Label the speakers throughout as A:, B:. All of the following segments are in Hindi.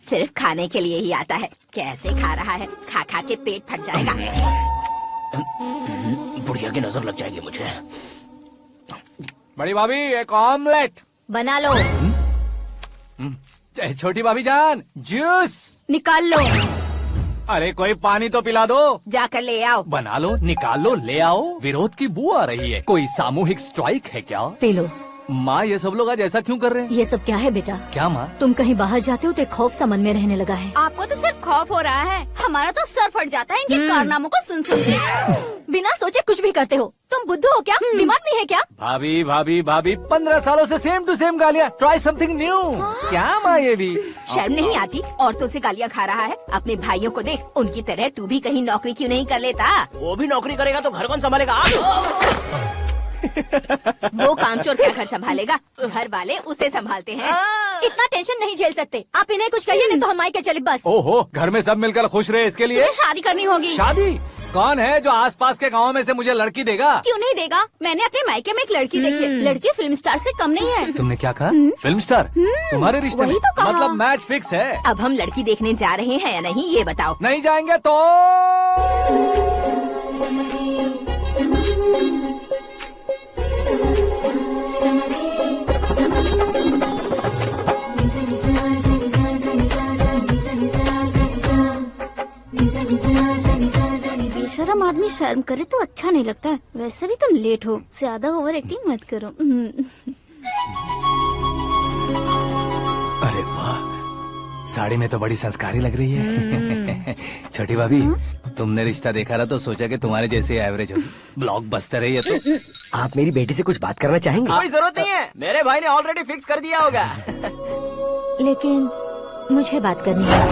A: सिर्फ खाने के लिए ही आता है। कैसे खा रहा है, खा खा के पेट फट जाएगा।
B: बुढ़िया की नजर लग जाएगी मुझे।
C: बड़ी भाभी एक ऑमलेट
A: बना लो।
C: छोटी भाभी जान जूस
A: निकाल लो।
C: अरे कोई पानी तो पिला दो।
A: जाकर ले आओ।
C: बना लो, निकाल लो, ले आओ। विरोध की बू आ रही है। कोई सामूहिक स्ट्राइक है क्या?
D: P low.
C: माँ ये सब लोग आज ऐसा क्यों कर रहे हैं?
D: ये सब क्या है बेटा?
C: क्या माँ?
D: तुम कहीं बाहर जाते हो तो एक खौफ सा मन में रहने लगा है।
A: आपको तो सिर्फ खौफ हो रहा है, हमारा तो सर फट जाता है इनके कारनामों को सुन सुन के।
D: बिना सोचे कुछ भी करते हो। तुम बुद्धू हो क्या? दिमाग नहीं है क्या?
C: भाभी भाभी भाभी 15 सालों से सेम टू सेम गालियाँ। Try something new. क्या माँ ये भी?
A: शर्म नहीं आती? औरतों से गालियाँ खा रहा है। अपने भाइयों को देख, उनकी तरह तू भी कहीं नौकरी क्यों नहीं कर लेता?
B: वो भी नौकरी करेगा तो घर कौन संभालेगा?
A: वो कामचोर क्या घर संभालेगा? घर वाले उसे संभालते हैं।
D: इतना टेंशन नहीं झेल सकते। आप इन्हें कुछ कहिए नहीं तो हम मायके चले बस।
C: ओहो, घर में सब मिलकर खुश रहे इसके लिए।
A: तुम्हें शादी करनी होगी।
C: शादी? कौन है जो आसपास के गाँव में से मुझे लड़की देगा?
A: क्यों नहीं देगा? मैंने अपने मायके में एक लड़की देखी है। लड़की फिल्म स्टार से कम नहीं है।
C: तुमने क्या कहा? Film star? तुम्हारे रिश्ते
A: वही
C: में?
A: तो कहा।
C: मतलब मैच फिक्स है?
A: अब हम लड़की देखने जा रहे हैं या नहीं ये बताओ।
C: नहीं जाएंगे तो?
E: बेशरम आदमी शर्म करे तो अच्छा नहीं लगता है। वैसे भी तुम लेट हो, ज्यादा ओवर एक्टिंग मत करो।
C: अरे वाह, साड़ी में तो बड़ी संस्कारी लग रही है। छोटी भाभी, तुमने रिश्ता देखा ना तो सोचा कि तुम्हारे जैसे एवरेज होगी। ब्लॉकबस्टर है ये तो।
F: आप मेरी बेटी से कुछ बात करना चाहेंगे?
B: कोई जरूरत नहीं है, मेरे भाई ने ऑलरेडी फिक्स कर दिया होगा।
D: लेकिन मुझे बात करनी है।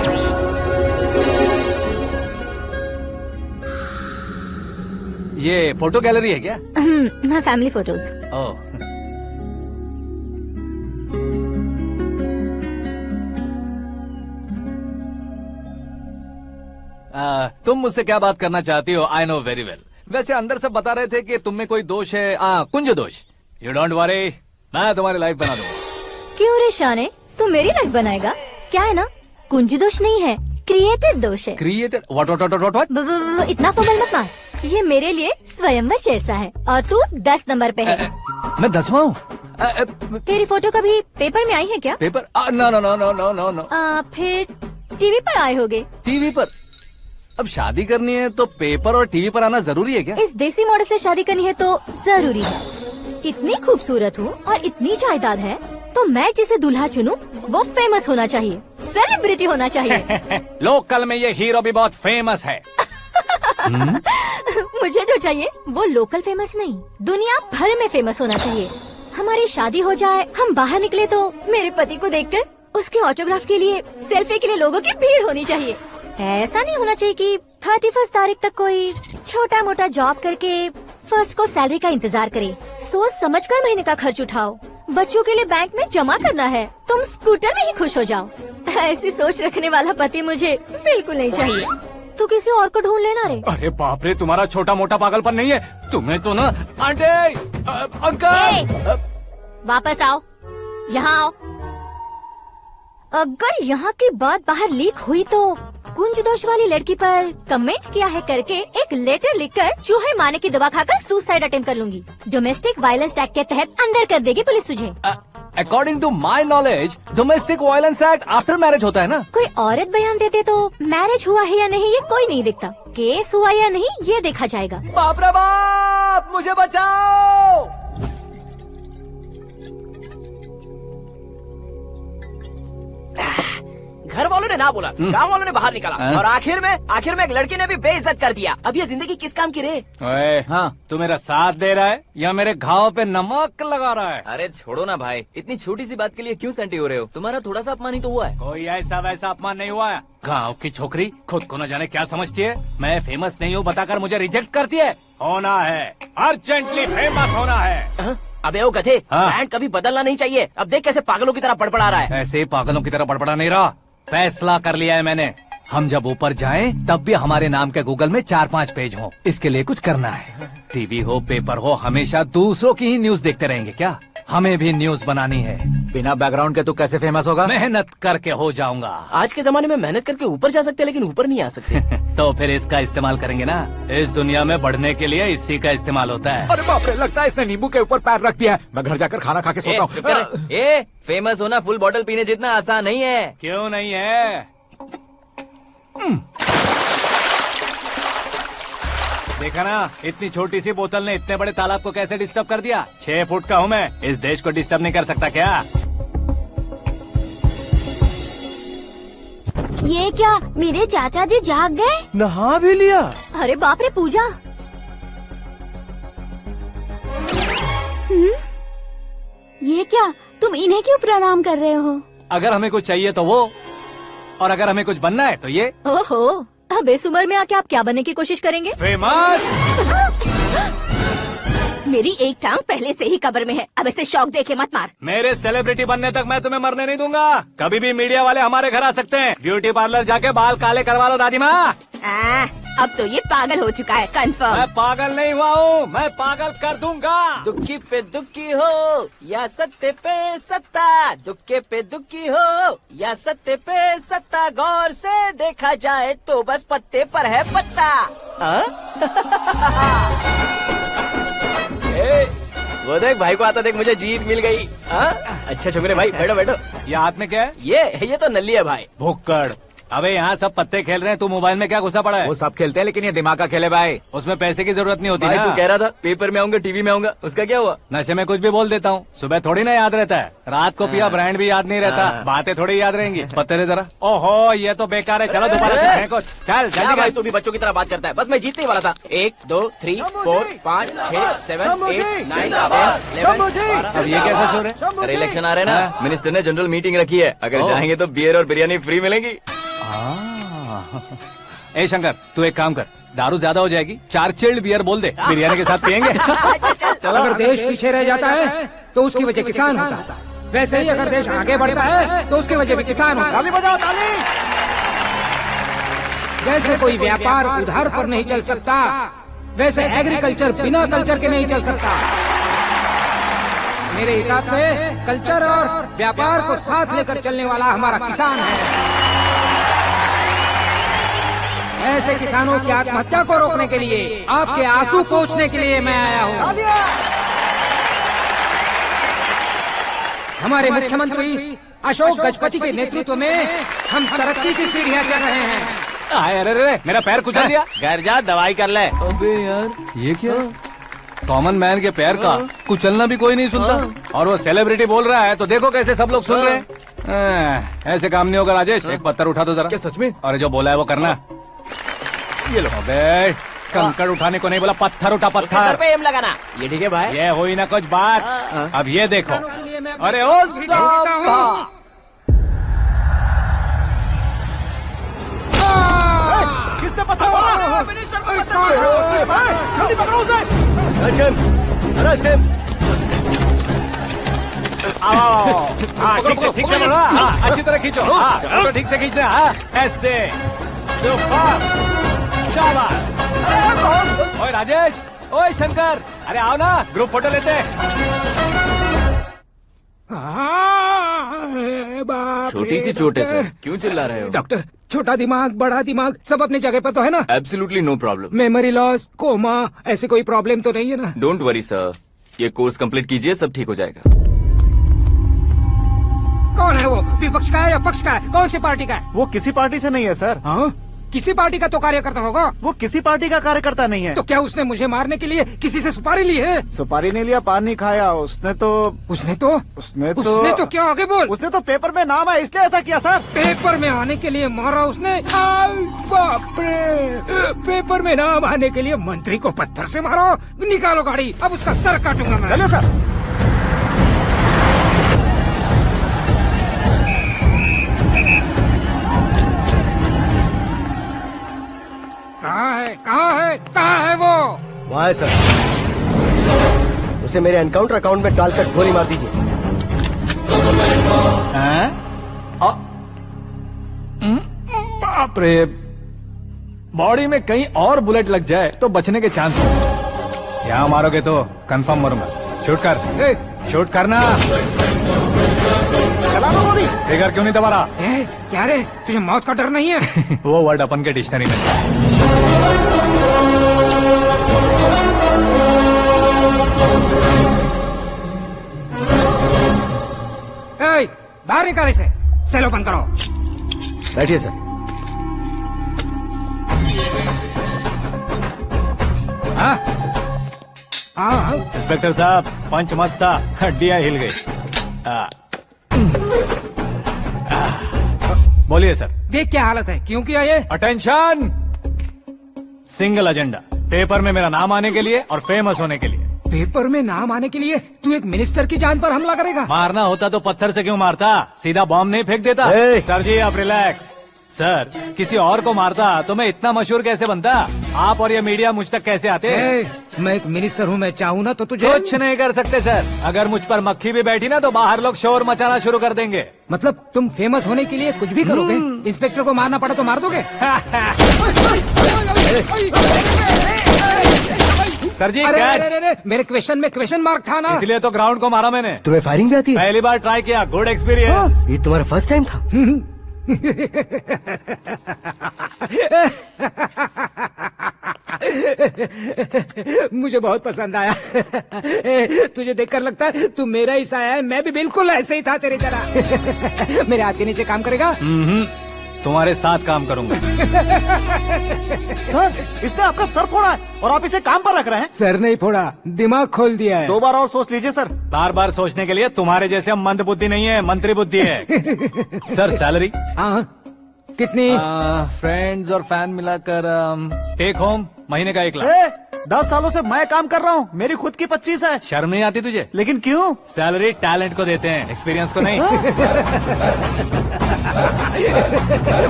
C: ये फोटो गैलरी है क्या?
D: मैं फैमिली फोटोज।
C: ओह, तुम मुझसे क्या बात करना चाहती हो? I know very well. वैसे अंदर से बता रहे थे कि तुम में कोई दोष है। कुंज दोष। यू डोंट वरी, मैं तुम्हारी लाइफ बना दूंगा।
D: क्यों रे शाने, तू मेरी लाइफ बनाएगा? क्या है ना, कुंज दोष नहीं है, क्रिएटेड दोष है।
C: क्रिएटेड? व्हाट?
D: इतना फमल मत मार। ये मेरे लिए स्वयंवर जैसा है और तू 10 नंबर पे है।
C: मैं 10वां हूँ?
D: तेरी फोटो कभी पेपर में आई है क्या?
C: Paper? No no no no no no no.
D: फिर टीवी पर आए होगे।
C: टीवी पर? अब शादी करनी है तो पेपर और टीवी पर आना जरूरी है क्या?
D: इस देसी मॉडल से शादी करनी है तो जरूरी है। इतनी खूबसूरत हूँ और इतनी जायदाद है तो मैं जिसे दूल्हा चुनूं वो फेमस होना चाहिए, सेलिब्रिटी होना चाहिए।
C: लोकल में ये हीरो भी बहुत फेमस है।
D: मुझे जो चाहिए वो लोकल फेमस नहीं, दुनिया भर में फेमस होना चाहिए। हमारी शादी हो जाए, हम बाहर निकले तो मेरे पति को देखकर उसके ऑटोग्राफ के लिए, सेल्फी के लिए लोगों की भीड़ होनी चाहिए। ऐसा नहीं होना चाहिए कि 31 तारीख तक कोई छोटा मोटा जॉब करके फर्स्ट को सैलरी का इंतजार करे। सोच समझकर महीने का खर्च उठाओ। बच्चों के लिए बैंक में जमा करना है, तुम स्कूटर में ही खुश हो जाओ। ऐसी सोच रखने वाला पति मुझे बिल्कुल नहीं चाहिए। तू किसी और को ढूंढ लेना रे।
C: अरे बाप रे, तुम्हारा छोटा मोटा पागलपन नहीं है। तुम्हें तो ना आंटी, अंकल।
D: वापस आओ, यहाँ आओ। अगर यहाँ की बात बाहर लीक हुई तो कुंज दोष वाली लड़की पर कमेंट किया है करके एक लेटर लिखकर चूहे मारने की दवा खाकर सुसाइड अटेम्प्ट कर लूंगी। डोमेस्टिक वायलेंस एक्ट के तहत अंदर कर देगी पुलिस तुझे।
C: According to my knowledge domestic violence act after marriage होता है ना?
D: कोई औरत बयान देते तो मैरिज हुआ है या नहीं ये कोई नहीं देखता, केस हुआ या नहीं ये देखा जाएगा।
C: बाप रे बाप, मुझे बचाओ।
B: घर वालों ने ना बोला, गांव वालों ने बाहर निकाला और आखिर में एक लड़की ने भी बेइज्जत कर दिया। अब ये जिंदगी किस काम की रे?
C: ओए, हाँ, तू मेरा साथ दे रहा है या मेरे घाव पे नमक लगा रहा है?
G: अरे छोड़ो ना भाई, इतनी छोटी सी बात के लिए क्यों सैंटी हो रहे हो? तुम्हारा थोड़ा सा अपमान ही तो हुआ है।
C: कोई ऐसा वैसा अपमान नहीं हुआ है। गाँव की छोकरी खुद को न जाने क्या समझती है। मैं फेमस नहीं हूँ बताकर मुझे रिजेक्ट करती है। होना है, अर्जेंटली फेमस होना है।
B: अबे ओ गधे,
C: हाँ।
B: ब्रांड कभी बदलना नहीं चाहिए। अब देख कैसे पागलों की तरह बड़बड़ा रहा है।
C: ऐसे पागलों की तरह बड़बड़ा नहीं रहा। फैसला कर लिया है मैंने। हम जब ऊपर जाएं तब भी हमारे नाम के गूगल में 4-5 पेज हो। इसके लिए कुछ करना है। टीवी हो पेपर हो, हमेशा दूसरों की ही न्यूज देखते रहेंगे क्या? हमें भी न्यूज बनानी है।
H: बिना बैकग्राउंड के तू कैसे फेमस होगा?
C: मेहनत करके हो जाऊंगा।
B: आज के जमाने में मेहनत करके ऊपर जा सकते हैं लेकिन ऊपर नहीं आ सकते।
C: तो फिर इसका इस्तेमाल करेंगे ना। इस दुनिया में बढ़ने के लिए इसी का इस्तेमाल होता है।
H: अरे बाप रे, लगता है इसने नींबू के ऊपर पैर रख दिया है। मैं घर जाकर खाना खा के सोता
G: चुप कर।
H: हूँ।
G: फेमस होना फुल बॉटल पीने जितना आसान नहीं है।
C: क्यों नहीं है? देखा ना, इतनी छोटी सी बोतल ने इतने बड़े तालाब को कैसे डिस्टर्ब कर दिया। 6 फुट का हूँ मैं, इस देश को डिस्टर्ब नहीं कर सकता क्या?
E: ये क्या, मेरे चाचा जी जाग गए?
B: नहा भी लिया।
D: अरे बाप रे पूजा,
E: ये क्या, तुम इन्हें क्यों प्रणाम कर रहे हो?
C: अगर हमें कुछ चाहिए तो वो, और अगर हमें कुछ बनना है तो ये।
D: ओहो, अब इस उम्र में आके आप क्या बनने की कोशिश करेंगे?
C: फेमस।
A: मेरी एक टांग पहले से ही कब्र में है, अब इसे शौक देके मत मार।
C: मेरे सेलिब्रिटी बनने तक मैं तुम्हें मरने नहीं दूंगा। कभी भी मीडिया वाले हमारे घर आ सकते हैं। ब्यूटी पार्लर जाके बाल काले करवा लो दादी माँ।
A: अब तो ये पागल हो चुका है, कंफर्म।
C: मैं पागल नहीं हुआ हूँ, मैं पागल कर दूंगा।
B: दुखी पे दुखी हो या सत्य पे सत्ता, दुखे पे दुखी हो या सत्य पे सत्ता, गौर से देखा जाए तो बस पत्ते पर है पत्ता। वो देख भाई को आता देख, मुझे जीत मिल गई। अच्छा शुक्र भाई, बैठो बैठो।
C: ये हाथ में क्या है?
B: ये तो नल्ली है भाई।
C: भुक्कड़। अबे यहाँ सब पत्ते खेल रहे हैं, तू मोबाइल में क्या घुसा पड़ा है?
H: वो सब खेलते हैं लेकिन ये दिमाग का खेल है भाई।
C: उसमें पैसे की जरूरत नहीं होती
G: भाई
C: ना।
G: तू कह रहा था पेपर में आऊंगा, टीवी में आऊंगा, उसका क्या हुआ?
C: नशे में कुछ भी बोल देता हूँ, सुबह थोड़ी ना याद रहता है। रात को पिया ब्रांड भी याद नहीं रहता, बातें थोड़ी याद रहेंगी। पत्ते रे जरा। ओहो, ये तो बेकार है, चलो दोबारा चलते हैं। चल
B: क्या
C: जल्दी
B: भाई,
C: कर।
B: तू भी बच्चों की तरह बात करता है। बस मैं जीतने ही वाला था। 1 2 3 4 5 6 7 8 9 10 11
C: अब ये कैसा शोर है?
G: अरे इलेक्शन आ रहे हैं ना, मिनिस्टर ने जनरल मीटिंग रखी है। अगर जाएंगे तो बियर और बिरयानी फ्री मिलेगी।
C: ए शंकर, तू एक काम कर, दारू ज्यादा हो जाएगी, 4 चिल्ड बियर बोल दे, बिरयानी के साथ पियेंगे।
I: चलो, अगर देश पीछे रह जाता है तो उसकी वजह किसान होता है, वैसे ही अगर देश आगे बढ़ता है तो उसकी वजह भी किसान होता है।
H: ताली बजाओ, ताली।
I: जैसे कोई व्यापार उधार पर नहीं चल सकता, वैसे एग्रीकल्चर बिना कल्चर के नहीं चल सकता। मेरे हिसाब से कल्चर और व्यापार को साथ लेकर चलने वाला हमारा किसान है। ऐसे किसानों की आत्महत्या को रोकने के लिए, आपके आंसू पोंछने के लिए मैं आया हूँ। हमारे मुख्यमंत्री अशोक गजपति के नेतृत्व में हम तरक्की की सीढ़ियाँ चढ़ रहे हैं।
C: अरे मेरा पैर कुचल दिया।
B: घर जा, दवाई कर ले।
G: अबे यार,
C: ये क्या? कॉमन मैन के पैर का कुचलना भी कोई नहीं सुनता, और वो सेलिब्रिटी बोल रहा है तो देखो कैसे सब लोग सुन रहे हैं। ऐसे काम नहीं होगा राजेश, एक पत्थर उठा दो जरा।
G: क्या सच में?
C: और जो बोला है वो करना। ये लो। अबे कंकड़ उठाने को नहीं बोला, पत्थर उठा,
B: उसके सर
C: पत्थर।
B: पे एम लगाना। ये ठीक है भाई।
C: ये हुई ना कुछ बात। अब ये देखो। अरे ओ साहब,
H: किसने पत्थर मारा?
B: मिनिस्टर को पत्थर मारा।
H: जल्दी पकड़ो उसे।
C: हाँ ठीक से बोलो, हाँ, अच्छी तरह खींचो, हाँ, तो ठीक से खींचना, हाँ, ऐसे। सुपर, शाबाश। ओए राजेश, ओए शंकर, अरे आओ ना, ग्रुप फोटो लेते हैं।
G: छोटी सी चोट है सर, क्यों चिल्ला रहे हो?
I: डॉक्टर, छोटा दिमाग बड़ा दिमाग सब अपनी जगह पर तो है ना?
G: Absolutely no problem.
I: Memory loss, coma, ऐसी कोई प्रॉब्लम तो नहीं है ना?
G: डोंट वरी सर, ये कोर्स कंप्लीट कीजिए, सब ठीक हो जाएगा।
I: कौन है वो? विपक्ष का है या पक्ष का है? कौन सी पार्टी का है?
H: वो किसी पार्टी से नहीं है सर।
I: हाँ? किसी पार्टी का तो कार्यकर्ता होगा।
H: वो किसी पार्टी का कार्यकर्ता नहीं है।
I: तो क्या उसने मुझे मारने के लिए किसी से सुपारी ली है?
H: सुपारी नहीं लिया, पान नहीं खाया। उसने तो
I: क्या आगे बोल?
H: उसने तो पेपर में नाम है इसलिए ऐसा किया सर।
I: पेपर में आने के लिए मारा उसने? बाप रे, पेपर में नाम आने के लिए मंत्री को पत्थर से मारो? निकालो गाड़ी, अब उसका सर काटूंगा मैं।
H: चलो सर।
I: कहाँ है वो?
F: वहाँ है सर। उसे मेरे एनकाउंटर अकाउंट में डालकर गोली मार दीजिए।
C: बाप रे, बॉडी में कहीं और बुलेट लग जाए तो बचने के चांस हो। यहाँ मारोगे तो कंफर्म मरूंगा। शूट कर, शूट करना।
F: चला लो गोली।
C: फिगर क्यों नहीं दबा रहा?
I: क्या रे, तुझे मौत का डर नहीं है?
C: वो वर्ड अपन के डिक्शनरी में है।
I: बाहर निकाल इसे, सेल ओपन करो।
F: बैठिए सर।
I: हाँ हाँ,
C: इंस्पेक्टर साहब, पंच मस्त था, हड्डियां हिल गई। बोलिए सर।
I: देख क्या हालत है, क्यों किया ये?
C: अटेंशन, सिंगल एजेंडा, पेपर में मेरा नाम आने के लिए और फेमस होने के लिए।
I: पेपर में नाम आने के लिए तू एक मिनिस्टर की जान पर हमला करेगा?
C: मारना होता तो पत्थर से क्यों मारता, सीधा बॉम्ब नहीं फेंक देता। सर जी आप रिलैक्स। सर, किसी और को मारता तो मैं इतना मशहूर कैसे बनता? आप और ये मीडिया मुझ तक कैसे आते?
I: मैं एक मिनिस्टर हूँ, मैं चाहूँ ना तो तुझे
C: कुछ नहीं कर सकते सर। अगर मुझ पर मक्खी भी बैठी ना तो बाहर लोग शोर मचाना शुरू कर देंगे।
I: मतलब तुम फेमस होने के लिए कुछ भी करोगे? इंस्पेक्टर को मारना पड़ा तो मार दोगे?
C: सर जी
I: अरे,
C: कैच।
I: अरे, अरे, मेरे क्वेश्चन में क्वेश्चन मार्क था ना।
C: इसलिए तो ग्राउंड को मारा मैंने।
F: तुम्हें फायरिंग भी आती है?
C: पहली बार ट्राई किया, गुड एक्सपीरियंस।
F: ये तुम्हारा फर्स्ट टाइम था?
I: मुझे बहुत पसंद आया। तुझे देखकर लगता है तू मेरा ही साया है। मैं भी बिल्कुल ऐसे ही था तेरी तरह। मेरे हाथ के नीचे काम करेगा?
C: तुम्हारे साथ काम करूंगा।
B: सर, इसने आपका सर फोड़ा है और आप इसे काम पर रख रहे हैं।
I: सर नहीं फोड़ा, दिमाग खोल दिया है।
B: 2 बार और सोच लीजिए सर।
C: बार बार सोचने के लिए तुम्हारे जैसे मंद बुद्धि नहीं है, मंत्री बुद्धि है। Sir salary?
I: हाँ, कितनी?
C: फ्रेंड्स और फैन मिलाकर टेक होम महीने का 1 लाख।
B: 10 सालों से मैं काम कर रहा हूँ, मेरी खुद की 25 है।
C: शर्म नहीं आती तुझे?
B: लेकिन क्यों?
C: सैलरी टैलेंट को देते हैं, एक्सपीरियंस को नहीं।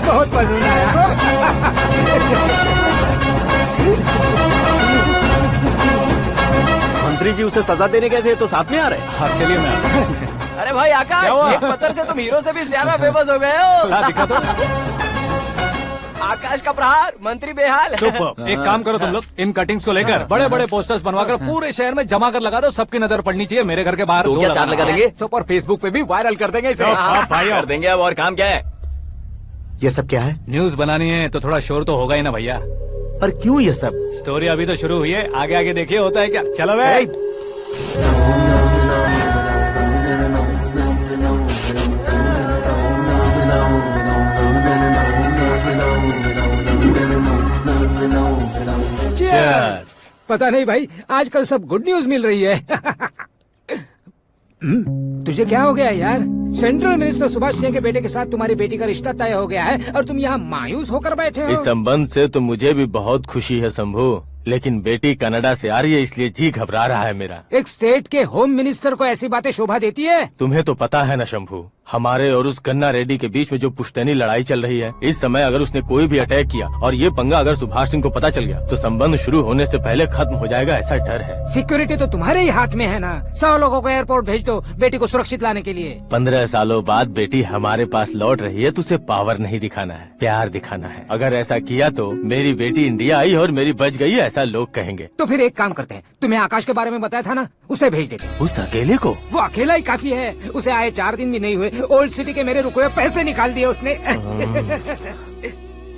I: बहुत पसंद आया।
B: मंत्री जी उसे सजा देने गए थे तो साथ में आ रहे।
C: हाँ चलिए मैं आता हूं।
B: अरे भाई आकाश,
C: क्या हुआ?
B: एक पत्थर से तुम हीरो से भी ज्यादा फेमस हो गए हो।
C: ला, दिखा दो।
B: आकाश का प्रहार, मंत्री बेहाल।
C: सुपर। एक काम करो तुम लोग, इन कटिंग्स को लेकर बड़े बड़े पोस्टर्स बनवाकर पूरे शहर में जमा कर लगा दो। सबकी नजर पड़नी चाहिए। मेरे घर के बाहर
G: तो
C: 2
G: क्या 4 लगा देंगे?
H: सब और फेसबुक पे भी वायरल कर देंगे इसे।
C: भाई
G: कर देंगे। अब और काम क्या है?
F: ये सब क्या है?
C: न्यूज बनानी है तो थोड़ा शोर तो होगा ही ना भैया।
F: पर क्यों ये सब?
C: स्टोरी अभी तो शुरू हुई है, आगे आगे देखिए होता है क्या। चलो भाई। Cheers.
I: पता नहीं भाई, आजकल सब गुड न्यूज मिल रही है। तुझे क्या हो गया यार? सेंट्रल मिनिस्टर सुभाष सिंह के बेटे के साथ तुम्हारी बेटी का रिश्ता तय हो गया है और तुम यहाँ मायूस होकर बैठे हो।
J: इस संबंध से तो मुझे भी बहुत खुशी है शंभू, लेकिन बेटी कनाडा से आ रही है इसलिए जी घबरा रहा है मेरा।
I: एक स्टेट के होम मिनिस्टर को ऐसी बातें शोभा देती है?
J: तुम्हें तो पता है ना शंभू, हमारे और उस गन्ना रेड्डी के बीच में जो पुश्तैनी लड़ाई चल रही है, इस समय अगर उसने कोई भी अटैक किया और ये पंगा अगर सुभाष सिंह को पता चल गया तो संबंध शुरू होने से पहले खत्म हो जाएगा, ऐसा डर है।
I: सिक्योरिटी तो तुम्हारे ही हाथ में है ना। 100 लोगों को एयरपोर्ट भेज दो बेटी को सुरक्षित लाने के लिए।
J: 15 सालों बाद बेटी हमारे पास लौट रही है तो उसे पावर नहीं दिखाना है, प्यार दिखाना है। अगर ऐसा किया तो मेरी बेटी इंडिया आई और मेरी बच गई, ऐसा लोग कहेंगे।
I: तो फिर एक काम करते हैं, तुम्हें आकाश के बारे में बताया था ना, उसे भेज देते।
J: उस अकेले को?
I: वो अकेला ही काफी है। उसे आए 4 दिन भी नहीं हुए, ओल्ड सिटी के मेरे रुके हुए पैसे निकाल दिए उसने।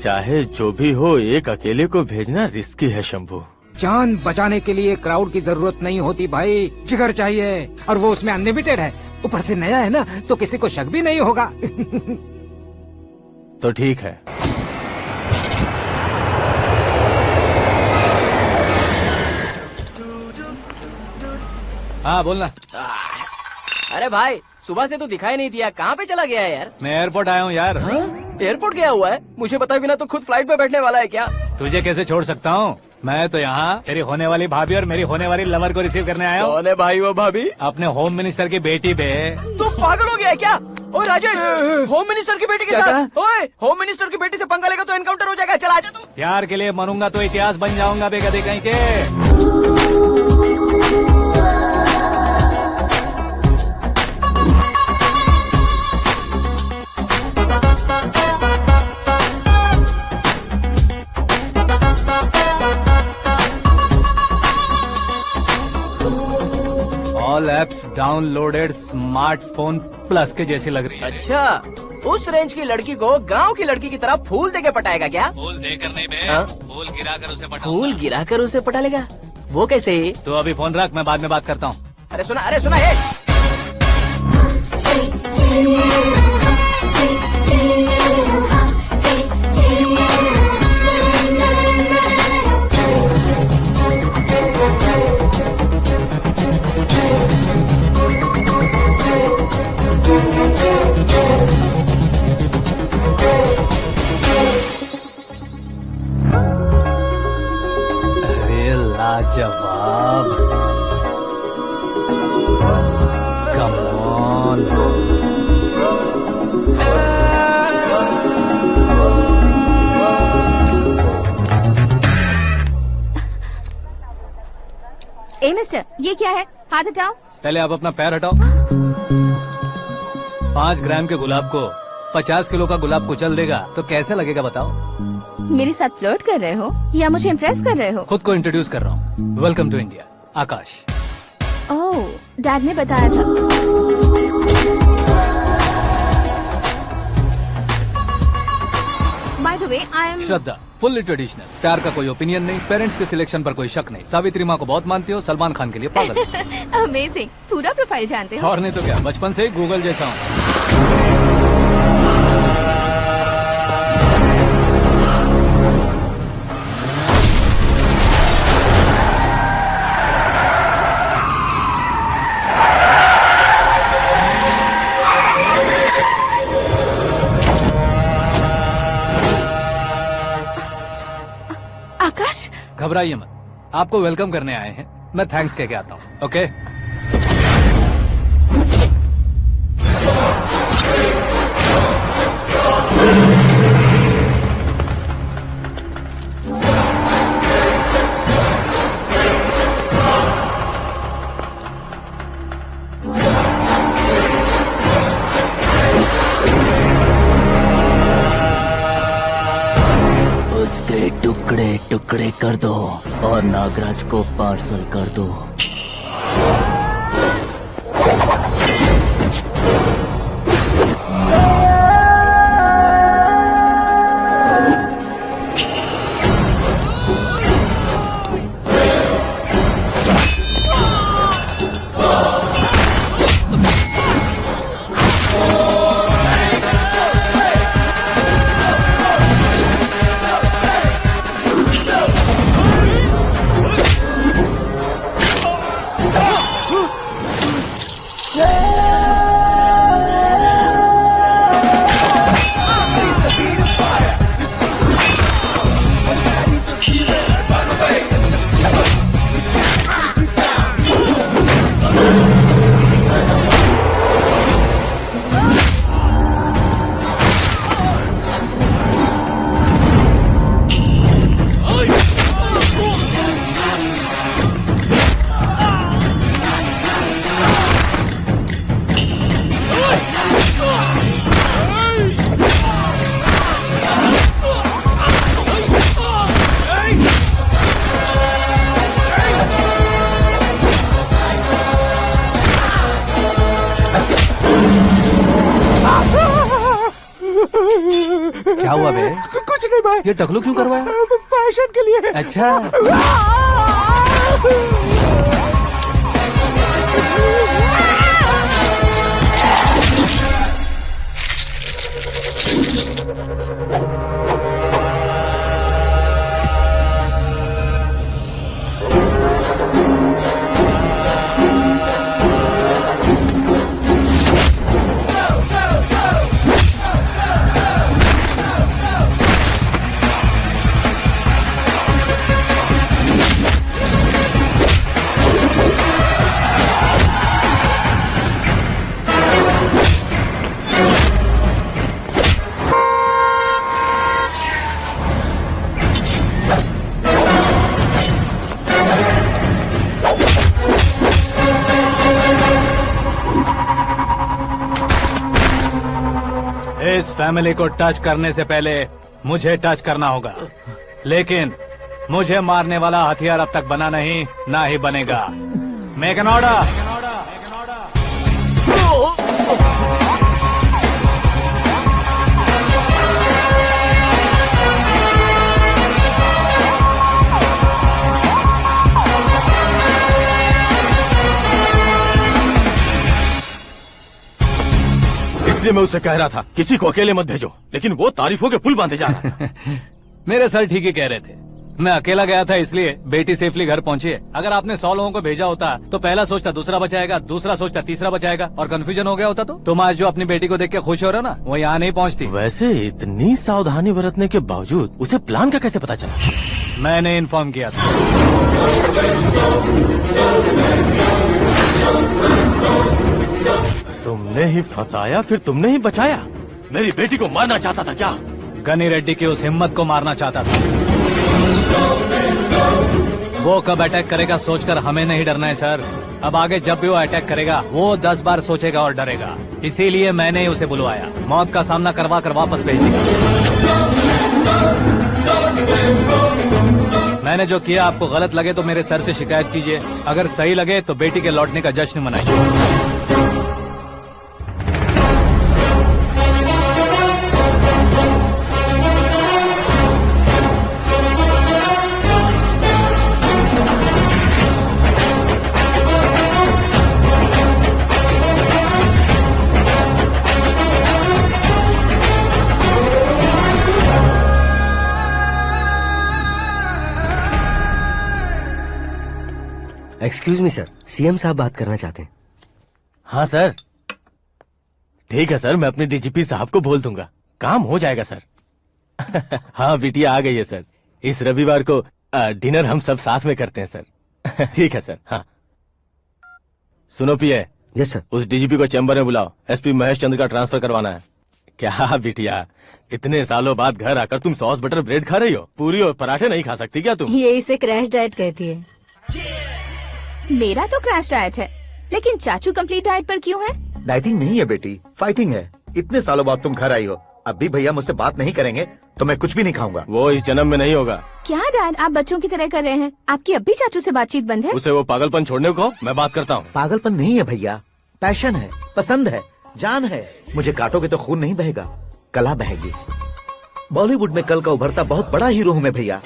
J: चाहे जो भी हो, एक अकेले को भेजना रिस्की है शंभू।
I: जान बचाने के लिए क्राउड की जरूरत नहीं होती भाई, जिगर चाहिए, और वो उसमें अनलिमिटेड है। ऊपर से नया है ना, तो किसी को शक भी नहीं होगा।
J: तो ठीक है।
C: हाँ बोलना।
B: अरे भाई, सुबह से तो दिखाई नहीं दिया, कहाँ पे चला गया है यार?
C: मैं एयरपोर्ट आया हूँ यार।
B: एयरपोर्ट गया हुआ है? मुझे बताए बिना तो खुद फ्लाइट पे बैठने वाला है क्या?
C: तुझे कैसे छोड़ सकता हूँ? मैं तो यहाँ तेरी होने वाली भाभी और मेरी होने वाली लवर को रिसीव करने आया हूँ।
B: कौन है भाई वो भाभी?
C: अपने होम मिनिस्टर की बेटी पे।
B: तू पागल हो गया है क्या? ओए राजेश, होम मिनिस्टर की बेटी के साथ? ओए, होम मिनिस्टर की बेटी से पंगा लेगा तो एनकाउंटर हो जाएगा। चल आजा तू।
C: प्यार के लिए मरूंगा तो इतिहास बन जाऊंगा बेगदे कहीं के। All all apps downloaded smartphone plus के जैसी लग रही है।
B: अच्छा, उस रेंज की लड़की को गांव की लड़की की तरह फूल देके पटाएगा क्या?
C: फूल देकर नहीं बे,
B: हाँ?
C: फूल गिराकर उसे पटा।
B: फूल गिराकर उसे पटा लेगा? वो कैसे?
C: तो अभी फोन रख, मैं बाद में बात करता हूँ।
B: अरे सुना ये।
C: अरे लाजवाब, कम ऑन।
A: ए मिस्टर, ये क्या है? हाथ हटाओ।
C: पहले आप अपना पैर हटाओ। 5 ग्राम के गुलाब को 50 किलो का गुलाब कुचल देगा तो कैसे लगेगा बताओ?
A: मेरे साथ फ्लर्ट कर रहे हो या मुझे इम्प्रेस कर रहे हो?
C: खुद को इंट्रोड्यूस कर रहा हूँ। Welcome to India, Akash.
A: Oh, dad ने बताया था। By the way, I am
C: Shraddha, fully traditional. प्यार का कोई ओपिनियन नहीं, पेरेंट्स के सिलेक्शन पर कोई शक नहीं। सावित्री माँ को बहुत मानती हो, सलमान खान के लिए पागल।
A: अमेजिंग, पूरा प्रोफाइल जानते हो।
C: और नहीं तो क्या, बचपन से ही गूगल जैसा हूँ।
A: आकाश,
C: घबराइए मत, आपको वेलकम करने आए हैं। मैं थैंक्स कह के आता हूँ। ओके,
G: उसके टुकड़े टुकड़े कर दो और नागराज को पार्सल कर दो। क्या हुआ बे?
F: कुछ नहीं भाई।
C: ये टकलू क्यों करवाया?
F: फैशन के लिए।
C: अच्छा, इस फैमिली को टच करने से पहले मुझे टच करना होगा, लेकिन मुझे मारने वाला हथियार अब तक बना नहीं, ना ही बनेगा। Make an order.
J: इसलिए मैं उससे कह रहा था किसी को अकेले मत भेजो, लेकिन वो तारीफों के पुल बांधे जा रहा था।
C: मेरे सर ठीक ही कह रहे थे। मैं अकेला गया था इसलिए बेटी सेफली घर पहुंची है। अगर आपने 100 लोगों को भेजा होता तो पहला सोचता दूसरा बचाएगा, दूसरा सोचता तीसरा बचाएगा और कंफ्यूजन हो गया होता। तो तुम आज जो अपनी बेटी को देख के खुश हो रहे हो ना, वो यहाँ नहीं पहुँचती।
J: वैसे इतनी सावधानी बरतने के बावजूद उसे प्लान का कैसे पता चला?
C: मैंने इन्फॉर्म किया था।
J: तुमने ही फंसाया, फिर तुमने ही बचाया। मेरी बेटी को मारना चाहता था क्या?
C: गनी रेड्डी की उस हिम्मत को मारना चाहता था। वो कब अटैक करेगा सोचकर हमें नहीं डरना है सर। अब आगे जब भी वो अटैक करेगा वो 10 बार सोचेगा और डरेगा। इसीलिए मैंने ही उसे बुलवाया। मौत का सामना करवा कर वापस भेज दिया। मैंने जो किया आपको गलत लगे तो मेरे सर से शिकायत कीजिए, अगर सही लगे तो बेटी के लौटने का जश्न मनाइए।
K: एक्सक्यूज मी सर, सीएम साहब बात करना चाहते हैं।
J: हाँ सर, ठीक है सर, मैं अपने डीजीपी साहब को बोल दूंगा, काम हो जाएगा सर। हाँ बिटिया आ गई है सर। इस रविवार को डिनर हम सब साथ में करते हैं सर। ठीक है सर। हाँ सुनो पिए।
K: Yes sir.
J: उस डीजीपी को चैम्बर में बुलाओ, एसपी महेश चंद्र का ट्रांसफर करवाना है। क्या बिटिया, इतने सालों बाद घर आकर तुम सॉस बटर ब्रेड खा रही हो? पूरी और पराठे नहीं खा सकती क्या तुम?
D: ये इसे क्रैश डाइट कहती है।
A: मेरा तो क्रैश डाइट है, लेकिन चाचू कंप्लीट डाइट पर क्यों है?
L: डाइटिंग नहीं है बेटी, फाइटिंग है। इतने सालों बाद तुम घर आई हो, अब भी भैया मुझसे बात नहीं करेंगे तो मैं कुछ भी नहीं खाऊंगा।
J: वो इस जन्म में नहीं होगा।
A: क्या डैड, आप बच्चों की तरह कर रहे हैं? आपकी अब भी चाचू से बातचीत बंद है?
J: उसे वो पागलपन छोड़ने को, मैं बात करता हूँ।
L: पागलपन नहीं है भैया, पैशन है, पसंद है, जान है। मुझे काटोगे तो खून नहीं बहेगा, कला बहेगी। बॉलीवुड में कल का उभरता बहुत बड़ा हीरो हूँ मैं भैया।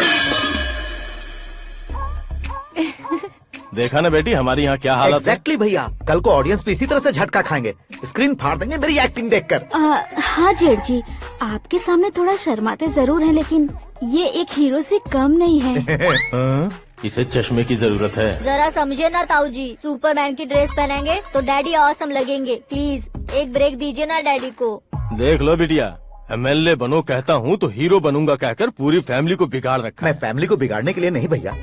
J: देखा ना बेटी हमारी यहाँ क्या हालत है।
L: एग्जैक्टली भैया, कल को ऑडियंस भी इसी तरह से झटका खाएंगे, स्क्रीन फाड़ देंगे मेरी एक्टिंग देखकर।
E: हाँ जेठ जी, आपके सामने थोड़ा शर्माते जरूर हैं, लेकिन ये एक हीरो से कम नहीं है।
J: इसे चश्मे की जरूरत है।
D: जरा समझे ना ताऊ जी, सुपरमैन की ड्रेस पहनेंगे तो डैडी ऑसम लगेंगे। प्लीज एक ब्रेक दीजिए ना डैडी को।
J: देख लो बिटिया, एमएलए बनो कहता हूँ तो हीरो बनूंगा कहकर पूरी फैमिली को बिगाड़ रखा।
L: मैं फैमिली को बिगाड़ने के लिए नहीं भैया,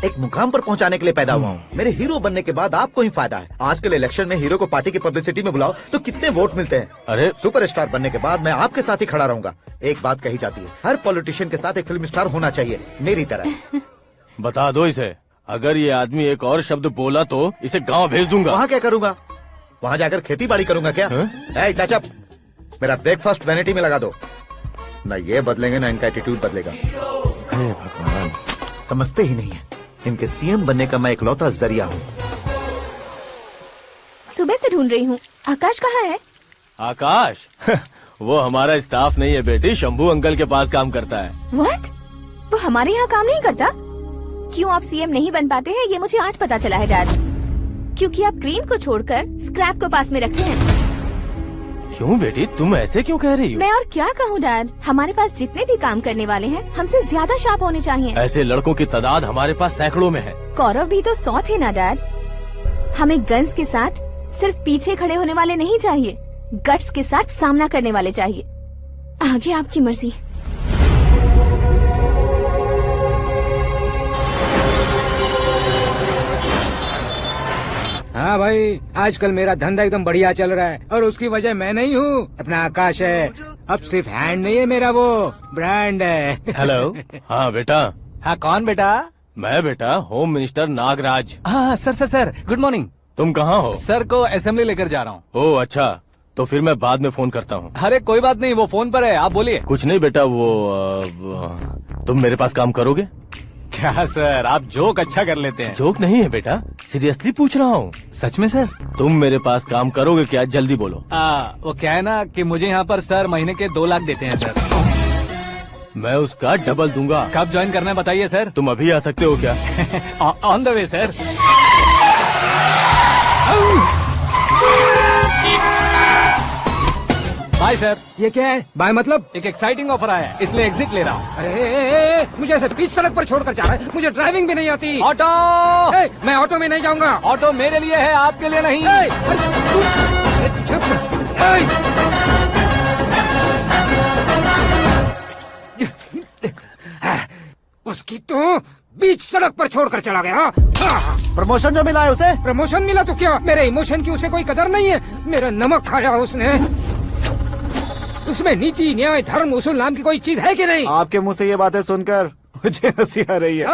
L: एक मुकाम पर पहुंचाने के लिए पैदा हुआ हूँ। मेरे हीरो बनने के बाद आपको ही फायदा है। आजकल इलेक्शन में हीरो को पार्टी की पब्लिसिटी में बुलाओ तो कितने वोट मिलते हैं।
J: अरे
L: सुपरस्टार बनने के बाद मैं आपके साथ ही खड़ा रहूंगा। एक बात कही जाती है, हर पॉलिटिशियन के साथ एक फिल्म स्टार होना चाहिए, मेरी तरह।
J: बता दो इसे, अगर ये आदमी एक और शब्द बोला तो इसे गाँव भेज दूंगा।
L: वहाँ क्या करूँगा? वहाँ जाकर खेती बाड़ी करूंगा क्या? टचअप, मेरा ब्रेकफास्ट वैनिटी में लगा दो। न ये बदलेंगे, न इनका एटीट्यूड बदलेगा।
J: भगवान,
L: समझते ही नहीं है, इनके सीएम बनने का मैं इकलौता जरिया हूँ।
A: सुबह से ढूंढ रही हूँ, आकाश कहाँ है?
J: आकाश? वो हमारा स्टाफ नहीं है बेटी, शंभू अंकल के पास काम करता है।
A: व्हाट? वो हमारे यहाँ काम नहीं करता? क्यों आप सीएम नहीं बन पाते हैं, ये मुझे आज पता चला है डैड। क्योंकि आप क्रीम को छोड़कर स्क्रैप को पास में रखते हैं।
J: क्यों बेटी, तुम ऐसे क्यों कह रही हो?
A: मैं और क्या कहूँ डैड, हमारे पास जितने भी काम करने वाले हैं हमसे ज्यादा शार्प होने चाहिए।
J: ऐसे लड़कों की तादाद हमारे पास सैकड़ों में है।
A: कौरव भी तो 100 थे ना डैड। हमें गन्स के साथ सिर्फ पीछे खड़े होने वाले नहीं चाहिए, गट्स के साथ सामना करने वाले चाहिए। आगे आपकी मर्जी।
I: हाँ भाई, आजकल मेरा धंधा एकदम बढ़िया चल रहा है और उसकी वजह मैं नहीं हूँ, अपना आकाश है। अब सिर्फ हैंड नहीं है मेरा, वो ब्रांड है।
J: हेलो। हाँ बेटा।
C: हाँ कौन बेटा?
J: मैं बेटा होम मिनिस्टर नागराज।
C: हाँ सर गुड मॉर्निंग।
J: तुम कहाँ हो?
C: सर को असेंबली लेकर जा रहा हूँ।
J: ओह अच्छा, तो फिर मैं बाद में फोन करता हूँ।
C: अरे कोई बात नहीं, वो फोन पर है, आप बोलिए।
J: कुछ नहीं बेटा, तुम मेरे पास काम करोगे?
C: क्या सर, आप जोक अच्छा कर लेते हैं।
J: जोक नहीं है बेटा, सीरियसली पूछ रहा हूँ।
C: सच में सर?
J: तुम मेरे पास काम करोगे क्या? जल्दी बोलो।
C: वो क्या है ना कि मुझे यहाँ पर सर महीने के 2 लाख देते हैं सर।
J: मैं उसका डबल दूंगा।
C: कब ज्वाइन करना है बताइए सर।
J: तुम अभी आ सकते हो क्या?
C: On the way sir. Bye sir.
I: ये क्या है? बाय मतलब?
C: एक एक्साइटिंग ऑफर आया है, इसलिए एग्जिट ले रहा हूँ।
I: अरे मुझे ऐसे बीच सड़क पर छोड़कर जा रहा है, मुझे ड्राइविंग भी नहीं आती।
C: ऑटो।
I: मैं ऑटो में नहीं जाऊंगा।
C: ऑटो मेरे लिए है, आपके लिए नहीं।
I: उसकी तो बीच सड़क पर छोड़कर चला गया।
F: प्रमोशन जो मिला है उसे?
I: प्रमोशन मिला तो क्या, मेरे इमोशन की उसे कोई कदर नहीं है। मेरा नमक खाया उसने। उसमें नीति, न्याय, धर्म, उसूल नाम की कोई चीज है कि नहीं?
F: आपके मुंह से ये बातें सुनकर मुझे हंसी आ रही है।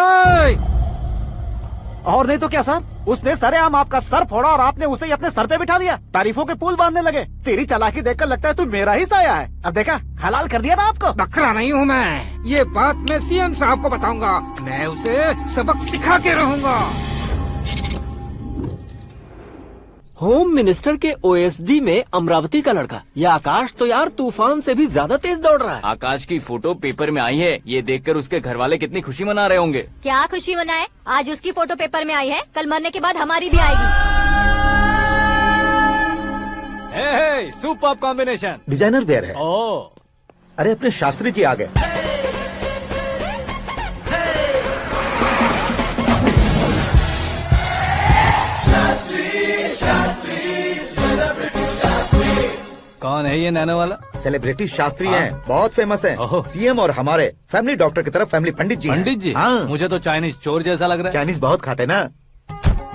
F: और नहीं तो क्या सर, उसने सरेआम आपका सर फोड़ा और आपने उसे ही अपने सर पे बिठा लिया। तारीफों के पुल बांधने लगे। तेरी चालाकी देखकर लगता है तू मेरा ही साया है। अब देखा, हलाल कर दिया ना आपको।
I: बकरा नहीं हूँ मैं। ये बात मैं सीएम साहब को बताऊंगा। मैं उसे सबक सिखा के रहूंगा।
B: होम मिनिस्टर के ओएसडी में अमरावती का लड़का। ये आकाश तो यार तूफान से भी ज्यादा तेज दौड़ रहा है।
G: आकाश की फोटो पेपर में आई है, ये देखकर उसके घर वाले कितनी खुशी मना रहे होंगे।
D: क्या खुशी मनाए? आज उसकी फोटो पेपर में आई है, कल मरने के बाद हमारी भी आएगी।
C: Super combination.
L: डिजाइनर वेयर है।
C: ओह,
L: अरे अपने शास्त्री जी आ गए।
C: कौन है ये नैनो वाला?
L: सेलिब्रिटी शास्त्री हैं, बहुत फेमस हैं। सीएम और हमारे फैमिली डॉक्टर की तरफ फैमिली पंडित जी हैं।
C: पंडित जी?
L: हाँ।
C: मुझे तो चाइनीज चोर जैसा लग रहा है।
L: चाइनीज बहुत खाते ना।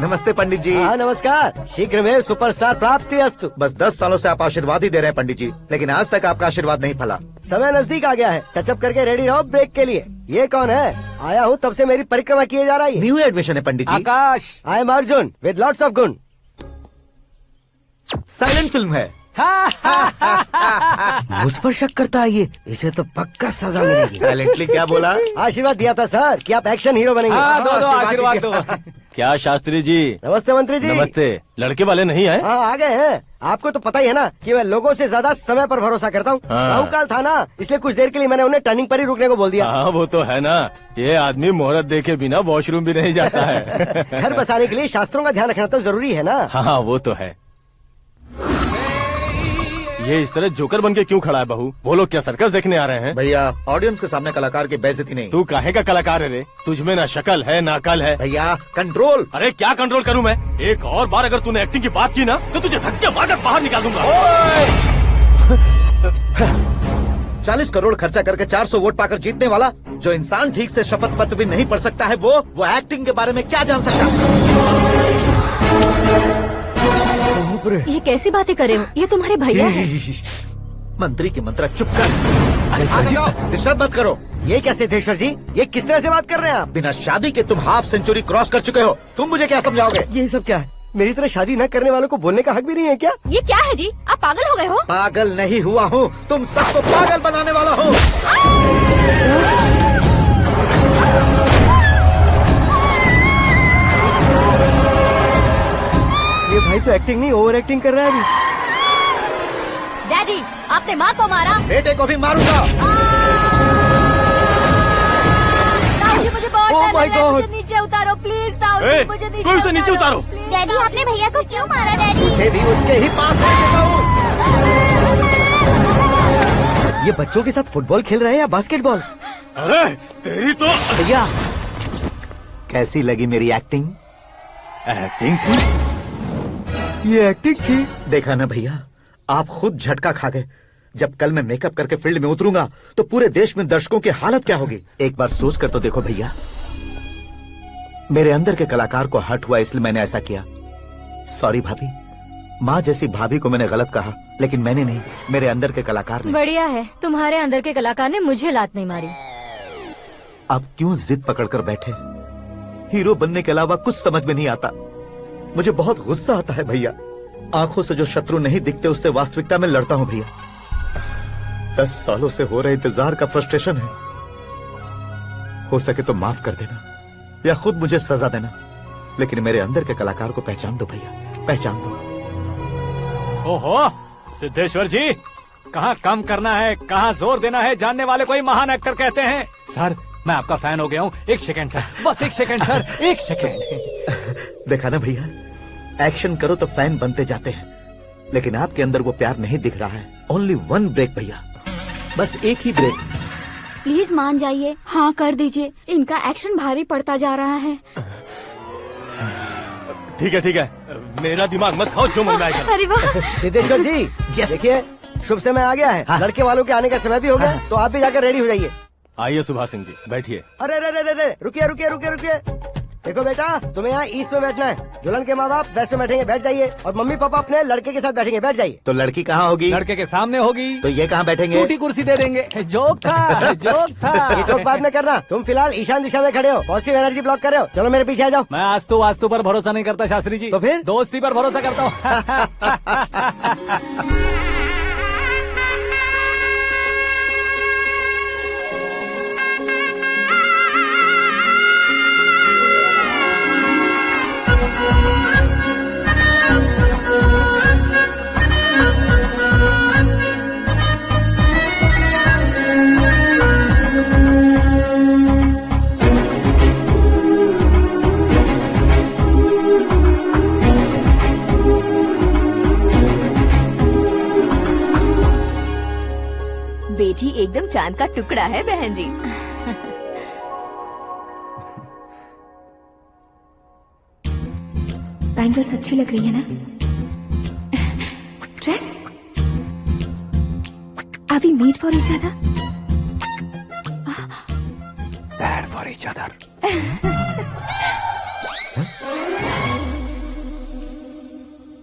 L: नमस्ते पंडित जी।
B: हाँ नमस्कार, शीघ्र में सुपरस्टार प्राप्ति अस्तु।
L: बस 10 सालों से आप आशीर्वाद ही दे रहे हैं पंडित जी, लेकिन आज तक आपका आशीर्वाद नहीं फला।
B: समय नजदीक आ गया है, टचअप करके रेडी रहो ब्रेक के लिए। ये कौन है? आया हूँ तब से मेरी परिक्रमा किए जा रही है।
L: न्यू एडमिशन है Pandit ji.
C: Akash.
B: I am Arjun with lots of गुण।
L: साइलेंट फिल्म है।
B: मुझ पर शक करता है ये, इसे तो पक्का सजा मिलेगी।
L: साइलेंटली क्या बोला?
B: आशीर्वाद दिया था सर कि आप एक्शन हीरो बनेंगे।
C: हाँ, दो आशीर्वाद दो।
J: क्या शास्त्री जी?
B: नमस्ते मंत्री जी।
J: नमस्ते। लड़के वाले नहीं आए?
B: हाँ आ गए हैं। आपको तो पता ही है ना कि मैं लोगों से ज्यादा समय पर भरोसा करता हूँ।
J: हाँ।
B: राहु काल था ना, इसलिए कुछ देर के लिए मैंने उन्हें टर्निंग पर ही रुकने को बोल दिया।
J: हाँ वो तो है ना, ये आदमी मुहूर्त देखे बिना वॉशरूम भी नहीं जाता है।
B: घर बसाने के लिए शास्त्रों का ध्यान रखना तो जरूरी है ना।
J: हाँ वो तो है। ये इस तरह जोकर बन के क्यों खड़ा है बहू? वो लोग क्या सर्कस देखने आ रहे हैं?
L: भैया ऑडियंस के सामने कलाकार की बेइज्जती नहीं।
J: तू काहे का कलाकार है रे? तुझमें ना शक्ल है ना अकल है।
L: भैया कंट्रोल।
J: अरे क्या कंट्रोल करूं मैं? एक और बार अगर तूने एक्टिंग की बात की ना तो तुझे धक्के मारकर बाहर निकाल दूंगा।
L: 40 करोड़ खर्चा करके 400 वोट पाकर जीतने वाला, जो इंसान ठीक से शपथ पत्र भी नहीं पढ़ सकता है, वो एक्टिंग के बारे में क्या जान सकता है?
D: ये कैसी बातें कर रहे हो? ये तुम्हारे भैया हैं।
L: मंत्री की मंत्रा चुप कर। डिस्टर्ब मत करो।
B: ये क्या सिद्धेश्वर जी, ये किस तरह से बात कर रहे हैं आप?
L: बिना शादी के तुम हाफ सेंचुरी क्रॉस कर चुके हो, तुम मुझे क्या समझाओगे?
B: ये सब क्या है? मेरी तरह शादी न करने वालों को बोलने का हक भी नहीं है क्या?
D: ये क्या है जी? आप पागल हो गए हो?
L: पागल नहीं हुआ हूँ, तुम सबको पागल बनाने वाला हूँ।
B: ये भाई तो एक्टिंग नहीं ओवर एक्टिंग कर रहा है अभी।
D: डैडी, आपने माँ को मारा।
L: बेटे को भी मारूंगा।
D: ताऊ जी मुझे बहुत
B: Oh
D: डर
B: my
D: लग रहा है,
B: God!
D: मुझे नीचे उतारो प्लीज। ताऊ जी मुझे नीचे
J: कोई उसे नीचे उतारो।
D: डैडी आपने भैया को क्यों मारा? डैडी
L: मुझे भी उसके ही पास लेके जाऊं।
B: ये बच्चों के साथ फुटबॉल खेल रहे हैं या बास्केटबॉल?
J: अरे तेरी तो
L: भैया कैसी लगी मेरी एक्टिंग?
J: एक्टिंग थी?
B: ये एक्टिंग थी?
L: देखा ना भैया, आप खुद झटका खा गए। जब कल मैं मेकअप करके फील्ड में उतरूंगा तो पूरे देश में दर्शकों की हालत क्या होगी? एक बार सोच कर तो देखो भैया। मेरे अंदर के कलाकार को हर्ट हुआ इसलिए मैंने ऐसा किया। सॉरी भाभी। माँ जैसी भाभी को मैंने गलत कहा, लेकिन मैंने नहीं, मेरे अंदर के कलाकार ने।
D: बढ़िया है, तुम्हारे अंदर के कलाकार ने मुझे लात नहीं मारी।
L: आप क्यों जिद पकड़कर बैठे? हीरो बनने के अलावा कुछ समझ में नहीं आता। मुझे बहुत गुस्सा आता है भैया। आंखों से जो शत्रु नहीं दिखते उससे वास्तविकता में लड़ता हूँ भैया। 10 सालों से हो रहे इंतजार का फ्रस्ट्रेशन है। हो सके तो माफ कर देना या खुद मुझे सजा देना, लेकिन मेरे अंदर के कलाकार को पहचान दो भैया, पहचान दो।
C: ओहो सिद्धेश्वर जी, कहाँ कम करना है कहाँ जोर देना है, जानने वाले को ही महान एक्टर कहते हैं। सर मैं आपका फैन हो गया हूँ। एक सेकंड सर, बस एक सेकंड सर, एक सेकंड।
L: देखा ना भैया, एक्शन करो तो फैन बनते जाते हैं, लेकिन आपके अंदर वो प्यार नहीं दिख रहा है। ओनली वन ब्रेक भैया, बस एक ही ब्रेक।
E: प्लीज मान जाइए, हाँ कर दीजिए। इनका एक्शन भारी पड़ता जा रहा है।
J: ठीक है, मेरा दिमाग मत खाओ, जो मन आएगा।
E: अरे वाह
K: सिद्धेश्वर जी, देखिए शुभ समय आ गया है। लड़के वालों के आने का समय भी हो गया, तो आप भी जाकर रेडी हो जाइए।
J: आइए सुभाष सिंह जी, बैठिए।
K: अरे रुकिए। देखो बेटा, तुम्हें यहाँ ईस्ट में बैठना है। दुल्हन के माँ बाप वेस्ट में बैठेंगे, बैठ जाइए। और मम्मी पापा अपने लड़के के साथ बैठेंगे, बैठ जाइए।
L: तो लड़की कहाँ होगी?
C: लड़के के सामने होगी।
L: तो ये कहाँ बैठेंगे?
C: टूटी कुर्सी दे देंगे। जोक था।
K: ये जोक बाद में करना। तुम फिलहाल ईशान दिशा में खड़े हो, पॉजिटिव एनर्जी ब्लॉक कर रहे हो। चलो मेरे पीछे आ जाओ।
C: मैं वास्तु पर भरोसा नहीं करता शास्त्री जी।
K: तो फिर?
C: दोस्ती पर भरोसा करता हूँ।
A: बेटी एकदम चांद का टुकड़ा है बहन जी। बैंगल्स अच्छी लग रही है ना? Dress? Are we made for each other?
C: Bad for each other.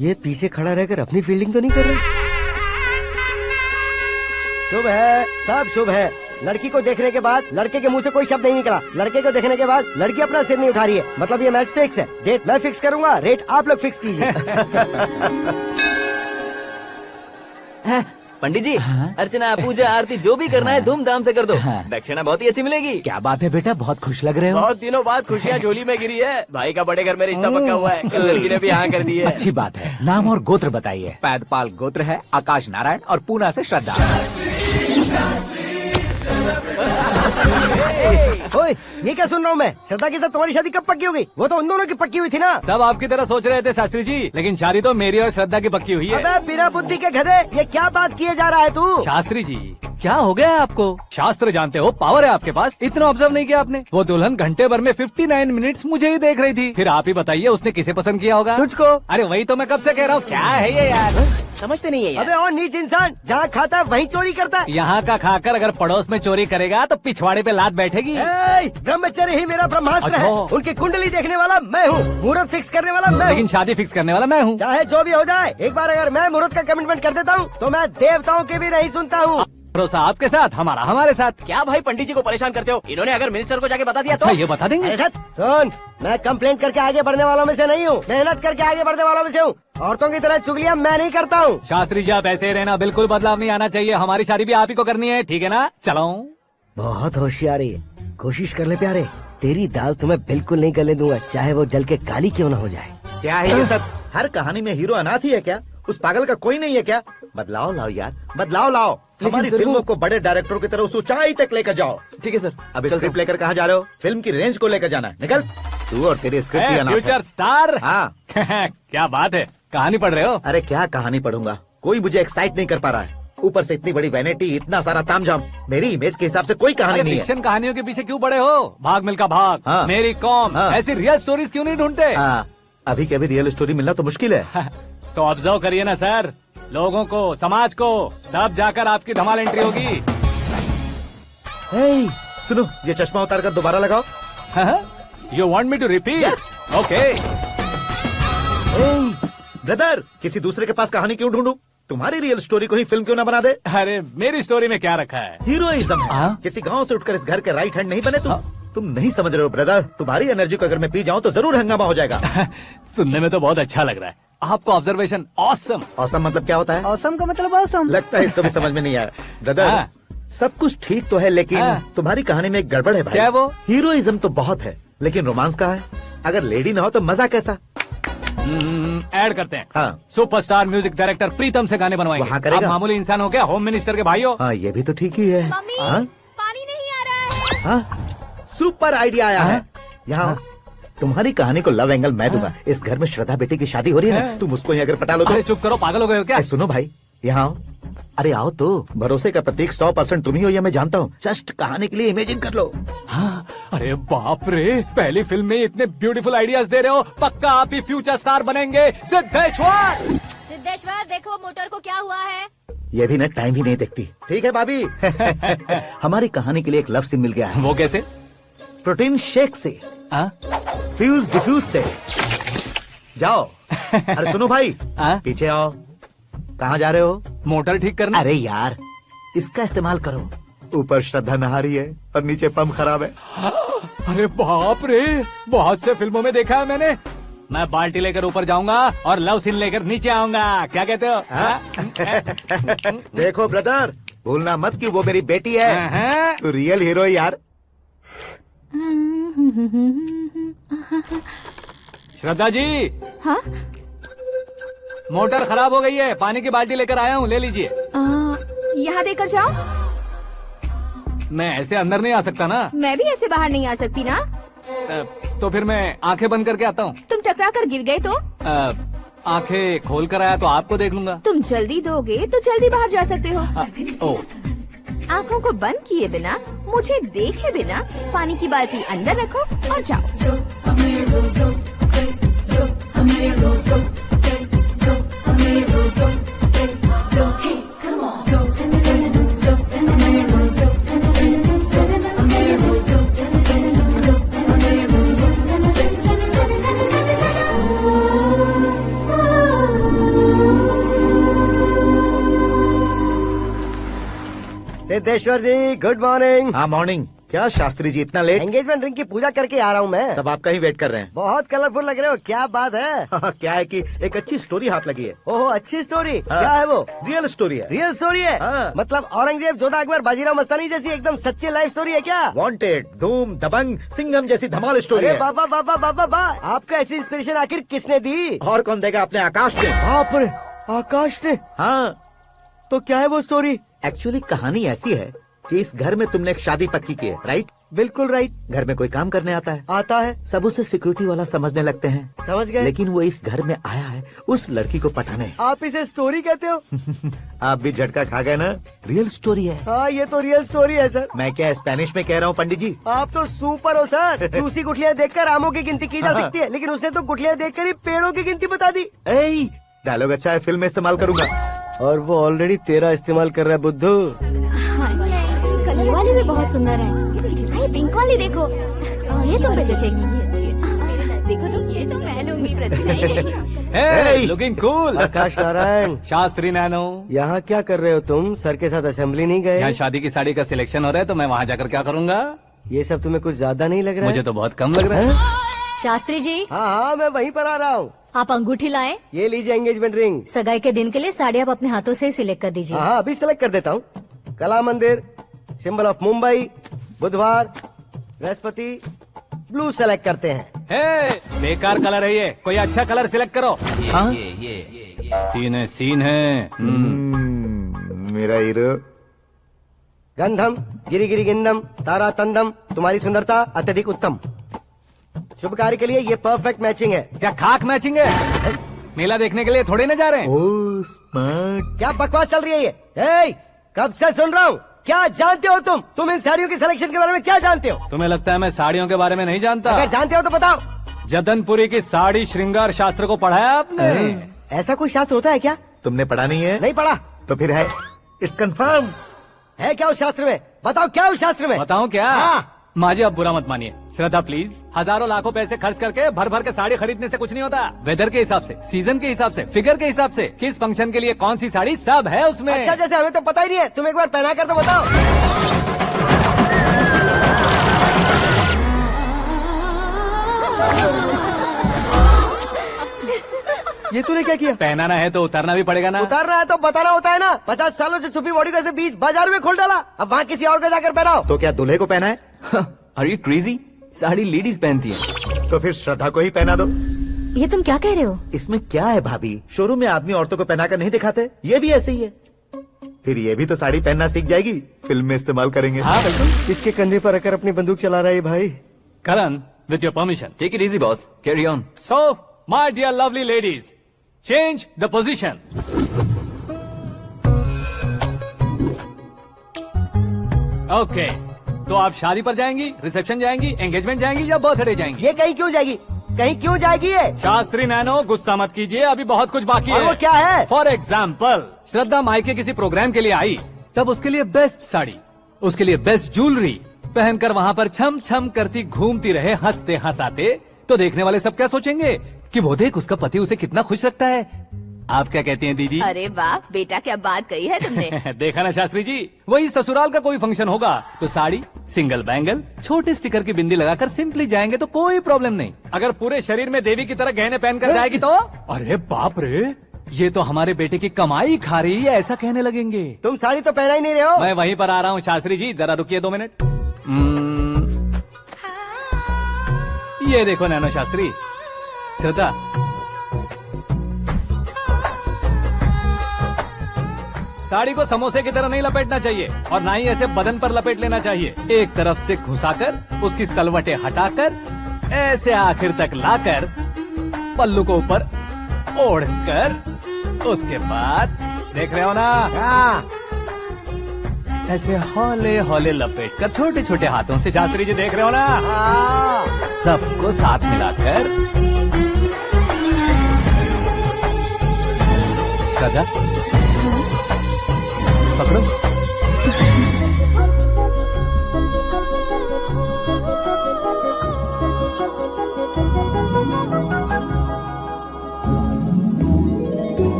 K: ये पीछे खड़ा रहकर अपनी फील्डिंग तो नहीं कर रहा? शुभ है, सब शुभ है। लड़की को देखने के बाद लड़के के मुंह से कोई शब्द नहीं निकला। लड़के को देखने के बाद लड़की अपना सिर नहीं उठा रही है। मतलब ये मैच फिक्स है। डेट मैं फिक्स करूंगा, रेट आप लोग फिक्स कीजिए।
G: पंडित जी, अर्चना, पूजा, आरती जो भी करना है धूमधाम से कर दो। दक्षिणा बहुत ही अच्छी मिलेगी।
B: क्या बात है बेटा, बहुत खुश लग रहे हो।
G: बहुत दिनों बाद खुशियाँ झोली में गिरी है। भाई का बड़े घर में रिश्ता पक्का हुआ है। कल लड़की ने भी हाँ कर दी है।
B: अच्छी बात है। नाम और गोत्र बताइए। पैदपाल गोत्र है, आकाश नारायण, और पूना से श्रद्धा।
K: ओए, ये क्या सुन रहा हूँ मैं? श्रद्धा के साथ तुम्हारी शादी कब पक्की हो गई? वो तो उन दोनों की पक्की हुई थी ना।
C: सब आपकी तरह सोच रहे थे शास्त्री जी, लेकिन शादी तो मेरी और श्रद्धा की पक्की हुई है।
K: अबे बिना बुद्धि के गधे, ये क्या बात किए जा रहा है तू?
C: शास्त्री जी, क्या हो गया है आपको? शास्त्र जानते हो, पावर है आपके पास। इतना ऑब्जर्व नहीं किया आपने? वो दुल्हन घंटे भर में 59 मिनट्स मुझे ही देख रही थी। फिर आप ही बताइए उसने किसे पसंद किया होगा?
K: तुझको।
C: अरे वही तो मैं कब से कह रहा हूँ, क्या है ये यार?
B: समझते नहीं है यार।
K: अबे और नीच इंसान, जहाँ खाता है वहीं चोरी करता है।
C: यहाँ का खाकर अगर पड़ोस में चोरी करेगा तो पिछवाड़े पे लात बैठेगी।
K: ब्रह्मचर्य ही मेरा ब्रह्मास्त्र है।
C: अच्छा।
K: उनकी कुंडली देखने वाला मैं हूँ, मुहूर्त फिक्स करने वाला मैं हूँ।
C: लेकिन शादी फिक्स करने वाला मैं हूँ।
K: चाहे जो भी हो जाए, एक बार अगर मैं मुहूर्त का कमिटमेंट कर देता हूँ तो मैं देवताओं की भी नहीं सुनता हूँ।
C: भरोसा आपके साथ, हमारा हमारे साथ।
B: क्या भाई पंडित जी को परेशान करते हो? इन्होंने अगर मिनिस्टर को जाके बता दिया
C: अच्छा,
B: तो
C: ये बता देंगे।
K: सुन, मैं कंप्लेंट करके आगे बढ़ने वालों में से नहीं हूँ, मेहनत करके आगे बढ़ने वालों में से हूँ। औरतों की तरह चुगलियाँ मैं नहीं करता हूँ।
C: शास्त्री जी आप ऐसे ही रहना, बिल्कुल बदलाव नहीं आना चाहिए। हमारी शादी भी आप ही को करनी है, ठीक है ना? चलो।
K: बहुत होशियारी है, कोशिश कर ले प्यारे। तेरी दाल तुम्हें बिल्कुल नहीं गलने दूंगा, चाहे वो जल के काली क्यों न हो जाए।
L: क्या है ये सब? हर कहानी में हीरो अनाथ ही है क्या? उस पागल का कोई नहीं है क्या? बदलाव लाओ यार, बदलाव लाओ। हमारी फिल्मों को बड़े डायरेक्टरों की तरह उस ऊंचाई तक लेकर जाओ।
G: ठीक है सर।
L: अब स्क्रिप्ट लेकर कहाँ जा रहे हो? फिल्म की रेंज को लेकर जाना है। निकल तू और तेरी स्क्रिप्ट भी अनाथ है।
C: Future star.
L: हाँ
C: क्या बात है, कहानी पढ़ रहे हो?
L: अरे क्या कहानी पढ़ूंगा, कोई मुझे एक्साइट नहीं कर पा रहा है। ऊपर से इतनी बड़ी वैनिटी, इतना सारा तामझाम। मेरी इमेज के हिसाब से कोई कहानी नहीं है।
C: फिक्शन कहानियों के पीछे क्यों पड़े हो? भाग मिल्खा भाग,
L: हाँ।
C: मेरी कॉम,
L: हाँ।
C: ऐसी रियल स्टोरीज क्यों नहीं ढूंढते?
L: हाँ, अभी के अभी रियल स्टोरी मिलना तो मुश्किल है।
C: तो ऑब्जर्व करिए ना सर, लोगों को, समाज को, तब जाकर आपकी धमाल एंट्री होगी।
L: सुनो, ये चश्मा उतार कर दोबारा लगाओ।
C: You want me to repeat? Okay.
L: Brother, किसी दूसरे के पास कहानी क्यों ढूंढूं? तुम्हारी रियल स्टोरी को ही फिल्म क्यों ना बना दे?
C: अरे मेरी स्टोरी में क्या रखा है?
L: हीरोइज्म है। किसी गांव से उठकर इस घर के राइट हैंड नहीं बने तुम। तुम नहीं समझ रहे हो ब्रदर, तुम्हारी एनर्जी को अगर मैं पी जाऊं तो जरूर हंगामा हो जाएगा।
C: सुनने में तो बहुत अच्छा लग रहा है। आपको ऑब्जर्वेशन ऑसम।
L: ऑसम मतलब क्या होता है?
K: औसम का मतलब औसम।
L: लगता है इसको भी समझ में नहीं आया। ब्रदर, सब कुछ ठीक तो है, लेकिन तुम्हारी कहानी में एक गड़बड़ है भाई।
C: क्या वो?
L: हीरोइज्म तो बहुत है, लेकिन रोमांस कहाँ है? अगर लेडी ना हो तो मजा कैसा?
C: ऐड करते हैं।
L: हाँ।
C: सुपरस्टार म्यूजिक डायरेक्टर प्रीतम से गाने बनवाएंगे।
L: वहाँ करेगा?
C: आप मामूली इंसान हो क्या? होम मिनिस्टर के भाई हो।
L: हाँ, ये भी तो ठीक ही है।
A: मम्मी,
L: हाँ?
A: पानी नहीं आ रहा है।
L: हाँ? सुपर आइडिया आया है। यहाँ तुम्हारी कहानी को लव एंगल मैं दूंगा। इस घर में श्रद्धा बेटी की शादी हो रही है ना, तुम उसको ही अगर पटा लो तो।
C: अरे चुप करो, पागल हो गए हो क्या?
L: सुनो भाई, यहाँ आओ। अरे आओ तो, भरोसे का प्रतीक 100% तुम ही हो, ये मैं जानता हूँ। जस्ट कहानी के लिए इमेजिन कर लो।
C: हाँ, अरे बाप रे, पहली फिल्म में इतने ब्यूटीफुल आइडियाज दे रहे हो, पक्का आप ही फ्यूचर स्टार बनेंगे। सिद्धेश्वर,
D: सिद्धेश्वर देखो मोटर को क्या हुआ है।
L: ये भी ना टाइम ही नहीं देखती। ठीक है भाभी। हमारी कहानी के लिए एक लव सीन मिल गया है।
C: वो कैसे?
L: प्रोटीन शेक से, फ्यूज डिफ्यूज से। जाओ। अरे सुनो भाई, पीछे आओ। कहाँ जा रहे हो?
C: मोटर ठीक करना।
L: अरे यार, इसका इस्तेमाल करो। ऊपर श्रद्धा नहा रही है और नीचे पंप खराब है।
C: अरे बाप रे, बहुत से फिल्मों में देखा है मैंने। मैं बाल्टी लेकर ऊपर जाऊंगा और लव सीन लेकर नीचे आऊंगा। क्या कहते हो?
L: देखो ब्रदर, भूलना मत कि वो मेरी बेटी है। तू रियल हीरो यार।
C: श्रद्धा जी।
A: हाँ?
C: मोटर खराब हो गई है, पानी की बाल्टी लेकर आया हूँ, ले लीजिए।
A: यहाँ देकर जाओ।
C: मैं ऐसे अंदर नहीं आ सकता ना।
A: मैं भी ऐसे बाहर नहीं आ सकती ना।
C: तो फिर मैं आंखें बंद करके आता हूँ।
A: तुम टकरा कर गिर गए तो?
C: आंखें खोल कर आया तो आपको देख लूंगा।
A: तुम जल्दी दोगे तो जल्दी बाहर जा सकते हो।
C: ओ,
A: आँखों को बंद किए बिना, मुझे देखे बिना पानी की बाल्टी अंदर रखो और जाओ।
K: सिद्धेश्वर जी गुड मॉर्निंग।
L: हाँ मॉर्निंग। क्या शास्त्री जी इतना लेट?
K: एंगेजमेंट रिंग की पूजा करके आ रहा हूँ मैं।
L: सब आपका ही वेट कर रहे हैं।
K: बहुत कलरफुल लग रहे हो, क्या बात है?
L: क्या है कि एक अच्छी स्टोरी हाथ लगी है।
K: ओहो, अच्छी स्टोरी। क्या है वो?
L: रियल स्टोरी है।
K: रियल स्टोरी है? मतलब औरंगजेब, जोधा अकबर, बाजीराव मस्तानी जैसी एकदम सच्ची लाइफ स्टोरी है क्या?
L: वांटेड, धूम, दबंग, सिंघम जैसी धमाल स्टोरी है।
K: बाबा बाबा बाबा बा, आपका ऐसी इंस्पिरेशन आखिर किसने दी?
L: और कौन देगा? अपने आकाश ने।
K: बाप रे, आकाश ने?
L: हाँ।
K: तो क्या है वो स्टोरी?
L: एक्चुअली कहानी ऐसी है कि इस घर में तुमने एक शादी पक्की की है, राइट?
K: बिल्कुल राइट।
L: घर में कोई काम करने आता है?
K: आता है।
L: सब उसे सिक्योरिटी वाला समझने लगते हैं।
K: समझ गए।
L: लेकिन वो इस घर में आया है उस लड़की को पटाने।
K: आप इसे स्टोरी कहते हो?
L: आप भी झटका खा गए ना। रियल स्टोरी है।
K: हाँ, ये तो रियल स्टोरी है सर।
L: मैं क्या स्पेनिश में कह रहा हूँ पंडित जी?
K: आप तो सुपर हो सर। चूसी गुठलियाँ देखकर आमों की गिनती की जा सकती है, लेकिन उसने तो गुठलियाँ देखकर ही पेड़ों की गिनती बता दी।
L: डायलॉग अच्छा है, फिल्म में इस्तेमाल करूंगा।
K: और वो ऑलरेडी तेरा इस्तेमाल कर रहा है बुद्धू।
E: कलर वाली भी बहुत सुंदर है। इसकी डिजाइन पिंक वाली देखो, और ये तुम पे जचेगी।
A: देखो तुम, ये तो मैं लूंगी
C: लुकिंग कूल।
K: आकाश नारायण।
C: शास्त्री नैनो।
K: यहाँ क्या कर रहे हो तुम? सर के साथ असेंबली नहीं गए?
C: यहाँ शादी की साड़ी का सिलेक्शन हो रहा है, तो मैं वहाँ जाकर क्या करूँगा?
K: ये सब तुम्हें कुछ ज्यादा नहीं लग रहा है?
C: मुझे तो बहुत कम लग रहा है।
D: शास्त्री जी।
K: हाँ हाँ, मैं वहीं पर आ रहा हूँ।
D: आप अंगूठी लाएं।
K: ये लीजिए एंगेजमेंट रिंग।
D: सगाई के दिन के लिए साड़ी आप अपने हाथों से सिलेक्ट कर दीजिए।
K: हाँ, अभी सिलेक्ट कर देता हूँ। कला मंदिर, सिंबल ऑफ मुंबई, बुधवार, बृहस्पति, ब्लू सेलेक्ट करते हैं।
C: बेकार कलर है ये, कोई अच्छा कलर सिलेक्ट करो। सीन है।
L: मेरा हीरो।
K: गंधम गिरी गिरी गिंदम तारा तंदम, तुम्हारी सुंदरता अत्यधिक उत्तम। शुभ कार्य के लिए ये परफेक्ट मैचिंग है।
C: क्या खाक मैचिंग है? मेला देखने के लिए थोड़े न जा रहे हैं।
L: Oh smart.
K: क्या बकवास चल रही है ये? कब से सुन रहा हूँ। क्या जानते हो तुम इन साड़ियों की सिलेक्शन के बारे में क्या जानते हो?
C: तुम्हें लगता है मैं साड़ियों के बारे में नहीं जानता?
K: अगर जानते हो तो बताओ।
C: जदनपुरी की साड़ी श्रृंगार शास्त्र को पढ़ा है आपने?
K: ऐसा कोई शास्त्र होता है क्या?
L: तुमने पढ़ा नहीं है?
K: नहीं पढ़ा।
L: तो फिर है, इट्स कंफर्म।
K: है क्या उस शास्त्र में? बताओ क्या उस शास्त्र में?
C: बताऊं क्या?
K: हाँ।
C: माँ जी आप बुरा मत मानिए। श्रद्धा प्लीज, हजारों लाखों पैसे खर्च करके भर भर के साड़ी खरीदने से कुछ नहीं होता। वेदर के हिसाब से, सीजन के हिसाब से, फिगर के हिसाब से, किस फंक्शन के लिए कौन सी साड़ी, सब है उसमें।
K: अच्छा, जैसे हमें तो पता ही नहीं है, तुम एक बार पहना कर तो बताओ। ये तूने क्या किया?
C: पहनाना है तो उतारना भी पड़ेगा ना।
K: उतारना है तो बताना होता है ना। 50 सालों से छुपी बॉडी को ऐसे बीच बाजार में खोल डाला, अब वहाँ किसी और को जाकर पहनाओ।
L: तो क्या दूल्हे को पहना है?
G: Are you crazy? Sari ladies पहनती है।
L: तो फिर श्रद्धा को ही पहना दो।
D: ये तुम क्या कह रहे हो?
L: इसमें क्या है भाभी, शोरूम में आदमी औरतों को पहनाकर नहीं दिखाते, ये भी ऐसे ही है। फिर ये भी तो साड़ी पहनना सीख जाएगी, फिल्म में इस्तेमाल करेंगे।
K: हाँ बिल्कुल। इसके कंधे पर रखकर अपनी बंदूक चला रहा है भाई।
C: Karan, with your permission.
G: Take it easy boss, carry on.
C: So my dear lovely ladies, change the position. Okay, तो आप शादी पर जाएंगी, रिसेप्शन जाएंगी, एंगेजमेंट जाएंगी या बर्थडे जाएंगी?
K: ये कहीं क्यों जाएगी? कहीं क्यों जाएगी ये?
C: शास्त्री नैनो, गुस्सा मत कीजिए, अभी बहुत कुछ बाकी
K: और
C: है।
K: वो क्या है?
C: फॉर एग्जाम्पल, श्रद्धा मायके किसी प्रोग्राम के लिए आई, तब उसके लिए बेस्ट साड़ी, उसके लिए बेस्ट ज्वेलरी पहनकर वहाँ पर छम छम करती घूमती रहे, हंसते हंसाते, तो देखने वाले सब क्या सोचेंगे कि वो देख उसका पति उसे कितना खुश रखता है। आप क्या कहती हैं दीदी?
A: अरे वाह बेटा, क्या बात कही है तुमने।
C: देखा ना शास्त्री जी, वही ससुराल का कोई फंक्शन होगा तो साड़ी, सिंगल बैंगल, छोटे स्टिकर की बिंदी लगाकर सिंपली जाएंगे तो कोई प्रॉब्लम नहीं। अगर पूरे शरीर में देवी की तरह गहने पहनकर जाएगी तो अरे बाप रे, ये तो हमारे बेटे की कमाई खा रही है, ऐसा कहने लगेंगे।
K: तुम साड़ी तो पहना ही नहीं रहे हो।
C: मैं वहीं पर आ रहा हूँ शास्त्री जी, जरा रुकिए 2 मिनट। ये देखो नैनो शास्त्री, श्रद्धा, साड़ी को समोसे की तरह नहीं लपेटना चाहिए और ना ही ऐसे बदन पर लपेट लेना चाहिए। एक तरफ से घुसाकर, उसकी सलवटें हटाकर, ऐसे आखिर तक लाकर, पल्लू को ऊपर ओढ़कर, उसके बाद देख रहे हो ना, ऐसे हौले हौले लपेट कर छोटे छोटे हाथों से, शास्त्री जी देख रहे हो ना, सबको साथ मिलाकर, सदा पकड़ो।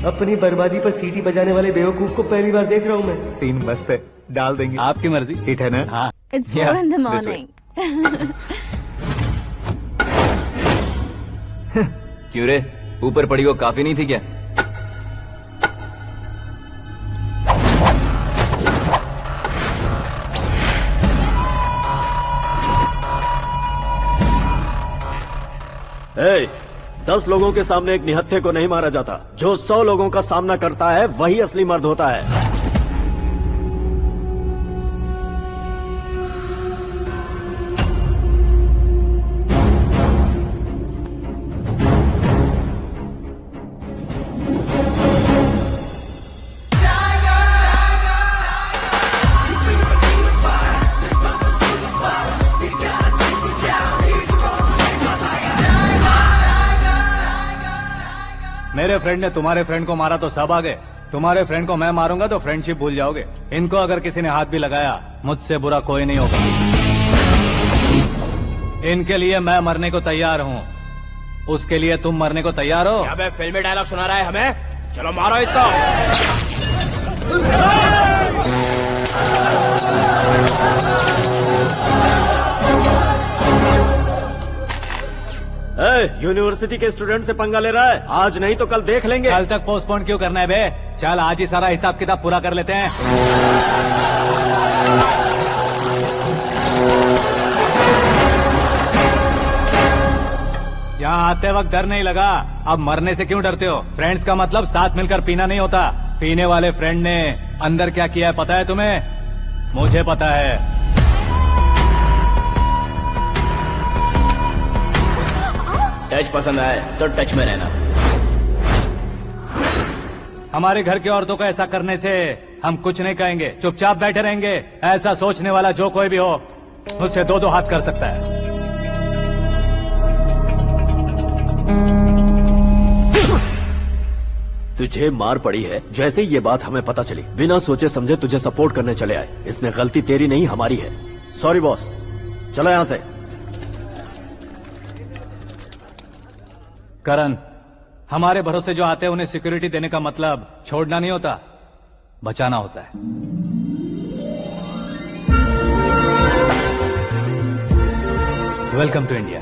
K: अपनी बर्बादी पर सीटी बजाने वाले बेवकूफ को पहली बार देख रहा हूँ मैं।
L: सीन मस्त है, डाल देंगे।
C: आपकी मर्जी।
L: हिट है ना?
C: हाँ।
A: It's 4 in the
L: this way.
A: morning.
G: क्यों रे, ऊपर पड़ी वो काफी नहीं थी क्या?
M: ए, 10 लोगों के सामने एक निहत्थे को नहीं मारा जाता। जो 100 लोगों का सामना करता है वही असली मर्द होता है।
C: मेरे फ्रेंड ने तुम्हारे फ्रेंड को मारा तो सब आ गए, तुम्हारे फ्रेंड को मैं मारूंगा तो फ्रेंडशिप भूल जाओगे। इनको अगर किसी ने हाथ भी लगाया, मुझसे बुरा कोई नहीं होगा। इनके लिए मैं मरने को तैयार हूँ, उसके लिए तुम मरने को तैयार हो?
M: अबे फिल्मी डायलॉग सुना रहा है हमें? चलो मारो इसको। यूनिवर्सिटी के स्टूडेंट से पंगा ले रहा है, आज नहीं तो कल देख लेंगे।
C: कल तक पोस्टपोन क्यों करना है बे? चल आज ही सारा हिसाब किताब पूरा कर लेते हैं। यहाँ आते वक्त डर नहीं लगा, अब मरने से क्यों डरते हो? फ्रेंड्स का मतलब साथ मिलकर पीना नहीं होता। पीने वाले फ्रेंड ने अंदर क्या किया है पता है तुम्हें? मुझे पता है।
M: टच पसंद आए तो टच में रहना।
C: हमारे घर की औरतों को ऐसा करने से हम कुछ नहीं कहेंगे, चुपचाप बैठे रहेंगे। ऐसा सोचने वाला जो कोई भी हो, उससे 2-2 हाथ कर सकता है।
M: तुझे मार पड़ी है, जैसे ये बात हमें पता चली, बिना सोचे समझे तुझे सपोर्ट करने चले आए। इसमें गलती तेरी नहीं हमारी है। सॉरी बॉस, चलो यहाँ से।
C: करण, हमारे भरोसे जो आते हैं उन्हें सिक्योरिटी देने का मतलब छोड़ना नहीं होता, बचाना होता है। Welcome to India.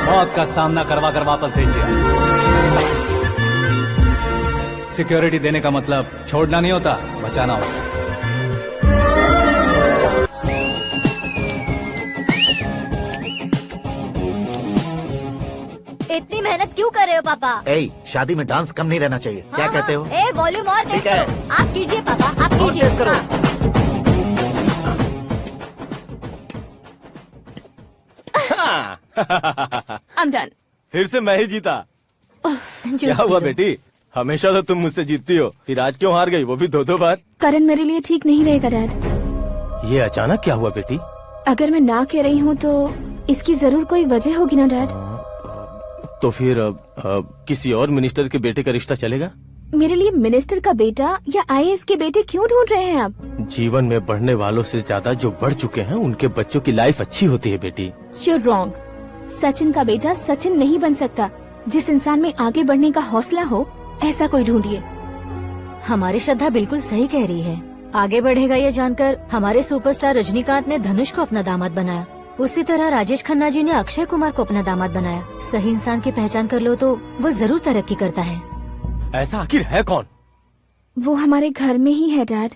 C: मौत का सामना करवा कर वापस भेज दिया। सिक्योरिटी देने का मतलब छोड़ना नहीं होता, बचाना होता।
D: इतनी मेहनत क्यों कर रहे हो पापा?
L: ए, शादी में डांस कम नहीं रहना चाहिए। क्या कहते हो?
D: ए वॉल्यूम और तेज
L: ठीक है।
D: करो। आप कीजिए पापा, आप कीजिए।
L: तेज करो।
A: I'm done.
J: फिर से मैं ही जीता। क्या हुआ बेटी? हमेशा तो तुम मुझसे जीतती हो, फिर आज क्यों हार गई, वो भी 2-2 बार?
A: करण मेरे लिए ठीक नहीं रहेगा डैड।
J: ये अचानक क्या हुआ बेटी?
A: अगर मैं ना कह रही हूँ तो इसकी जरूर कोई वजह होगी ना डैड।
J: तो फिर किसी और मिनिस्टर के बेटे का रिश्ता चलेगा?
A: मेरे लिए मिनिस्टर का बेटा या IAS के बेटे क्यों ढूंढ रहे हैं आप?
J: जीवन में बढ़ने वालों से ज्यादा जो बढ़ चुके हैं उनके बच्चों की लाइफ अच्छी होती है बेटी।
A: You're wrong. सचिन का बेटा सचिन नहीं बन सकता। जिस इंसान में आगे बढ़ने का हौसला हो ऐसा कोई ढूंढिए।
D: हमारी श्रद्धा बिल्कुल सही कह रही है। आगे बढ़ेगा ये जानकर हमारे सुपरस्टार रजनीकांत ने धनुष को अपना दामाद बनाया। उसी तरह राजेश खन्ना जी ने अक्षय कुमार को अपना दामाद बनाया। सही इंसान की पहचान कर लो तो वो जरूर तरक्की करता है।
J: ऐसा आखिर है कौन?
A: वो हमारे घर में ही है डैड।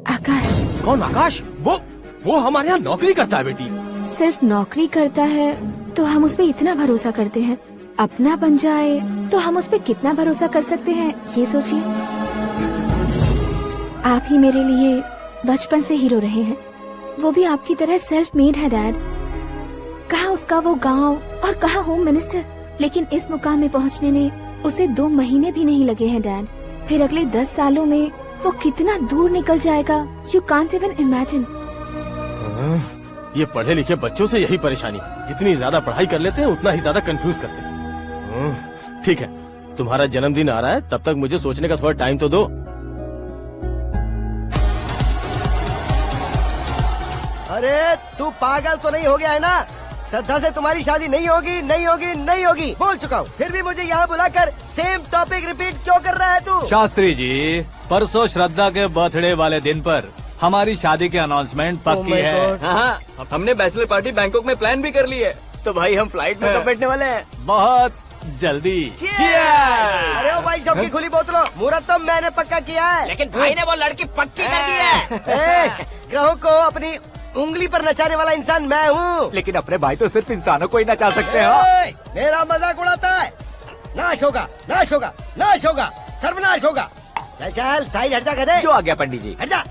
A: आकाश।
J: कौन आकाश? वो हमारे यहाँ नौकरी करता है बेटी।
A: सिर्फ नौकरी करता है तो हम उस पे इतना भरोसा करते हैं। अपना बन जाए तो हम उस पे कितना भरोसा कर सकते हैं ये सोचिए। आप ही मेरे लिए बचपन से हीरो रहे हैं। वो भी आपकी तरह सेल्फ मेड है डैड। कहाँ उसका वो गांव और कहाँ होम मिनिस्टर, लेकिन इस मुकाम में पहुँचने में उसे 2 महीने भी नहीं लगे हैं डैड। फिर अगले 10 सालों में वो कितना दूर निकल जाएगा, यू कांट इवन इमेजिन।
J: ये पढ़े लिखे बच्चों से यही परेशानी, जितनी ज्यादा पढ़ाई कर लेते हैं उतना ही ज्यादा कंफ्यूज करते हैं। ठीक है, तुम्हारा जन्मदिन आ रहा है, तब तक मुझे सोचने का थोड़ा टाइम तो दो।
K: अरे तू पागल तो नहीं हो गया है ना? श्रद्धा से तुम्हारी शादी नहीं होगी, नहीं होगी, नहीं होगी, बोल चुका हूँ। फिर भी मुझे यहाँ बुलाकर सेम टॉपिक रिपीट क्यों कर रहा है तू?
C: शास्त्री जी, परसों श्रद्धा के बर्थडे वाले दिन पर हमारी शादी की अनाउंसमेंट पक्की है।
G: हाँ, हमने बैचलर पार्टी बैंकॉक में प्लान भी कर ली है।
K: तो भाई हम फ्लाइट में कब बैठने वाले हैं?
C: बहुत जल्दी।
K: अरे ओ भाई सबकी खुली बोतलों, मुहूर्त तो मैंने पक्का किया है।
B: लेकिन भाई ने वो लड़की पक्की कर दी है।
K: ग्रहों को अपनी उंगली पर नचाने वाला इंसान मैं हूँ।
H: लेकिन अपने भाई तो सिर्फ इंसानों को ही नचा सकते हैं।
K: मेरा मजाक उड़ाता है? नाश होगा, नाश होगा, नाश होगा, सर्वनाश होगा। चल चल साइड हट जा गधे।
H: जो आ गया पंडित जी।
K: हट जा।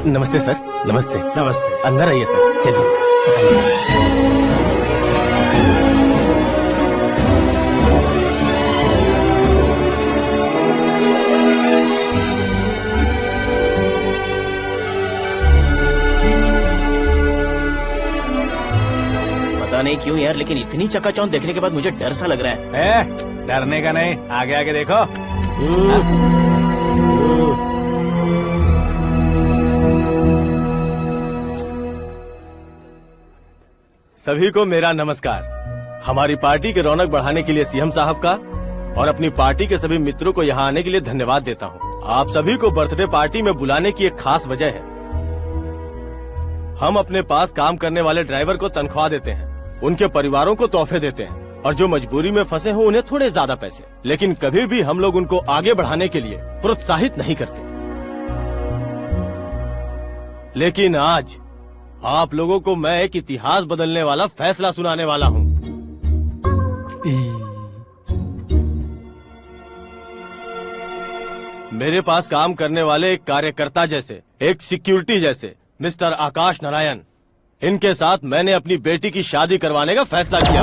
J: नमस्ते सर। नमस्ते। नमस्ते। अंदर आइए सर, चलिए।
M: पता नहीं क्यों यार, लेकिन इतनी चकाचौंध देखने के बाद मुझे डर सा लग रहा है।
C: डरने का नहीं, आगे आगे देखो।
J: सभी को मेरा नमस्कार। हमारी पार्टी के रौनक बढ़ाने के लिए सीएम साहब का और अपनी पार्टी के सभी मित्रों को यहाँ आने के लिए धन्यवाद देता हूँ। आप सभी को बर्थडे पार्टी में बुलाने की एक खास वजह है। हम अपने पास काम करने वाले ड्राइवर को तनख्वाह देते हैं, उनके परिवारों को तोहफे देते हैं और जो मजबूरी में फंसे हो उन्हें थोड़े ज्यादा पैसे। लेकिन कभी भी हम लोग उनको आगे बढ़ाने के लिए प्रोत्साहित नहीं करते। लेकिन आज आप लोगों को मैं एक इतिहास बदलने वाला फैसला सुनाने वाला हूँ। मेरे पास काम करने वाले एक कार्यकर्ता जैसे, एक सिक्योरिटी जैसे मिस्टर आकाश नारायण, इनके साथ मैंने अपनी बेटी की शादी करवाने का फैसला किया।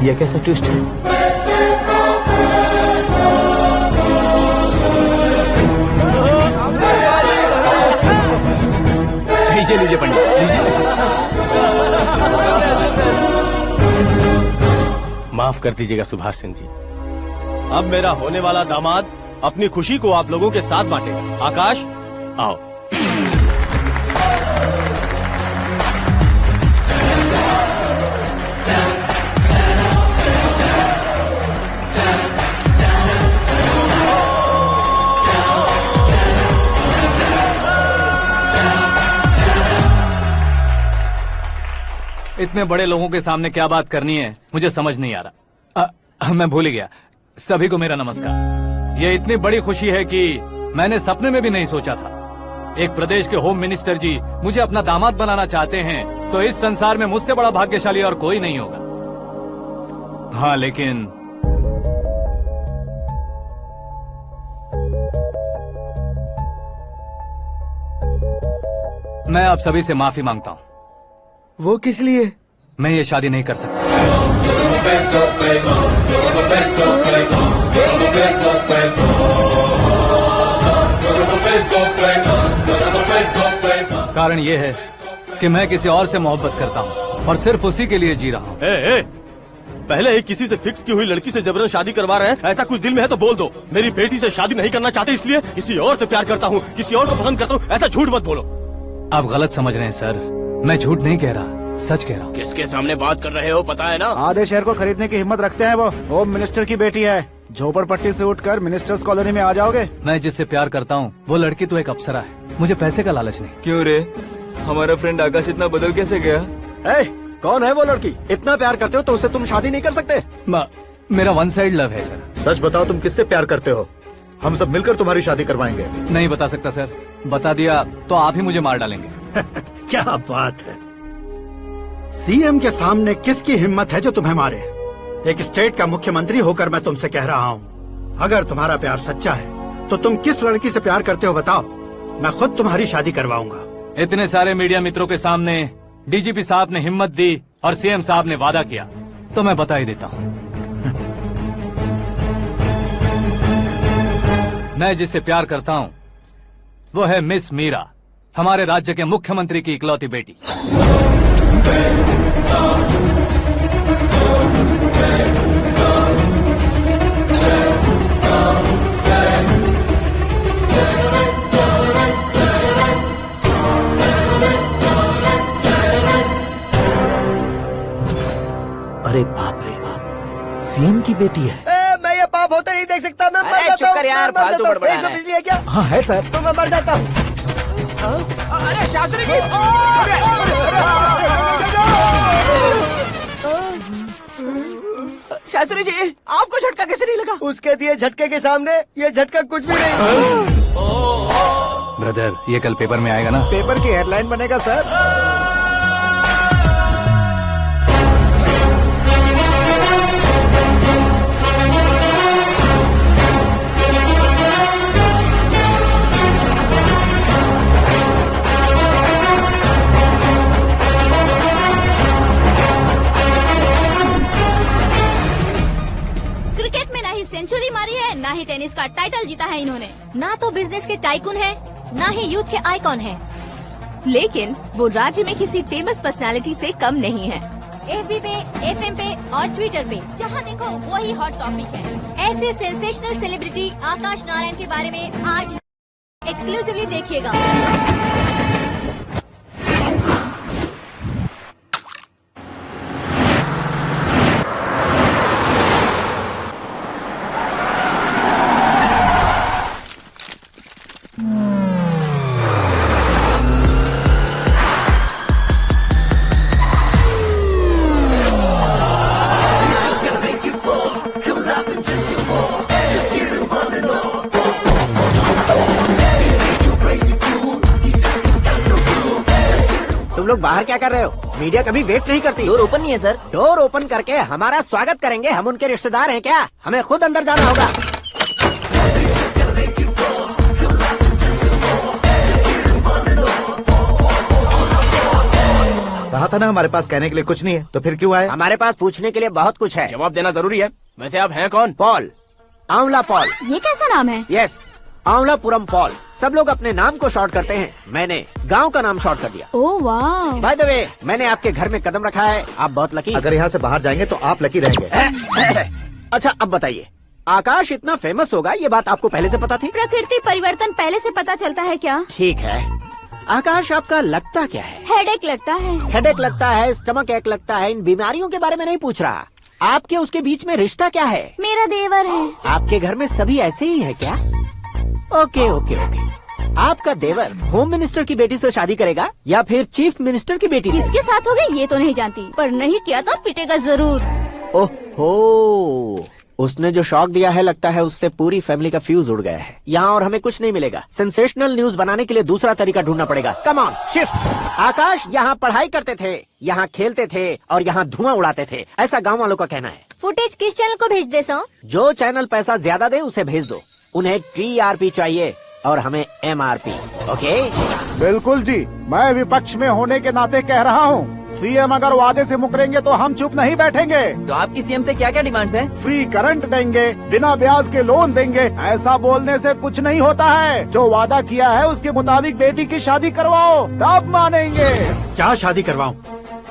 L: यह कैसा ट्विस्ट है?
C: लीजिए पंडित,
J: माफ कर दीजिएगा सुभाष सिंह जी। अब मेरा होने वाला दामाद अपनी खुशी को आप लोगों के साथ बांटेगा। आकाश, आओ।
C: इतने बड़े लोगों के सामने क्या बात करनी है मुझे समझ नहीं आ रहा। मैं भूल ही गया। सभी को मेरा नमस्कार। ये इतनी बड़ी खुशी है कि मैंने सपने में भी नहीं सोचा था। एक प्रदेश के होम मिनिस्टर जी मुझे अपना दामाद बनाना चाहते हैं तो इस संसार में मुझसे बड़ा भाग्यशाली और कोई नहीं होगा। हाँ, लेकिन मैं आप सभी से माफी मांगता हूँ।
K: वो किस लिए?
C: मैं ये शादी नहीं कर सकता। कारण ये है कि मैं किसी और से मोहब्बत करता हूँ और सिर्फ उसी के लिए जी रहा हूँ।
J: पहले ही किसी से फिक्स की हुई लड़की से जबरन शादी करवा रहे हैं। ऐसा कुछ दिल में है तो बोल दो। मेरी बेटी से शादी नहीं करना चाहते इसलिए किसी और से प्यार करता हूँ, किसी और को पसंद करता हूँ, ऐसा झूठ मत बोलो।
C: आप गलत समझ रहे हैं सर, मैं झूठ नहीं कह रहा, सच कह रहा हूँ।
M: किसके सामने बात कर रहे हो पता है ना?
F: आधे शहर को खरीदने की हिम्मत रखते हैं वो। होम मिनिस्टर की बेटी है। झोपड़पट्टी से उठकर मिनिस्टर्स कॉलोनी में आ जाओगे।
C: मैं जिससे प्यार करता हूँ वो लड़की तो एक अप्सरा है, मुझे पैसे का लालच नहीं।
G: क्यों रे, हमारा फ्रेंड आकाश इतना बदल कैसे गया?
M: कौन है वो लड़की? इतना प्यार करते हो तो उससे तुम शादी नहीं कर सकते?
C: मेरा वन साइड लव है सर।
L: सच बताओ, तुम किससे प्यार करते हो? हम सब मिलकर तुम्हारी शादी करवाएंगे।
C: नहीं बता सकता सर, बता दिया तो आप ही मुझे मार डालेंगे।
N: क्या बात है, सीएम के सामने किसकी हिम्मत है जो तुम्हें मारे? एक स्टेट का मुख्यमंत्री होकर मैं तुमसे कह रहा हूँ, अगर तुम्हारा प्यार सच्चा है तो तुम किस लड़की से प्यार करते हो बताओ, मैं खुद तुम्हारी शादी करवाऊंगा।
C: इतने सारे मीडिया मित्रों के सामने डीजीपी साहब ने हिम्मत दी और सीएम साहब ने वादा किया तो मैं बता ही देता हूँ। मैं जिससे प्यार करता हूँ वो है मिस मीरा, हमारे राज्य के मुख्यमंत्री की इकलौती बेटी।
L: अरे बाप रे बाप, सीएम की बेटी है।
K: मैं ये पाप होते नहीं देख सकता। मैं मर
B: अरे
K: जाता
B: चुप कर यार, फालतू बड़बड़ा रहा है।
K: बिजली है क्या?
F: हाँ है सर।
K: तो मैं मर जाता हूँ।
B: अरे शास्त्री जी, शास्त्री जी आपको झटका कैसे नहीं लगा?
K: उसके दिए झटके के सामने ये झटका कुछ भी नहीं।
C: ब्रदर, ये कल पेपर में आएगा ना?
F: पेपर की हेडलाइन बनेगा सर।
E: क्रिकेट में ना ही सेंचुरी मारी है, ना ही टेनिस का टाइटल जीता है इन्होंने।
D: ना तो बिजनेस के टाइकून है, ना ही यूथ के आइकॉन है,
A: लेकिन वो राज्य में किसी फेमस पर्सनालिटी से कम नहीं है।
D: FB पे, FM पे और ट्विटर पे
E: जहाँ देखो वही हॉट टॉपिक है।
D: ऐसे सेंसेशनल सेलिब्रिटी आकाश नारायण के बारे में आज एक्सक्लूसिवली देखिएगा।
K: तुम लोग बाहर क्या कर रहे हो? मीडिया कभी वेट नहीं करती।
B: डोर ओपन नहीं है सर।
K: डोर ओपन करके हमारा स्वागत करेंगे? हम उनके रिश्तेदार हैं क्या? हमें खुद अंदर जाना होगा।
L: कहा था ना हमारे पास कहने के लिए कुछ नहीं है, तो फिर क्यों आए?
K: हमारे पास पूछने के लिए बहुत कुछ है।
G: जवाब देना जरूरी है। वैसे आप हैं कौन?
K: पॉल, आंवला पॉल।
E: ये कैसा नाम है?
K: Yes, Anwalapuram Paul. सब लोग अपने नाम को शॉर्ट करते हैं, मैंने गांव का नाम शॉर्ट कर दिया।
E: ओह वाह।
K: बाय द वे, मैंने आपके घर में कदम रखा है, आप बहुत लकी।
L: अगर यहाँ से बाहर जाएंगे तो आप लकी रहेंगे।
K: अच्छा अब बताइए, आकाश इतना फेमस होगा ये बात आपको पहले से पता थी?
E: प्रकृति परिवर्तन पहले से पता चलता है क्या?
K: ठीक है, आकाश आपका लगता क्या है?
E: हेडेक लगता है।
K: हेडेक लगता है, स्टमक एक लगता है, इन बीमारियों के बारे में नहीं पूछ रहा। आपके उसके बीच में रिश्ता क्या है?
E: मेरा देवर है।
K: आपके घर में सभी ऐसे ही है क्या? Okay okay okay.
B: आपका देवर होम मिनिस्टर की बेटी से शादी करेगा या फिर चीफ मिनिस्टर की बेटी से?
E: किसके साथ हो गई ये तो नहीं जानती, पर नहीं किया तो पिटेगा जरूर।
B: ओहो, उसने जो शॉक दिया है लगता है उससे पूरी फैमिली का फ्यूज उड़ गया है। यहाँ और हमें कुछ नहीं मिलेगा। सेंसेशनल न्यूज बनाने के लिए दूसरा तरीका ढूंढना पड़ेगा। Come on shift. आकाश यहाँ पढ़ाई करते थे, यहाँ खेलते थे और यहाँ धुआं उड़ाते थे, ऐसा गाँव वालों का कहना है।
D: फुटेज किस चैनल को भेज दे सो?
B: जो चैनल पैसा ज्यादा दे उसे भेज दो। उन्हें TRP चाहिए और हमें MRP। ओके?
F: बिल्कुल जी, मैं विपक्ष में होने के नाते कह रहा हूँ, सीएम अगर वादे से मुकरेंगे तो हम चुप नहीं बैठेंगे।
G: तो आपकी सीएम से क्या क्या डिमांड्स हैं?
F: फ्री करंट देंगे, बिना ब्याज के लोन देंगे। ऐसा बोलने से कुछ नहीं होता है। जो वादा किया है उसके मुताबिक बेटी की शादी करवाओ, तब मानेंगे।
N: क्या शादी करवाऊं?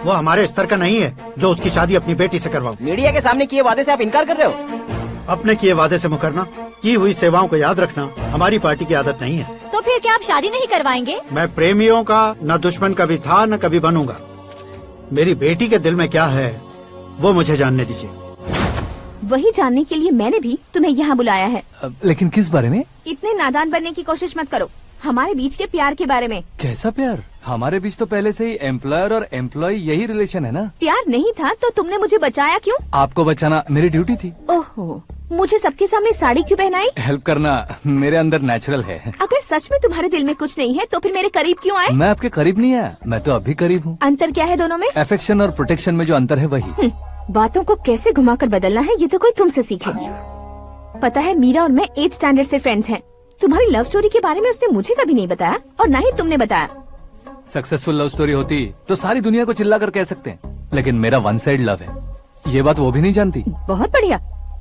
N: वो हमारे स्तर का नहीं है जो उसकी शादी अपनी बेटी से करवाऊं।
B: मीडिया के सामने किए वादे से आप इनकार कर रहे हो?
N: अपने किए वादे से मुकरना, की हुई सेवाओं को याद रखना हमारी पार्टी की आदत नहीं है।
D: तो फिर क्या आप शादी नहीं करवाएंगे?
N: मैं प्रेमियों का न दुश्मन कभी था न कभी बनूंगा। मेरी बेटी के दिल में क्या है वो मुझे जानने दीजिए।
A: वही जानने के लिए मैंने भी तुम्हें यहाँ बुलाया है।
C: लेकिन किस बारे में?
A: इतने नादान बनने की कोशिश मत करो। हमारे बीच के प्यार के बारे में।
C: कैसा प्यार? हमारे बीच तो पहले से ही एम्प्लॉयर और एम्प्लॉय यही रिलेशन है ना।
A: प्यार नहीं था तो तुमने मुझे बचाया क्यों?
C: आपको बचाना मेरी ड्यूटी थी।
A: ओहो, मुझे सबके सामने साड़ी क्यों पहनाई?
C: हेल्प करना मेरे अंदर नेचुरल है।
A: अगर सच में तुम्हारे दिल में कुछ नहीं है तो फिर मेरे करीब क्यों आए?
C: मैं आपके करीब नहीं आया, मैं तो अभी करीब हूँ।
A: अंतर क्या है दोनों में?
C: अफेक्शन और प्रोटेक्शन में जो अंतर है वही।
A: बातों को कैसे घुमाकर बदलना है ये तो कोई तुमसे सीखे। पता है, मीरा और मैं 8th स्टैंडर्ड से फ्रेंड्स हैं। तुम्हारी लव स्टोरी के बारे में उसने मुझे कभी नहीं बताया और न ही तुमने बताया।
C: सक्सेसफुल लव स्टोरी होती तो सारी दुनिया को चिल्ला कर कह सकते हैं, लेकिन मेरा वन साइड लव है, ये बात वो भी नहीं जानती।
A: बहुत बढ़िया।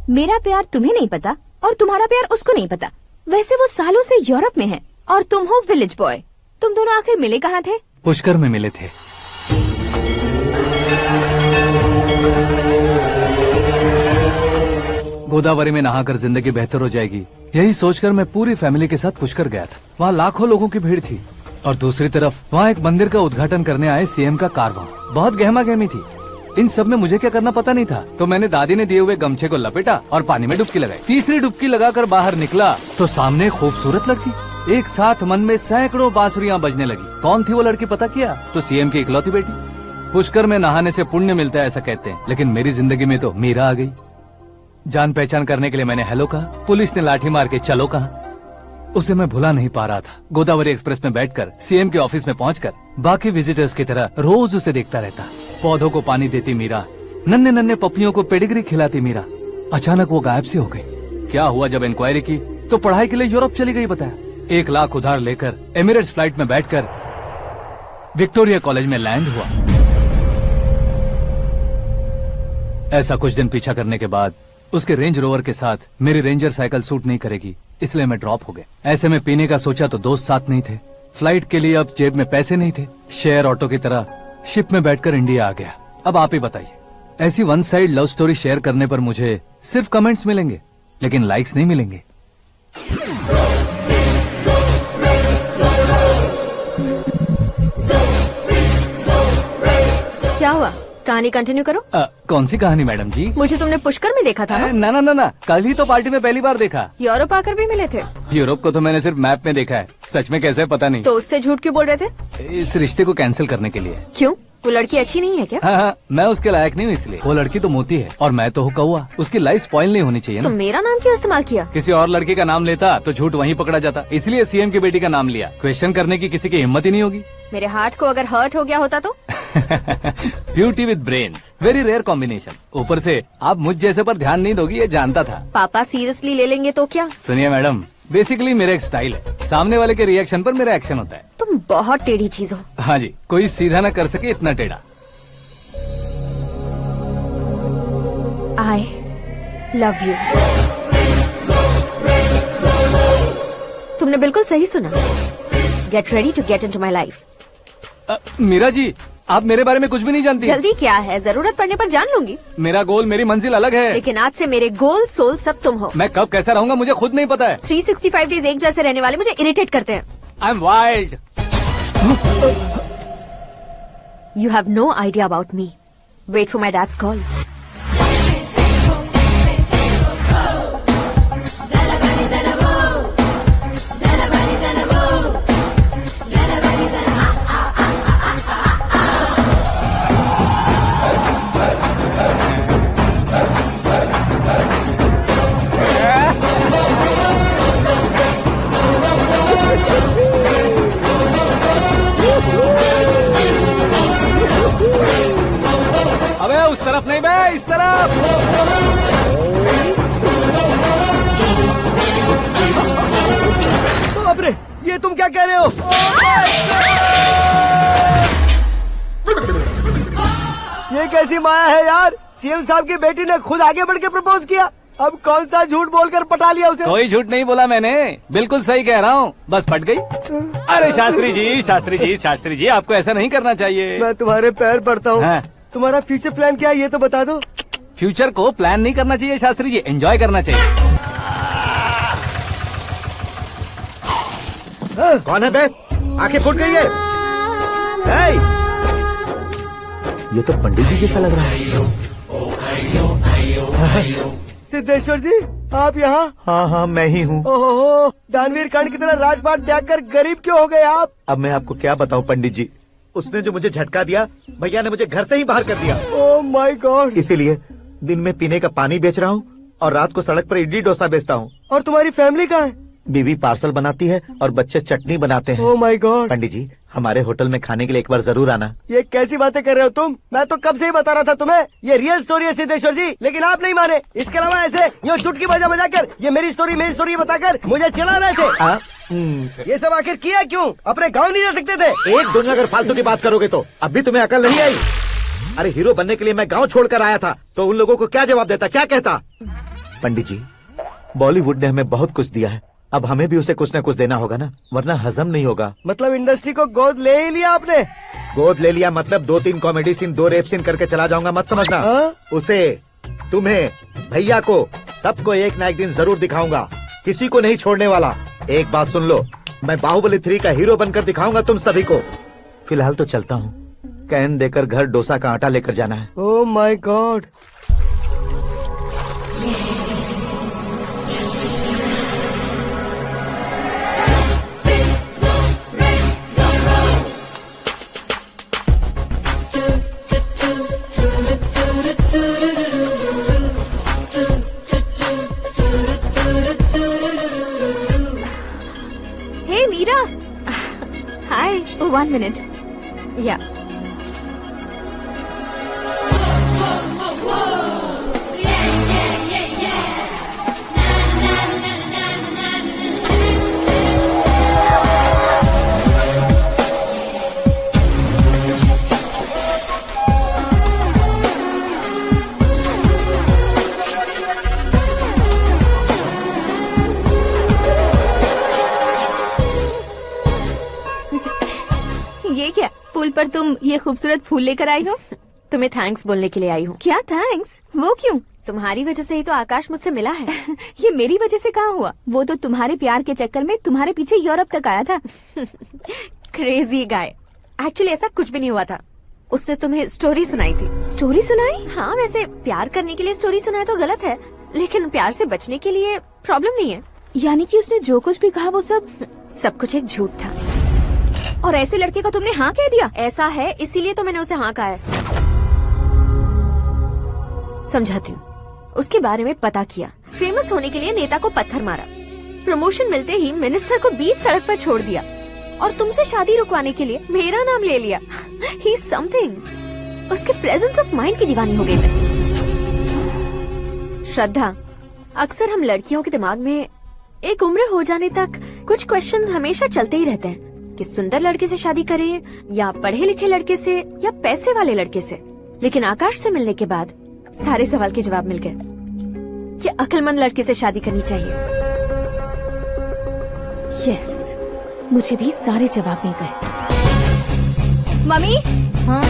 A: मेरा प्यार तुम्हें नहीं पता और तुम्हारा प्यार उसको नहीं पता। वैसे वो सालों से यूरोप में है और तुम हो विलेज बॉय। तुम दोनों आखिर मिले कहाँ थे?
C: पुष्कर में मिले थे। गोदावरी में नहाकर जिंदगी बेहतर हो जाएगी, यही सोचकर मैं पूरी फैमिली के साथ पुष्कर गया था। वहाँ लाखों लोगों की भीड़ थी और दूसरी तरफ वहाँ एक मंदिर का उद्घाटन करने आए सीएम का कारवां। बहुत गहमा गहमी थी। इन सब में मुझे क्या करना पता नहीं था, तो मैंने दादी ने दिए हुए गमछे को लपेटा और पानी में डुबकी लगाई। तीसरी डुबकी लगाकर बाहर निकला तो सामने खूबसूरत लड़की। एक साथ मन में सैकड़ों बांसुरियां बजने लगी। कौन थी वो लड़की पता किया? तो सीएम की इकलौती बेटी। पुष्कर में नहाने से पुण्य मिलता है ऐसा कहते हैं, लेकिन मेरी जिंदगी में तो मीरा आ गई। जान पहचान करने के लिए मैंने हेलो कहा, पुलिस ने लाठी मार के चलो कहा। उसे मैं भुला नहीं पा रहा था। गोदावरी एक्सप्रेस में बैठकर सीएम के ऑफिस में पहुंचकर बाकी विजिटर्स की तरह रोज उसे देखता रहता। पौधों को पानी देती मीरा, नन्हे नन्हे पपियों को पेडिग्री खिलाती मीरा। अचानक वो गायब सी हो गई। क्या हुआ? जब इंक्वायरी की तो पढ़ाई के लिए यूरोप चली गई बताया। 1 लाख उधार लेकर एमिरेट्स फ्लाइट में बैठकर विक्टोरिया कॉलेज में लैंड हुआ। ऐसा कुछ दिन पीछा करने के बाद उसके रेंज रोवर के साथ मेरी रेंजर साइकिल सूट नहीं करेगी, इसलिए मैं ड्रॉप हो गया। ऐसे में पीने का सोचा तो दोस्त साथ नहीं थे। फ्लाइट के लिए अब जेब में पैसे नहीं थे। शेयर ऑटो की तरह शिप में बैठकर इंडिया आ गया। अब आप ही बताइए, ऐसी one side love story share करने पर मुझे सिर्फ कमेंट्स मिलेंगे, लेकिन लाइक्स नहीं मिलेंगे।
D: क्या हुआ? कहानी कंटिन्यू करो।
C: कौन सी कहानी मैडम जी?
D: मुझे तुमने पुष्कर में देखा था ना?
C: ना, कल ही तो पार्टी में पहली बार देखा।
D: यूरोप आकर भी मिले थे?
C: यूरोप को तो मैंने सिर्फ मैप में देखा है, सच में कैसे पता नहीं।
D: तो उससे झूठ क्यों बोल रहे थे?
C: इस रिश्ते को कैंसिल करने के लिए।
D: क्यों? वो लड़की अच्छी नहीं है क्या?
C: हाँ, मैं उसके लायक नहीं हूँ इसलिए। वो लड़की तो मोती है और मैं तो हूँ कौवा। उसकी लाइफ स्पॉइल नहीं होनी चाहिए ना।
D: तो मेरा नाम क्यों इस्तेमाल किया?
C: किसी और लड़की का नाम लेता तो झूठ वहीं पकड़ा जाता, इसलिए सीएम की बेटी का नाम लिया। क्वेश्चन करने की किसी की हिम्मत ही नहीं होगी।
D: मेरे हार्ट को अगर हर्ट हो गया होता तो?
C: Beauty with brains, very rare combination. ऊपर से आप मुझ जैसे पर ध्यान नहीं दोगी ये जानता था।
D: पापा सीरियसली ले लेंगे तो क्या?
C: सुनिए मैडम, बेसिकली मेरा एक स्टाइल है, सामने वाले के रिएक्शन पर मेरा एक्शन होता है।
D: तुम बहुत टेढ़ी चीज हो।
C: हाँ जी, कोई सीधा न कर सके इतना टेढ़ा।
A: I love you।
D: तुमने बिल्कुल सही सुना। Get ready to get into my life।
C: Meera ji, आप मेरे बारे में कुछ भी नहीं जानती।
D: जल्दी क्या है, जरूरत पड़ने पर जान लूंगी।
C: मेरा गोल, मेरी मंजिल अलग है।
D: लेकिन आज से मेरे गोल सोल सब तुम हो।
C: मैं कब कैसा रहूंगा मुझे खुद नहीं पता है।
D: 365 डेज एक जैसे रहने वाले मुझे इरिटेट करते हैं।
C: I am wild.
D: You have no idea about me। Wait for my dad's call।
K: ये कैसी माया है यार, सीएम साहब की बेटी ने खुद आगे बढ़ के प्रपोज किया, अब कौन सा झूठ बोलकर पटा लिया उसे।
C: कोई झूठ नहीं बोला मैंने, बिल्कुल सही कह रहा हूँ, बस पट गई। अरे शास्त्री जी, शास्त्री जी, शास्त्री जी, आपको ऐसा नहीं करना चाहिए।
K: मैं तुम्हारे पैर पड़ता हूँ।
C: हाँ।
K: तुम्हारा फ्यूचर प्लान क्या है ये तो बता दो।
C: फ्यूचर को प्लान नहीं करना चाहिए शास्त्री जी, एंजॉय करना चाहिए।
L: कौन है बे? आंखें फूट गई है। हे! ये तो पंडित जी जैसा लग रहा है।
K: सिद्धेश्वर जी आप यहाँ?
L: हाँ मैं ही हूँ।
K: ओहो, दानवीर कर्ण की तरह राजपाट त्याग कर गरीब क्यों हो गए आप?
L: अब मैं आपको क्या बताऊँ पंडित जी, उसने जो मुझे झटका दिया, भैया ने मुझे घर से ही बाहर कर दिया।
K: Oh my God.
L: इसीलिए दिन में पीने का पानी बेच रहा हूँ और रात को सड़क पर इडली डोसा बेचता हूँ।
K: और तुम्हारी फैमिली कहाँ है?
L: बीवी पार्सल बनाती है और बच्चे चटनी बनाते हैं।
K: Oh my God.
L: पंडित जी हमारे होटल में खाने के लिए एक बार जरूर आना।
K: ये कैसी बातें कर रहे हो तुम? मैं तो कब से ही बता रहा था तुम्हें, ये रियल स्टोरी है सिद्धेश्वर जी, लेकिन आप नहीं माने। इसके अलावा ऐसे यूँ चुटकी बजा कर ये मेरी स्टोरी बताकर मुझे चिढ़ा रहे थे। ये सब आखिर किया क्यों? अपने गाँव नहीं जा सकते थे?
L: एक दुनिया अगर फालतू की बात करोगे तो अभी तुम्हें अकल नहीं आई। अरे हीरो बनने के लिए मैं गाँव छोड़कर आया था तो उन लोगों को क्या जवाब देता, क्या कहता? पंडित जी बॉलीवुड ने हमें बहुत कुछ दिया है, अब हमें भी उसे कुछ न कुछ देना होगा ना, वरना हजम नहीं होगा।
K: मतलब इंडस्ट्री को गोद ले ही लिया आपने?
L: गोद ले लिया मतलब 2-3 कॉमेडी सीन 2 रेप सीन करके चला जाऊंगा मत समझना। उसे, तुम्हें, भैया को, सबको एक ना एक दिन जरूर दिखाऊंगा, किसी को नहीं छोड़ने वाला। एक बात सुन लो, मैं बाहुबली 3 का हीरो बनकर दिखाऊंगा तुम सभी को। फिलहाल तो चलता हूँ, कैन देकर घर डोसा का आटा लेकर जाना है।
K: Oh my God.
A: Hey Meera. Hi. Oh, 1 minute. Yeah. ये क्या, पुल पर तुम ये खूबसूरत फूल लेकर आई हो?
D: तुम्हें थैंक्स बोलने के लिए आई हूँ।
A: क्या थैंक्स? वो क्यों?
D: तुम्हारी वजह से ही तो आकाश मुझसे मिला है।
A: ये मेरी वजह से कहाँ हुआ? वो तो तुम्हारे प्यार के चक्कर में तुम्हारे पीछे यूरोप तक आया था।
D: Crazy guy. एक्चुअली ऐसा कुछ भी नहीं हुआ था, उसने तुम्हें स्टोरी सुनाई थी।
A: स्टोरी सुनाई?
D: हाँ, वैसे प्यार करने के लिए स्टोरी सुनाए तो गलत है, लेकिन प्यार से बचने के लिए प्रॉब्लम नहीं है।
A: यानी कि उसने जो कुछ भी कहा वो
D: सब कुछ एक झूठ था।
A: और ऐसे लड़के को तुमने हाँ कह दिया?
D: ऐसा है, इसीलिए तो मैंने उसे हाँ कहा है। समझाती हूँ। उसके बारे में पता किया, फेमस होने के लिए नेता को पत्थर मारा, प्रमोशन मिलते ही मिनिस्टर को बीच सड़क पर छोड़ दिया और तुमसे शादी रुकवाने के लिए मेरा नाम ले लिया। ही समथिंग। उसके प्रेजेंस ऑफ माइंड की दीवानी हो गई मैं। श्रद्धा, अक्सर हम लड़कियों के दिमाग में एक उम्र हो जाने तक कुछ क्वेश्चंस हमेशा चलते ही रहते हैं कि सुंदर लड़के से शादी करें या पढ़े लिखे लड़के से या पैसे वाले लड़के से। लेकिन आकाश से मिलने के बाद सारे सवाल के जवाब मिल गए कि अक्लमंद लड़के से शादी करनी चाहिए।
A: यस, मुझे भी सारे जवाब मिल गए। मम्मी?
D: हाँ?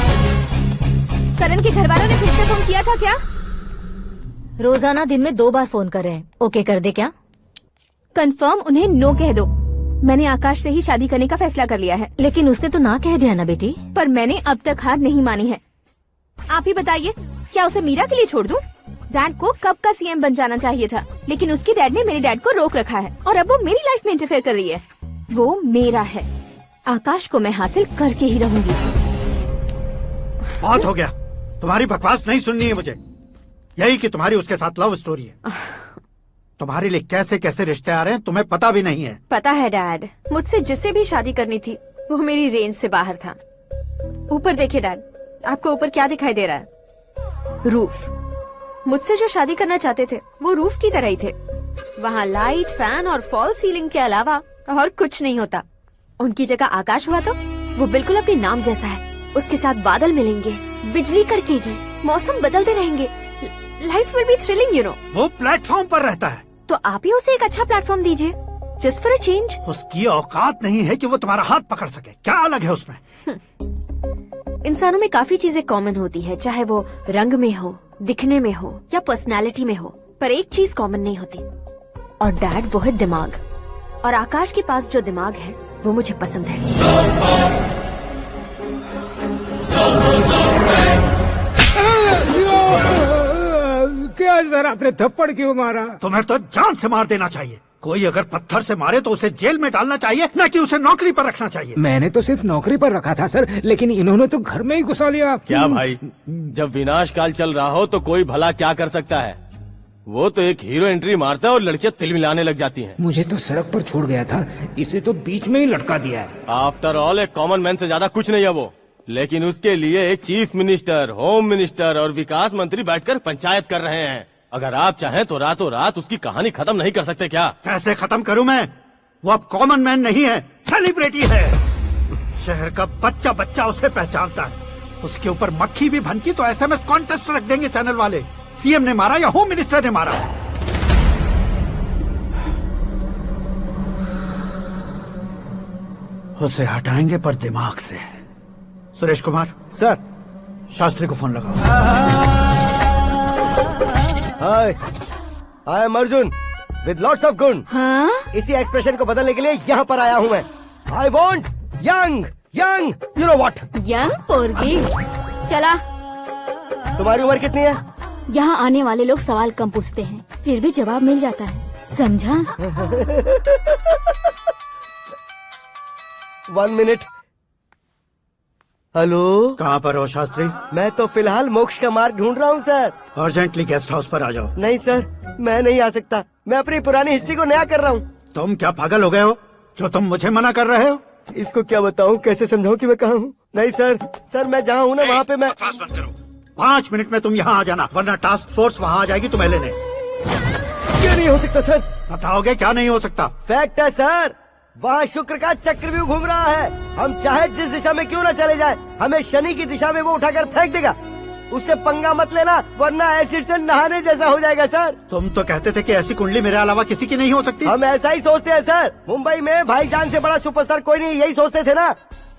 A: करण के घर वालों ने फिर से फोन किया था क्या?
D: रोजाना दिन में 2 बार फोन कर रहे हैं। ओके कर दे क्या?
A: कंफर्म उन्हें नो कह दो। मैंने आकाश से ही शादी करने का फैसला कर लिया है।
D: लेकिन उसने तो ना कह दिया ना बेटी।
A: पर मैंने अब तक हार नहीं मानी है। आप ही बताइए, क्या उसे मीरा के लिए छोड़ दूं? डैड को कब का सीएम बन जाना चाहिए था, लेकिन उसके डैड ने मेरे डैड को रोक रखा है और अब वो मेरी लाइफ में इंटरफेयर कर रही है। वो मेरा है, आकाश को मैं हासिल करके ही रहूंगी।
N: बहुत हो गया, तुम्हारी बकवास नहीं सुननी है मुझे। यही कि तुम्हारी उसके साथ लव स्टोरी है। तुम्हारे लिए कैसे कैसे रिश्ते आ रहे हैं तुम्हें पता भी नहीं है।
D: पता है डैड, मुझसे जिसे भी शादी करनी थी वो मेरी रेंज से बाहर था। ऊपर देखिए डैड, आपको ऊपर क्या दिखाई दे रहा है? रूफ। मुझसे जो शादी करना चाहते थे वो रूफ की तरह ही थे। वहाँ लाइट, फैन और फॉल सीलिंग के अलावा और कुछ नहीं होता। उनकी जगह आकाश हुआ तो वो बिल्कुल अपने नाम जैसा है। उसके साथ बादल मिलेंगे, बिजली कड़केगी, मौसम बदलते रहेंगे, life will be thrilling you know.
N: वो प्लेटफॉर्म पर रहता है
D: तो आप ही उसे एक अच्छा प्लेटफॉर्म दीजिए, जस्ट फॉर अ चेंज।
N: उसकी औकात नहीं है कि वो तुम्हारा हाथ पकड़ सके। क्या अलग है उसमें?
D: इंसानों में काफी चीजें कॉमन होती है, चाहे वो रंग में हो, दिखने में हो या पर्सनालिटी में हो, पर एक चीज कॉमन नहीं होती, और डैड वो है दिमाग। और आकाश के पास जो दिमाग है वो मुझे पसंद है।
I: क्या सर, आपने थप्पड़ क्यों मारा?
N: तुम्हें तो जान से मार देना चाहिए। कोई अगर पत्थर से मारे तो उसे जेल में डालना चाहिए, न कि उसे नौकरी पर रखना चाहिए।
I: मैंने तो सिर्फ नौकरी पर रखा था सर, लेकिन इन्होंने तो घर में ही घुसा लिया।
J: क्या भाई, जब विनाश काल चल रहा हो तो कोई भला क्या कर सकता है? वो तो एक हीरो एंट्री मारता है और लड़कियां तिल मिलाने लग जाती हैं।
I: मुझे तो सड़क पर छोड़ गया था, इसे तो बीच में ही लटका दिया है।
J: आफ्टर ऑल एक कॉमन मैन से ज्यादा कुछ नहीं है वो, लेकिन उसके लिए एक चीफ मिनिस्टर, होम मिनिस्टर और विकास मंत्री बैठकर पंचायत कर रहे हैं। अगर आप चाहें तो रातों रात उसकी कहानी खत्म नहीं कर सकते क्या?
N: कैसे खत्म करूं मैं? वो अब कॉमन मैन नहीं है, सेलिब्रिटी है। शहर का बच्चा बच्चा उसे पहचानता है। उसके ऊपर मक्खी भी भनकी तो SMS कॉन्टेस्ट रख देंगे चैनल वाले। सीएम ने मारा या होम मिनिस्टर ने मारा? उसे हटाएंगे पर दिमाग से। सुरेश कुमार
F: सर,
N: शास्त्री को फोन लगाओ।
K: Hi, I am Arjun with lots of गुण।
E: हाँ?
K: इसी एक्सप्रेशन को बदलने के लिए यहाँ पर आया हूँ मैं। I want young young you know what.
E: Young पोरगी। चला।
K: तुम्हारी उम्र कितनी है?
E: यहाँ आने वाले लोग सवाल कम पूछते हैं, फिर भी जवाब मिल जाता है, समझा?
K: 1 मिनट। हेलो,
N: कहाँ पर हो शास्त्री?
K: मैं तो फिलहाल मोक्ष का मार्ग ढूंढ रहा हूँ सर।
N: अर्जेंटली गेस्ट हाउस पर आ जाओ।
K: नहीं सर, मैं नहीं आ सकता। मैं अपनी पुरानी हिस्ट्री को नया कर रहा हूँ।
N: तुम क्या पागल हो गए हो जो तुम मुझे मना कर रहे हो?
K: इसको क्या बताऊँ, कैसे समझाऊँ कि मैं कहाँ हूँ? नहीं सर, मैं जहाँ हूँ ना वहाँ पे मैं।
N: 5 मिनट में तुम यहाँ आ जाना, वरना टास्क फोर्स वहाँ आ जाएगी तुम्हें लेने।
K: क्यों नहीं हो सकता सर?
N: बताओगे क्या नहीं हो सकता?
K: फैक्ट है सर, वहाँ शुक्र का चक्रव्यूह घूम रहा है। हम चाहे जिस दिशा में क्यों न चले जाएं, हमें शनि की दिशा में वो उठाकर फेंक देगा। उससे पंगा मत लेना, वरना एसिड से नहाने जैसा हो जाएगा सर।
N: तुम तो कहते थे कि ऐसी कुंडली मेरे अलावा किसी की नहीं हो सकती।
K: हम ऐसा ही सोचते हैं सर। मुंबई में भाईजान से बड़ा सुपरस्टार कोई नहीं, यही सोचते थे ना।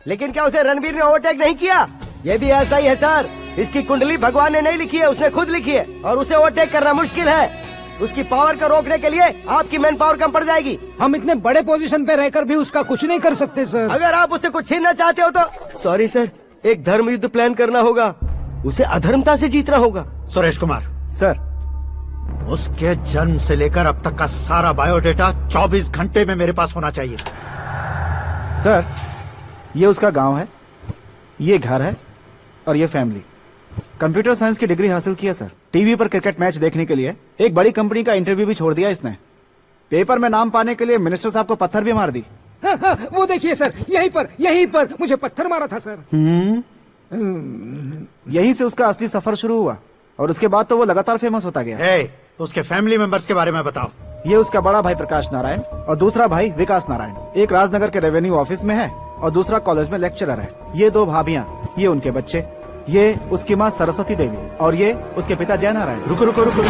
K: लेकिन क्या उसे रणबीर ने ओवरटेक नहीं किया? ये भी ऐसा ही है सर। इसकी कुंडली भगवान ने नहीं लिखी है, उसने खुद लिखी है, और उसे ओवरटेक करना मुश्किल है। उसकी पावर को रोकने के लिए आपकी मैन पावर कम पड़ जाएगी।
I: हम इतने बड़े पोजीशन पे रहकर भी उसका कुछ नहीं कर सकते सर।
K: अगर आप उससे कुछ छीनना चाहते हो तो सॉरी सर, एक धर्म युद्ध प्लान करना होगा। उसे अधर्मता से जीतना होगा।
N: सुरेश कुमार
F: सर,
N: उसके जन्म से लेकर अब तक का सारा बायोडेटा 24 घंटे में मेरे पास होना चाहिए।
F: सर, ये उसका गांव है, ये घर है और ये फैमिली। कंप्यूटर साइंस की डिग्री हासिल किया सर। टीवी पर क्रिकेट मैच देखने के लिए एक बड़ी कंपनी का इंटरव्यू भी छोड़ दिया इसने। पेपर में नाम पाने के लिए मिनिस्टर साहब को पत्थर भी मार दी।
I: हाँ, वो देखिए सर, यहीं पर मुझे पत्थर मारा था सर।
F: यहीं से उसका असली सफर शुरू हुआ और उसके बाद तो वो लगातार फेमस होता गया।
N: उसके फैमिली मेंबर्स के बारे में बताओ।
F: ये उसका बड़ा भाई प्रकाश नारायण और दूसरा भाई विकास नारायण। एक राजनगर के रेवेन्यू ऑफिस में है और दूसरा कॉलेज में लेक्चरर है। ये 2 भाभियां, ये उनके बच्चे, ये उसकी माँ सरस्वती देवी और ये उसके पिता जय नारायण।
N: रुको रुको रुको,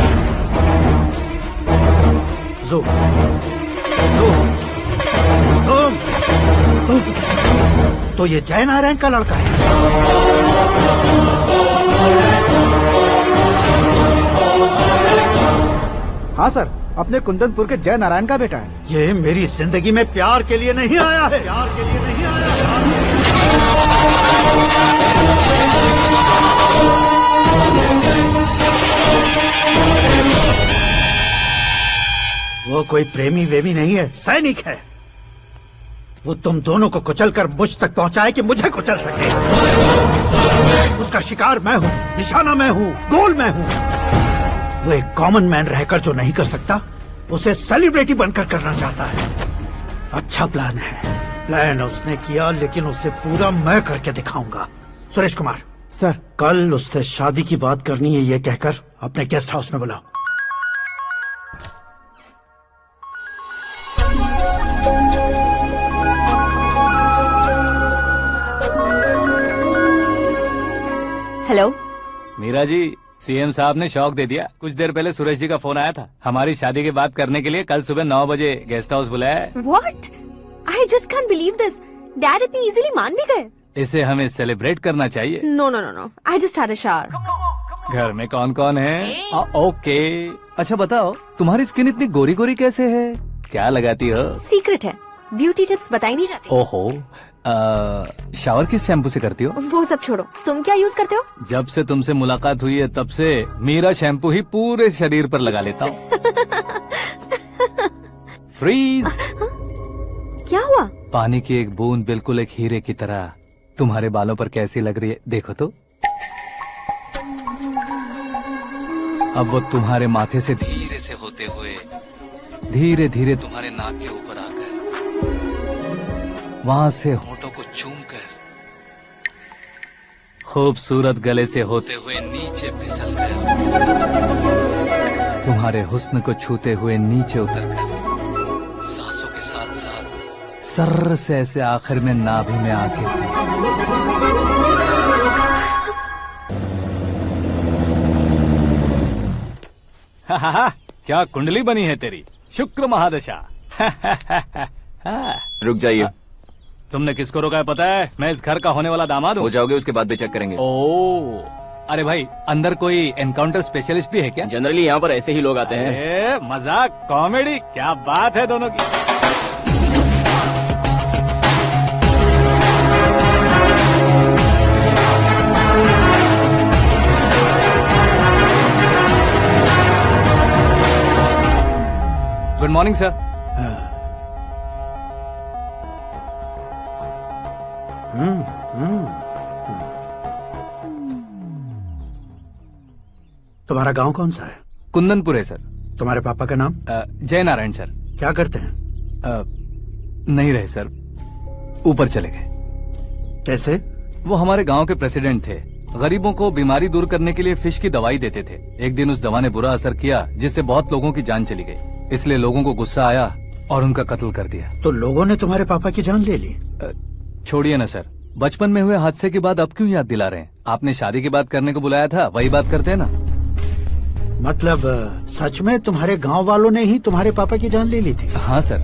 N: तो ये जय नारायण का लड़का है।
F: हाँ सर, अपने कुंदनपुर के जय नारायण का बेटा है।
N: ये मेरी जिंदगी में प्यार के लिए नहीं आया है, प्यार के लिए नहीं आया है। वो कोई प्रेमी वेमी नहीं है, सैनिक है। वो तुम दोनों को कुचलकर मुझ तक पहुंचाए कि मुझे कुचल सके। उसका शिकार मैं हूँ, निशाना मैं हूँ, गोल मैं हूँ। वो एक कॉमन मैन रहकर जो नहीं कर सकता, उसे सेलिब्रिटी बनकर करना चाहता है। अच्छा प्लान है। प्लान उसने किया, लेकिन उसे पूरा मैं करके दिखाऊंगा। सुरेश कुमार
F: सर,
N: कल उससे शादी की बात करनी है, ये कहकर अपने गेस्ट हाउस में बुलाओ।
D: हेलो।
C: मीरा जी, सीएम साहब ने शौक दे दिया। कुछ देर पहले सुरेश जी का फोन आया था, हमारी शादी की बात करने के लिए कल सुबह 9 बजे गेस्ट हाउस बुलाया है।
D: What? I just can't believe this. Dad इतनी इजीली मान भी गए।
C: इसे हमें सेलिब्रेट करना चाहिए।
D: No. I just had a shower.
C: घर में कौन कौन है? ओके। अच्छा बताओ, तुम्हारी स्किन इतनी गोरी गोरी कैसे है? क्या लगाती हो?
D: सीक्रेट है, ब्यूटी टिप्स बताई नहीं जाती।
C: ओहो, शावर किस शैम्पू से करती हो?
D: वो सब छोड़ो, तुम क्या यूज करते हो?
C: जब से तुमसे मुलाकात हुई है तब से मीरा शैम्पू ही पूरे शरीर पर लगा लेता हूँ। फ्रीज।
D: क्या हुआ?
C: पानी की एक बूंद बिल्कुल एक हीरे की तरह तुम्हारे बालों पर कैसी लग रही है, देखो तो। अब वो तुम्हारे माथे से धीरे से होते हुए धीरे धीरे तुम्हारे नाक के ऊपर आकर वहां से होठों को चूमकर खूबसूरत गले से होते हुए नीचे फिसल कर तुम्हारे हुस्न को छूते हुए नीचे उतरकर सांसों के साथ साथ सर्र से ऐसे आखिर में नाभि में आके क्या कुंडली बनी है तेरी, शुक्र महादशा।
G: रुक जाइए।
C: तुमने किसको रोका है पता है? मैं इस घर का होने वाला दामाद हूँ।
G: हो जाओगे उसके बाद भी चेक करेंगे।
C: ओ, अरे भाई, अंदर कोई एनकाउंटर स्पेशलिस्ट भी है क्या?
G: जनरली यहाँ पर ऐसे ही लोग आते हैं।
C: मजाक, कॉमेडी, क्या बात है दोनों की। Good morning sir.
N: तुम्हारा गांव कौन सा है?
C: कुंदनपुर है सर।
N: तुम्हारे पापा का नाम?
C: जय नारायण सर।
N: क्या करते हैं?
C: नहीं रहे सर, ऊपर चले गए।
N: कैसे?
C: वो हमारे गांव के प्रेसिडेंट थे। गरीबों को बीमारी दूर करने के लिए फिश की दवाई देते थे। एक दिन उस दवा ने बुरा असर किया जिससे बहुत लोगों की जान चली गई। इसलिए लोगों को गुस्सा आया और उनका कत्ल कर दिया।
N: तो लोगों ने तुम्हारे पापा की जान ले ली?
C: छोड़िए ना सर, बचपन में हुए हादसे के बाद अब क्यों याद दिला रहे हैं? आपने शादी की बात करने को बुलाया था, वही बात करते हैं ना।
N: मतलब सच में तुम्हारे गांव वालों ने ही तुम्हारे पापा की जान ले ली थी?
C: हाँ सर।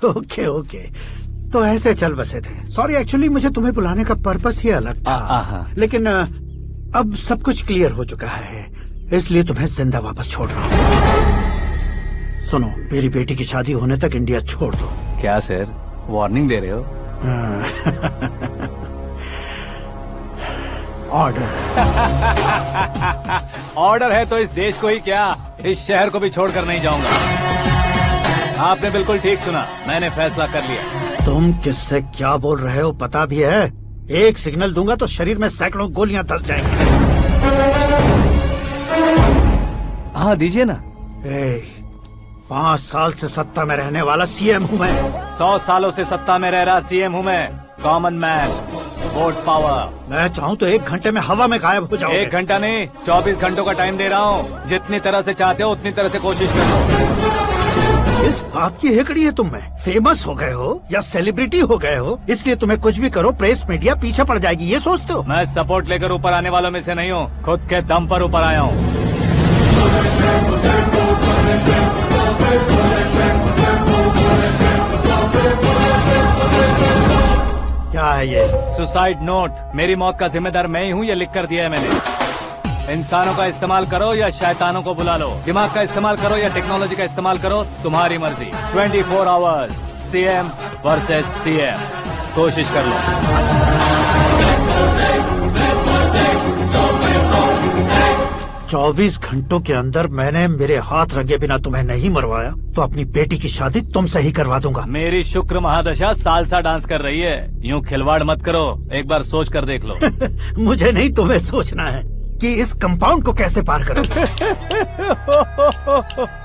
N: ओके, तो ऐसे चल बसे थे। सॉरी, एक्चुअली मुझे तुम्हें बुलाने का पर्पस ही अलग था। लेकिन अब सब कुछ क्लियर हो चुका है, इसलिए तुम्हें जिंदा वापस छोड़ रहा हूँ। सुनो, मेरी बेटी की शादी होने तक इंडिया छोड़ दो।
C: क्या सर, वार्निंग दे रहे हो?
N: ऑर्डर।
C: ऑर्डर है तो इस देश को ही क्या, इस शहर को भी छोड़कर नहीं जाऊंगा। आपने बिल्कुल ठीक सुना, मैंने फैसला कर लिया।
N: तुम किससे क्या बोल रहे हो पता भी है? एक सिग्नल दूंगा तो शरीर में सैकड़ों गोलियां धस जाएंगी।
C: हाँ दीजिए ना।
N: 5 साल से सत्ता में रहने वाला सीएम हूँ मैं।
C: 100 सालों से सत्ता में रह रहा सीएम हूँ मैं। Common man, vote power.
N: मैं चाहूँ तो 1 घंटे में हवा में गायब हो जाऊँ।
C: 1 घंटा नहीं, 24 घंटों का टाइम दे रहा हूँ। जितनी तरह से चाहते हो उतनी तरह से कोशिश कर लो।
N: इस बात की हेकड़ी है तुम में। फेमस हो गए हो या सेलिब्रिटी हो गए हो, इसलिए तुम्हें कुछ भी करो प्रेस मीडिया पीछे पड़ जाएगी, ये सोचते हो?
C: मैं सपोर्ट लेकर ऊपर आने वालों में से नहीं हूँ, खुद के दम पर ऊपर आया हूँ।
N: क्या है ये?
C: Suicide note. मेरी मौत का जिम्मेदार मैं ही हूँ, ये लिख कर दिया है मैंने। इंसानों का इस्तेमाल करो या शैतानों को बुला लो, दिमाग का इस्तेमाल करो या टेक्नोलॉजी का इस्तेमाल करो, तुम्हारी मर्जी। 24 आवर्स, सीएम वर्सेस सीएम, कोशिश कर लो।
N: 24 घंटों के अंदर मैंने मेरे हाथ रंगे बिना तुम्हें नहीं मरवाया तो अपनी बेटी की शादी तुमसे ही करवा दूंगा।
C: मेरी शुक्र महादशा सालसा डांस कर रही है, यूं खिलवाड़ मत करो, एक बार सोच कर देख लो।
N: मुझे नहीं, तुम्हें सोचना है कि इस कंपाउंड को कैसे पार करूं।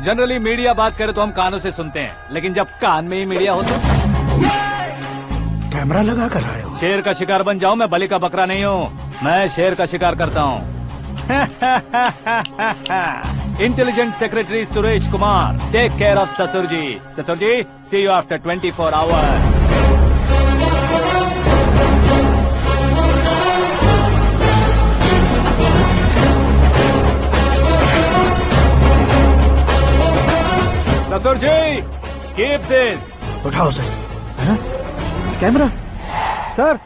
C: जनरली मीडिया बात करे तो हम कानों से सुनते हैं, लेकिन जब कान में ही मीडिया हो तो
N: कैमरा लगा कर आए हो।
C: शेर का शिकार बन जाऊं, मैं बलि का बकरा नहीं हूँ, मैं शेर का शिकार करता हूँ। Intelligent secretary Suresh Kumar, take care of ससुर जी। ससुर जी, सी यू आफ्टर 24 आवर्स। ससुर जी, कीप दिस।
N: उठाओ उसे।
F: कैमरा सर,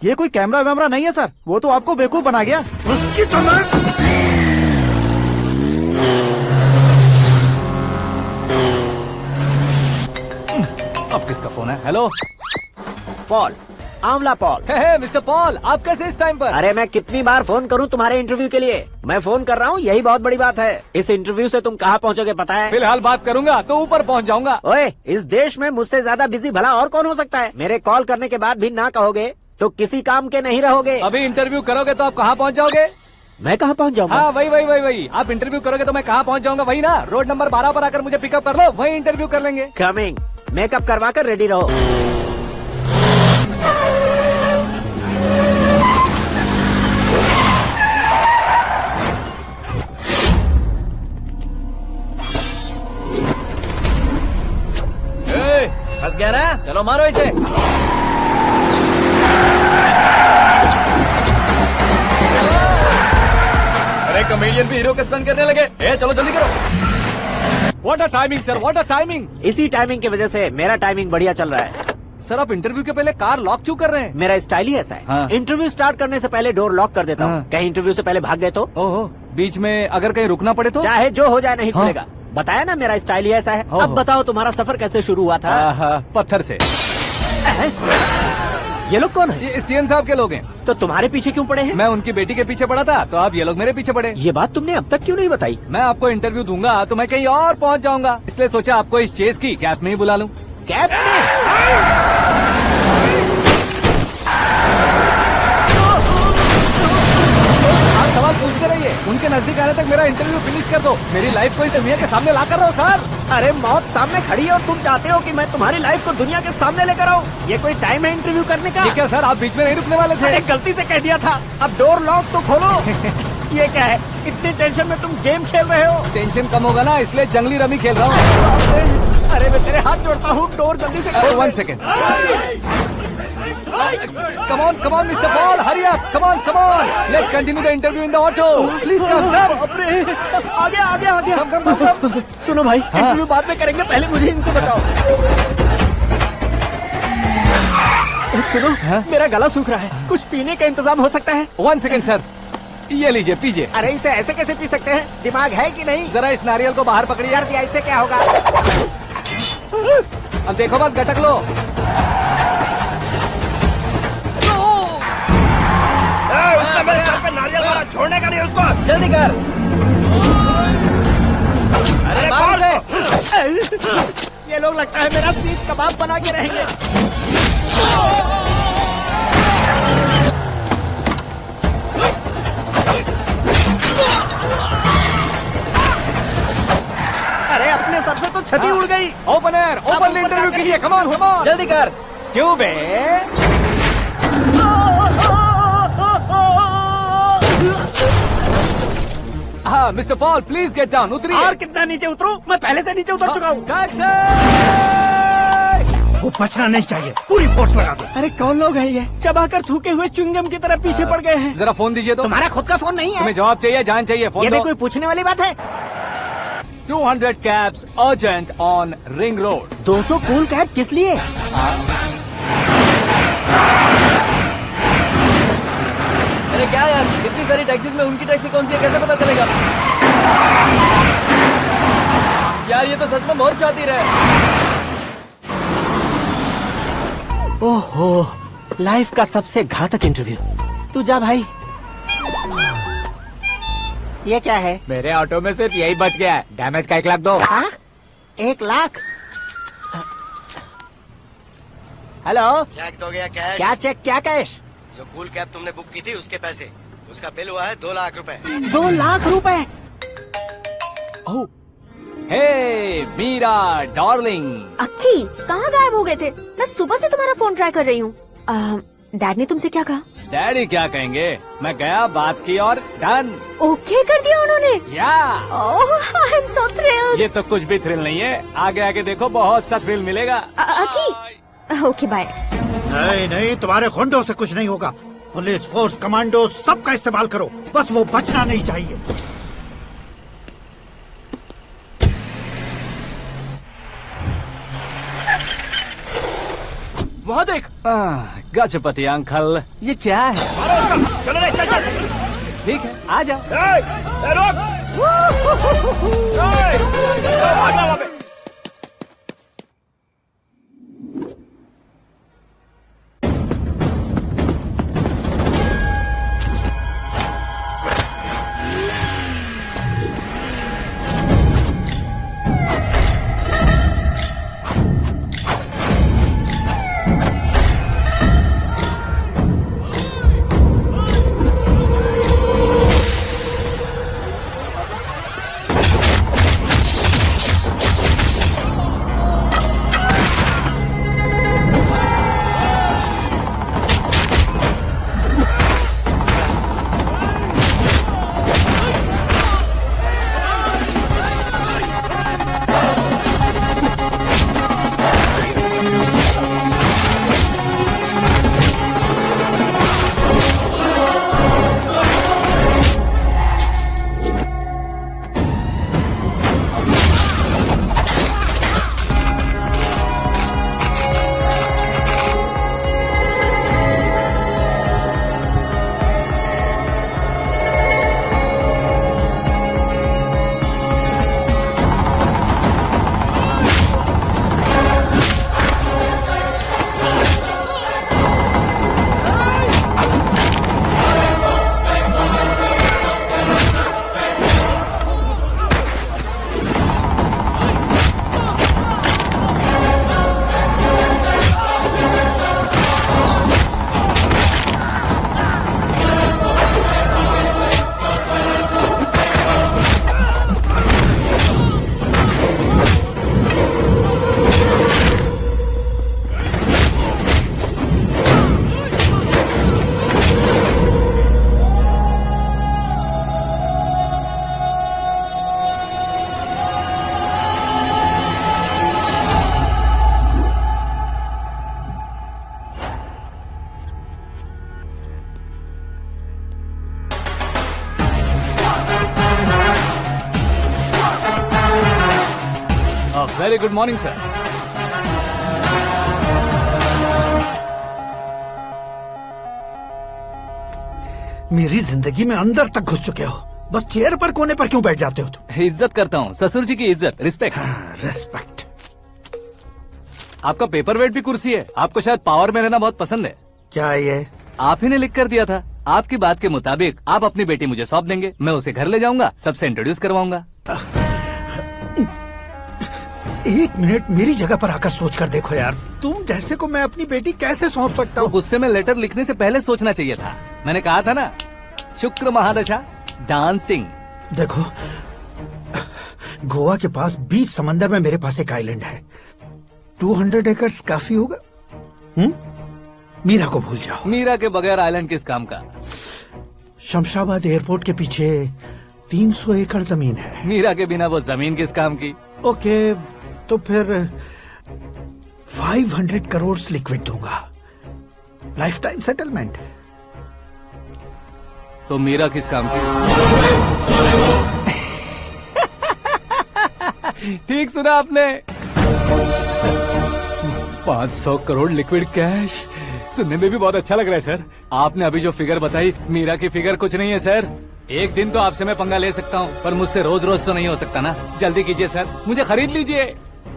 F: ये कोई कैमरा वैमरा नहीं है सर, वो तो आपको बेवकूफ बना गया।
N: उसकी तो मैं
C: अब किसका फोन है? हेलो
B: पॉल, आंवला पॉल।
C: मिस्टर पॉल, आप कैसे इस टाइम पर?
B: अरे मैं कितनी बार फोन करूं तुम्हारे इंटरव्यू के लिए? मैं फोन कर रहा हूं, यही बहुत बड़ी बात है। इस इंटरव्यू से तुम कहां पहुंचोगे पता है?
C: फिलहाल बात करूंगा तो ऊपर पहुंच जाऊंगा।
B: ओए, इस देश में मुझसे ज्यादा बिजी भला और कौन हो सकता है? मेरे कॉल करने के बाद भी ना कहोगे तो किसी काम के नहीं रहोगे।
C: अभी इंटरव्यू करोगे तो आप कहाँ पहुँच जाओगे?
B: मैं कहाँ पहुँच जाऊंगा?
C: हाँ, वही। आप इंटरव्यू करोगे तो मैं कहाँ पहुँच जाऊंगा? वही ना, रोड नंबर 12 पर आकर मुझे पिकअप कर लो, वही इंटरव्यू कर लेंगे।
B: कमिंग। मेकअप करवा कर रेडी रहो।
G: फंस गया ना, चलो मारो इसे। अरे कॉमेडियन भी हीरो के स्टंट करने लगे। चलो जल्दी करो।
C: What a timing sir, what a timing.
B: इसी टाइमिंग की वजह से मेरा टाइमिंग बढ़िया चल रहा है।
C: सर, आप इंटरव्यू के पहले कार लॉक क्यों कर रहे हैं?
B: मेरा स्टाइल ही ऐसा है।
C: हाँ।
B: इंटरव्यू स्टार्ट करने से पहले डोर लॉक कर देता हूँ।
C: हाँ।
B: कहीं इंटरव्यू से पहले भाग गए तो?
C: ओहो, बीच में अगर कहीं रुकना पड़े तो?
B: चाहे जो हो जाए नहीं
C: हाँ।
B: खुलेगा। बताया ना, मेरा स्टाइल ही ऐसा है।
C: ओहो।
B: अब बताओ तुम्हारा सफर कैसे शुरू हुआ था?
C: पत्थर से।
B: ये लोग कौन है?
C: ये सीएम साहब के लोग हैं।
B: तो तुम्हारे पीछे क्यों पड़े हैं?
C: मैं उनकी बेटी के पीछे पड़ा था, तो आप ये लोग मेरे पीछे पड़े।
B: ये बात तुमने अब तक क्यों नहीं बताई?
C: मैं आपको इंटरव्यू दूंगा तो मैं कहीं और पहुंच जाऊंगा, इसलिए सोचा आपको इस चेस की कैब में ही बुला लूं।
B: कैब में?
C: आप सवाल पूछते रहिए, उनके नजदीक आने तक मेरा इंटरव्यू फिनिश कर दो। मेरी लाइफ को इस दुनिया के सामने ला कर रहो सर।
B: अरे मौत सामने खड़ी है और तुम चाहते हो कि मैं तुम्हारी लाइफ को दुनिया के सामने लेकर आऊं? ये कोई टाइम है इंटरव्यू करने का?
C: ये क्या सर, आप बीच में नहीं रुकने वाले थे?
B: अरे गलती से कह दिया था। अब डोर लॉक तो खोलो। ये क्या है? इतनी टेंशन में तुम गेम खेल रहे हो?
C: टेंशन कम होगा ना, इसलिए जंगली रमी खेल रहा हूँ।
B: अरे मैं तेरे हाथ जोड़ता हूँ, डोर जल्दी से खोल।
C: 1 second. Come on, Mr. Paul, hurry up! Come on! Let's continue the interview in the auto. Please come.
B: आगे।
C: Come.
B: सुनो भाई, इंटरव्यू बाद में करेंगे, पहले मुझे इनसे बताओ। सुनो, मेरा गला सूख रहा है, कुछ पीने का इंतजाम हो सकता है?
C: 1 सेकेंड सर, ये लीजिए, पीजिए।
B: अरे इसे ऐसे कैसे पी सकते हैं? दिमाग है कि नहीं?
C: जरा इस नारियल को बाहर पकड़िए।
B: यार दिया, इससे क्या होगा?
C: अब देखो बस, गटक लो।
K: उसने मेरे सर पे नारियल मारा, छोड़ने का नहीं उसको।
G: जल्दी कर। अरे मार उसे।
B: ये लोग लगता है मेरा सीख कबाब बना के रहेंगे। अरे अपने सर से तो छती उड़ गई।
C: ओपन इंटरव्यू के लिए। कम ऑन
G: जल्दी कर।
C: क्यों बे? हाँ mister Paul, please get down. उतरिए।
B: और कितना नीचे उतरूं? मैं पहले से नीचे उतर चुका हूँ।
N: वो बचना नहीं चाहिए, पूरी फोर्स लगा दो।
B: अरे कौन लोग हैं ये? चबाकर थूके हुए च्युइंगम की तरह पीछे पड़ गए हैं।
C: जरा फोन दीजिए तो।
B: तुम्हारा खुद का फोन नहीं है?
C: तुम्हें जवाब चाहिए, जान चाहिए, फोन
B: ये भी
C: दो।
B: कोई पूछने वाली बात है?
C: 200 cabs urgent on Ring Road.
B: 200 cool cab किस लिए?
G: अरे क्या यार, इतनी सारी टैक्सीज में उनकी टैक्सी कौन सी है, कैसे पता चलेगा? यार ये तो सच में बहुत शातिर है।
B: ओहो, लाइफ का सबसे घातक इंटरव्यू। तू जा भाई। ये क्या है?
H: मेरे ऑटो में सिर्फ यही बच गया है, डैमेज का 1 लाख दो।
B: हाँ? 1 लाख? हेलो,
K: चेक तो गया कैश।
B: क्या चेक, क्या कैश?
K: जो कूल कैब तुमने बुक की थी उसके पैसे, उसका बिल हुआ है 2 लाख रुपए।
B: 2 लाख रुपए?
C: ओह, हे मीरा डार्लिंग।
D: अक्की, कहाँ गायब हो गए थे? मैं सुबह से तुम्हारा फोन ट्राई कर रही हूँ।
A: डैड ने तुमसे क्या कहा?
C: डैडी क्या कहेंगे, मैं गया, बात की और डन।
A: ओके कर दिया उन्होंने?
C: या
A: ओह, आई एम सो थ्रिल्ड।
C: ये तो कुछ भी थ्रिल नहीं है, आगे आगे देखो बहुत सा थ्रिल मिलेगा।
A: अकी, ओके बाय।
N: नहीं नहीं, तुम्हारे गुंडों से कुछ नहीं होगा। पुलिस फोर्स, कमांडो, सबका इस्तेमाल करो, बस वो बचना नहीं चाहिए।
C: वहाँ देख। गजपति अंकल, ये क्या है?
I: चलो रे, चल चल।
C: ठीक है, आ जा। Very good morning sir.
N: मेरी जिंदगी में अंदर तक घुस चुके हो, बस चेयर पर कोने पर क्यों बैठ जाते हो तुम?
C: इज्जत करता हूँ, ससुर जी की इज्जत, रिस्पेक्ट।
N: रिस्पेक्ट।
C: आपका पेपर वेट भी कुर्सी है, आपको शायद पावर में रहना बहुत पसंद है।
N: क्या ये?
C: आप ही ने लिख कर दिया था। आपकी बात के मुताबिक आप अपनी बेटी मुझे सौंप देंगे, मैं उसे घर ले जाऊंगा, सबसे इंट्रोड्यूस करवाऊंगा।
N: एक मिनट मेरी जगह पर आकर सोच कर देखो यार, तुम जैसे को मैं अपनी बेटी कैसे सौंप सकता हूँ?
C: गुस्से में लेटर लिखने से पहले सोचना चाहिए था। मैंने कहा था ना, शुक्र महादशा डांसिंग।
N: देखो, गोवा के पास बीच समंदर में मेरे पास एक आइलैंड है, 200 एकर्स काफी होगा। मीरा को भूल जाओ।
C: मीरा के बगैर आइलैंड किस काम का?
N: शमशाबाद एयरपोर्ट के पीछे 300 एकड़ जमीन है।
C: मीरा के बिना वो जमीन किस काम की?
N: ओके, तो फिर 500 करोड़ लिक्विड दूंगा, लाइफ टाइम सेटलमेंट।
C: तो मीरा किस काम की? ठीक सुना आपने, 500 करोड़ लिक्विड कैश। सुनने में भी बहुत अच्छा लग रहा है सर। आपने अभी जो फिगर बताई, मीरा की फिगर कुछ नहीं है सर। एक दिन तो आपसे मैं पंगा ले सकता हूँ, पर मुझसे रोज रोज तो नहीं हो सकता ना। जल्दी कीजिए सर, मुझे खरीद लीजिए।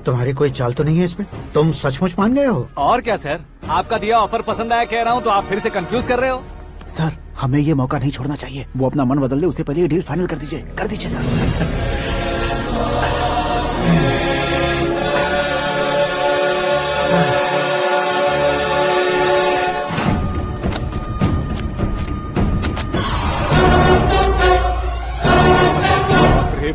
N: तुम्हारी कोई चाल तो नहीं है इसमें? तुम सचमुच मान गए हो?
C: और क्या सर, आपका दिया ऑफर पसंद आया कह रहा हूँ, तो आप फिर से कंफ्यूज कर रहे हो।
F: सर, हमें ये मौका नहीं छोड़ना चाहिए। वो अपना मन बदल दे, उससे पहले ये डील फाइनल कर दीजिए। कर दीजिए सर।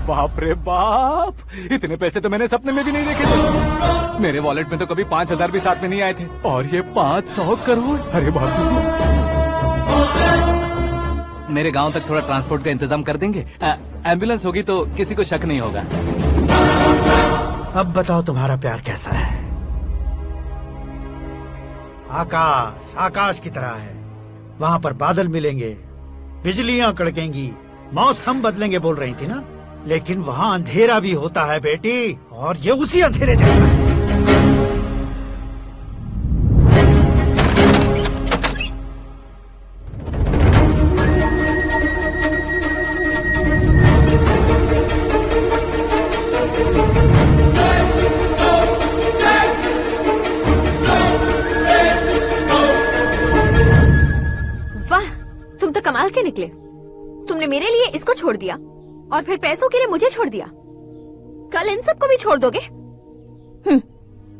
C: बाप अरे बाप, इतने पैसे तो मैंने सपने में भी नहीं देखे थे। मेरे वॉलेट में तो कभी 5,000 भी साथ में नहीं आए थे, और ये 500 करोड़। अरे बाप रे। मेरे गांव तक थोड़ा ट्रांसपोर्ट का इंतजाम कर देंगे? एम्बुलेंस होगी तो किसी को शक नहीं होगा।
N: अब बताओ तुम्हारा प्यार कैसा है? आकाश आकाश की तरह है, वहाँ पर बादल मिलेंगे, बिजलियां कड़केंगी, मौसम बदलेंगे बोल रही थी ना, लेकिन वहाँ अंधेरा भी होता है बेटी, और ये उसी अंधेरे जैसा है।
D: कमाल के निकले। तुमने मेरे लिए इसको छोड़ दिया और फिर पैसों के लिए मुझे छोड़ दिया। कल इन सबको भी छोड़ दोगे?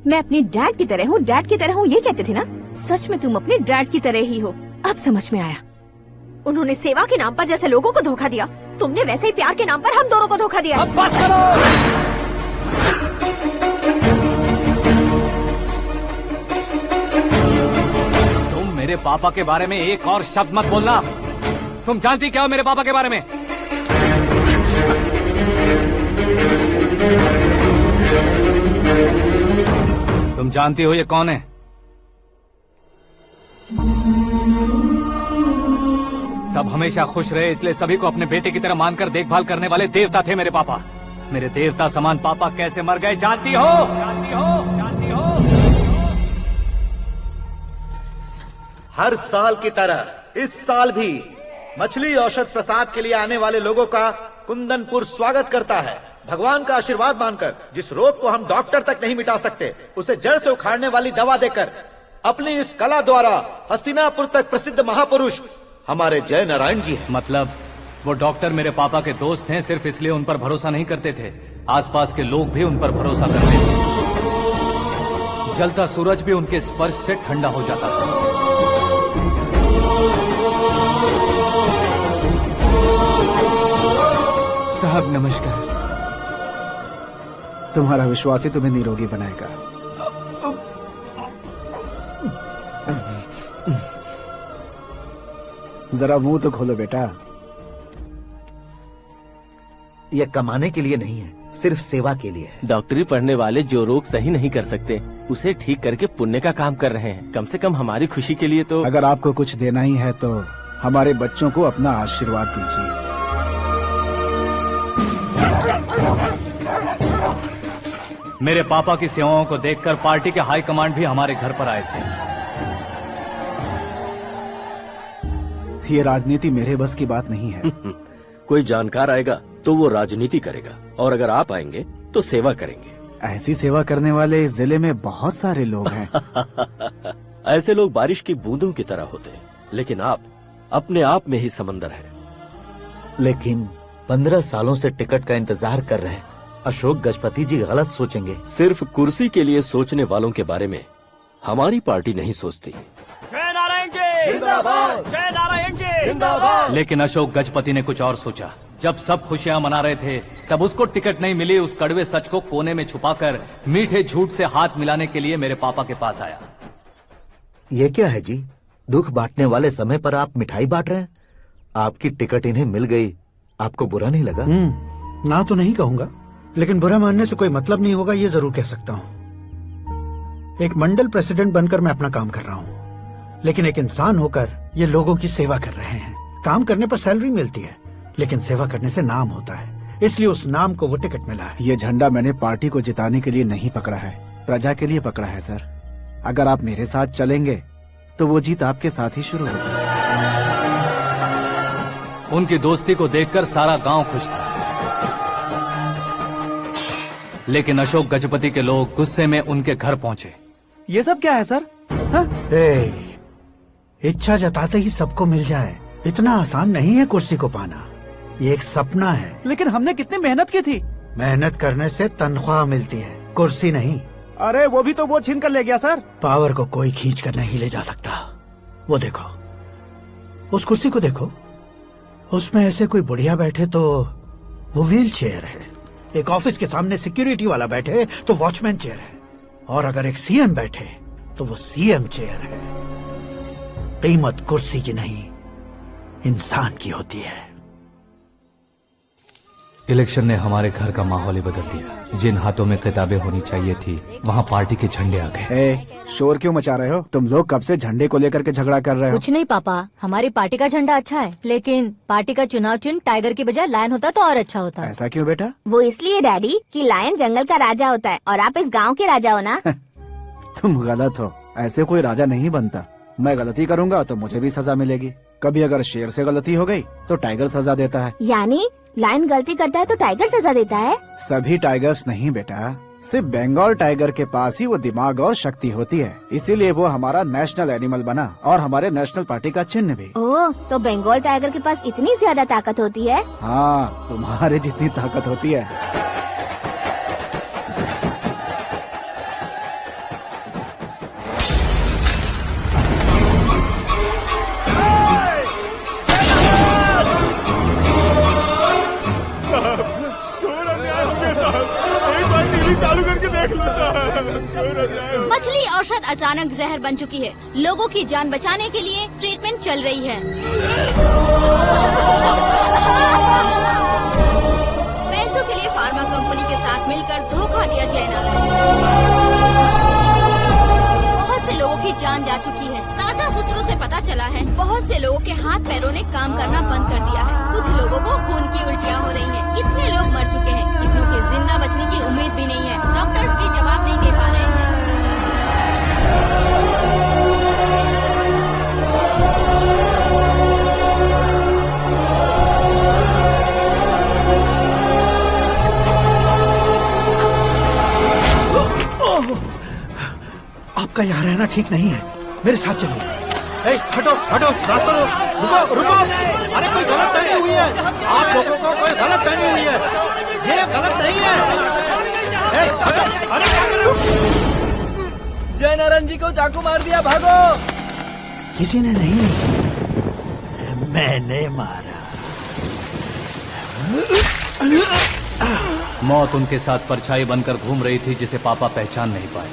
A: मैं अपने डैड की तरह हूँ, डैड की तरह हूँ, ये कहते थे ना। सच में तुम अपने डैड की तरह ही हो, अब समझ में आया।
D: उन्होंने सेवा के नाम पर जैसे लोगों को धोखा दिया, तुमने वैसे ही प्यार के नाम पर हम दोनों को धोखा दिया।
C: अब बस करो। तुम मेरे पापा के बारे में एक और शब्द मत बोलना। तुम जानती क्या हो मेरे पापा के बारे में? तुम जानती हो ये कौन है? सब हमेशा खुश रहे इसलिए सभी को अपने बेटे की तरह मानकर देखभाल करने वाले देवता थे मेरे पापा। मेरे देवता समान पापा कैसे मर गए जानती हो? जानती हो? जानती हो?
L: हर साल की तरह इस साल भी मछली औषध प्रसाद के लिए आने वाले लोगों का कुंदनपुर स्वागत करता है। भगवान का आशीर्वाद मानकर जिस रोग को हम डॉक्टर तक नहीं मिटा सकते, उसे जड़ से उखाड़ने वाली दवा देकर अपनी इस कला द्वारा हस्तिनापुर तक प्रसिद्ध महापुरुष हमारे जय नारायण जी हैं।
C: मतलब वो डॉक्टर मेरे पापा के दोस्त हैं, सिर्फ इसलिए उन पर भरोसा नहीं करते थे, आसपास के लोग भी उन पर भरोसा करते थे। जलता सूरज भी उनके स्पर्श से ठंडा हो जाता था।
F: साहब नमस्कार। तुम्हारा विश्वास ही तुम्हें निरोगी बनाएगा। जरा मुंह तो खोलो बेटा।
L: यह कमाने के लिए नहीं है, सिर्फ सेवा के लिए है।
J: डॉक्टरी पढ़ने वाले जो रोग सही नहीं कर सकते उसे ठीक करके पुण्य का काम कर रहे हैं। कम से कम हमारी खुशी के लिए तो।
F: अगर आपको कुछ देना ही है तो हमारे बच्चों को अपना आशीर्वाद दीजिए।
C: मेरे पापा की सेवाओं को देखकर पार्टी के हाई कमांड भी हमारे घर पर आए थे।
F: ये राजनीति मेरे बस की बात नहीं है।
M: कोई जानकार आएगा तो वो राजनीति करेगा, और अगर आप आएंगे तो सेवा करेंगे।
F: ऐसी सेवा करने वाले इस जिले में बहुत सारे लोग हैं।
M: ऐसे लोग बारिश की बूंदों की तरह होते हैं, लेकिन आप अपने आप में ही समंदर हैं।
L: लेकिन 15 सालों से टिकट का इंतजार कर रहे अशोक गजपति जी गलत सोचेंगे।
M: सिर्फ कुर्सी के लिए सोचने वालों के बारे में हमारी पार्टी नहीं सोचती।
G: जय नारायण जी जिंदाबाद, जय नारायण जी जिंदाबाद।
C: लेकिन अशोक गजपति ने कुछ और सोचा। जब सब खुशियां मना रहे थे तब उसको टिकट नहीं मिली। उस कड़वे सच को कोने में छुपाकर मीठे झूठ से हाथ मिलाने के लिए मेरे पापा के पास आया।
L: ये क्या है जी? दुख बांटने वाले समय पर आप मिठाई बांट रहे हैं। आपकी टिकट इन्हें मिल गई, आपको बुरा नहीं लगा?
N: ना तो नहीं कहूंगा, लेकिन बुरा मानने से कोई मतलब नहीं होगा, ये जरूर कह सकता हूँ। एक मंडल प्रेसिडेंट बनकर मैं अपना काम कर रहा हूँ, लेकिन एक इंसान होकर ये लोगों की सेवा कर रहे हैं। काम करने पर सैलरी मिलती है, लेकिन सेवा करने से नाम होता है, इसलिए उस नाम को वो टिकट मिला है।
F: ये झंडा मैंने पार्टी को जिताने के लिए नहीं पकड़ा है, प्रजा के लिए पकड़ा है सर। अगर आप मेरे साथ चलेंगे तो वो जीत आपके साथ ही शुरू होगी।
C: उनकी दोस्ती को देखकर सारा गांव खुश था, लेकिन अशोक गजपति के लोग गुस्से में उनके घर पहुंचे।
F: ये सब क्या है सर?
N: इच्छा जताते ही सबको मिल जाए इतना आसान नहीं है कुर्सी को पाना। ये एक सपना है।
F: लेकिन हमने कितनी मेहनत की थी।
N: मेहनत करने से तनख्वाह मिलती है, कुर्सी नहीं।
F: अरे वो भी तो वो छीन कर ले गया सर।
N: पावर को कोई खींच कर नहीं ले जा सकता। वो देखो, उस कुर्सी को देखो, उसमें ऐसे कोई बुढ़िया बैठे तो वो व्हील चेयर है। एक ऑफिस के सामने सिक्योरिटी वाला बैठे तो वॉचमैन चेयर है, और अगर एक सीएम बैठे तो वो सीएम चेयर है। कीमत कुर्सी की नहीं, इंसान की होती है।
C: इलेक्शन ने हमारे घर का माहौल ही बदल दिया। जिन हाथों में किताबें होनी चाहिए थी वहाँ पार्टी के झंडे आ गए।
F: शोर क्यों मचा रहे हो? तुम लोग कब से झंडे को लेकर के झगड़ा कर रहे हो?
D: कुछ नहीं पापा, हमारी पार्टी का झंडा अच्छा है, लेकिन पार्टी का चुनाव चिन्ह टाइगर की बजाय लायन होता तो और अच्छा होता।
F: ऐसा क्यों बेटा?
A: वो इसलिए डैडी कि लायन जंगल का राजा होता है और आप इस गांव के राजा हो ना।
F: तुम गलत हो, ऐसे कोई राजा नहीं बनता। मैं गलती करूंगा तो मुझे भी सजा मिलेगी। कभी अगर शेर से गलती हो गई तो टाइगर सजा देता है।
A: यानी लायन गलती करता है तो टाइगर सजा देता है?
F: सभी टाइगर्स नहीं बेटा, सिर्फ बंगाल टाइगर के पास ही वो दिमाग और शक्ति होती है, इसीलिए वो हमारा नेशनल एनिमल बना और हमारे नेशनल पार्टी का चिन्ह भी।
A: ओह, तो बंगाल टाइगर के पास इतनी ज्यादा ताकत होती है?
F: हाँ, तुम्हारे जितनी ताकत होती है।
E: मछली औषध अचानक जहर बन चुकी है। लोगों की जान बचाने के लिए ट्रीटमेंट चल रही है। पैसों के लिए फार्मा कंपनी के साथ मिलकर धोखा दिया जा रहा है। बहुत से लोगों की जान जा चुकी है। ताज़ा सूत्रों से पता चला है बहुत से लोगों के हाथ पैरों ने काम करना बंद कर दिया है। कुछ लोगों को खून की उल्टियाँ हो रही हैं। कितने लोग मर चुके हैं, कितनों के जिंदा बचने की उम्मीद भी नहीं है। डॉक्टर्स भी जवाब नहीं दे पा रहे हैं।
N: आपका यहाँ रहना ठीक नहीं है, मेरे साथ चलिए। हटो हटो, रास्ता रुको रुको। अरे कोई गलत फहमी हुई है, आप लोगों को कोई गलत फहमी हुई है, ये गलत नहीं है।
G: जय नारायण जी को चाकू मार दिया, भागो।
N: किसी ने नहीं, मैंने मारा।
C: मौत उनके साथ परछाई बनकर घूम रही थी जिसे पापा पहचान नहीं पाए।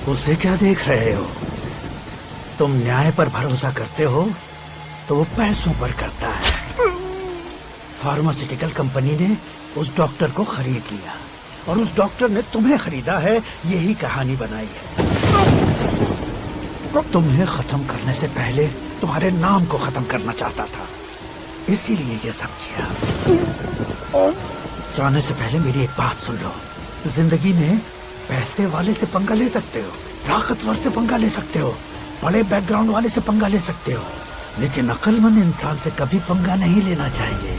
N: उसे क्या देख रहे हो? तुम न्याय पर भरोसा करते हो तो वो पैसों पर करता है। फार्मास्यूटिकल कंपनी ने उस डॉक्टर को खरीद लिया और उस डॉक्टर ने तुम्हें खरीदा है, यही कहानी बनाई है। तुम्हें खत्म करने से पहले तुम्हारे नाम को खत्म करना चाहता था, इसीलिए ये सब किया। जाने से पहले मेरी एक बात सुन लो। जिंदगी में पैसे वाले से पंगा ले सकते हो, ताकतवर से पंगा ले सकते हो, बड़े बैकग्राउंड वाले से पंगा ले सकते हो, लेकिन अक्लमंद इंसान से कभी पंगा नहीं लेना चाहिए।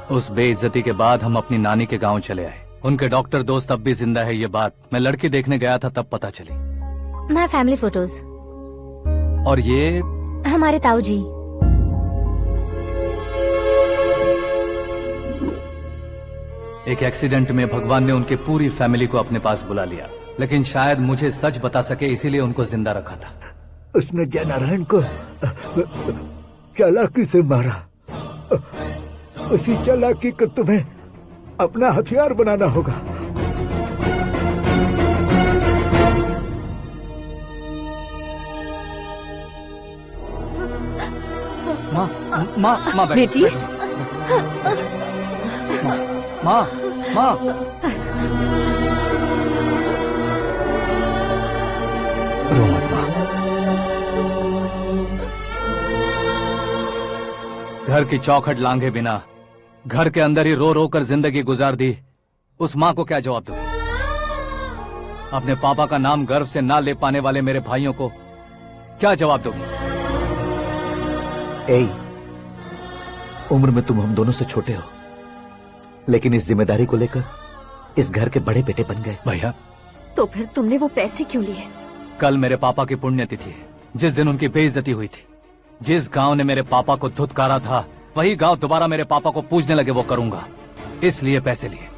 C: उस बेइज्जती के बाद हम अपनी नानी के गांव चले आए। उनके डॉक्टर दोस्त अब भी जिंदा है, ये बात मैं लड़की देखने गया था तब पता चली।
D: My family photos.
C: और ये
D: हमारे ताऊ जी।
C: एक एक्सीडेंट में भगवान ने उनकी पूरी फैमिली को अपने पास बुला लिया, लेकिन शायद मुझे सच बता सके इसीलिए उनको जिंदा रखा था।
L: उसने जय नारायण को चालाकी से मारा। उसी चालाकी को तुम्हें अपना हथियार बनाना होगा।
C: माँ माँ माँ
A: बेटी।
C: माँ माँ रो मत माँ। घर की चौखट लांघे बिना घर के अंदर ही रो रो कर जिंदगी गुजार दी उस माँ को क्या जवाब दूं? अपने पापा का नाम गर्व से ना ले पाने वाले मेरे भाइयों को क्या जवाब दोगी?
L: उम्र में तुम हम दोनों से छोटे हो, लेकिन इस जिम्मेदारी को लेकर इस घर के बड़े बेटे बन गए।
C: भैया,
A: तो फिर तुमने वो पैसे क्यों लिए?
C: कल मेरे पापा की पुण्यतिथि है, जिस दिन उनकी बेइज्जती हुई थी। जिस गांव ने मेरे पापा को धुतकारा था, वही गांव दोबारा मेरे पापा को पूजने लगे वो करूंगा, इसलिए पैसे लिए।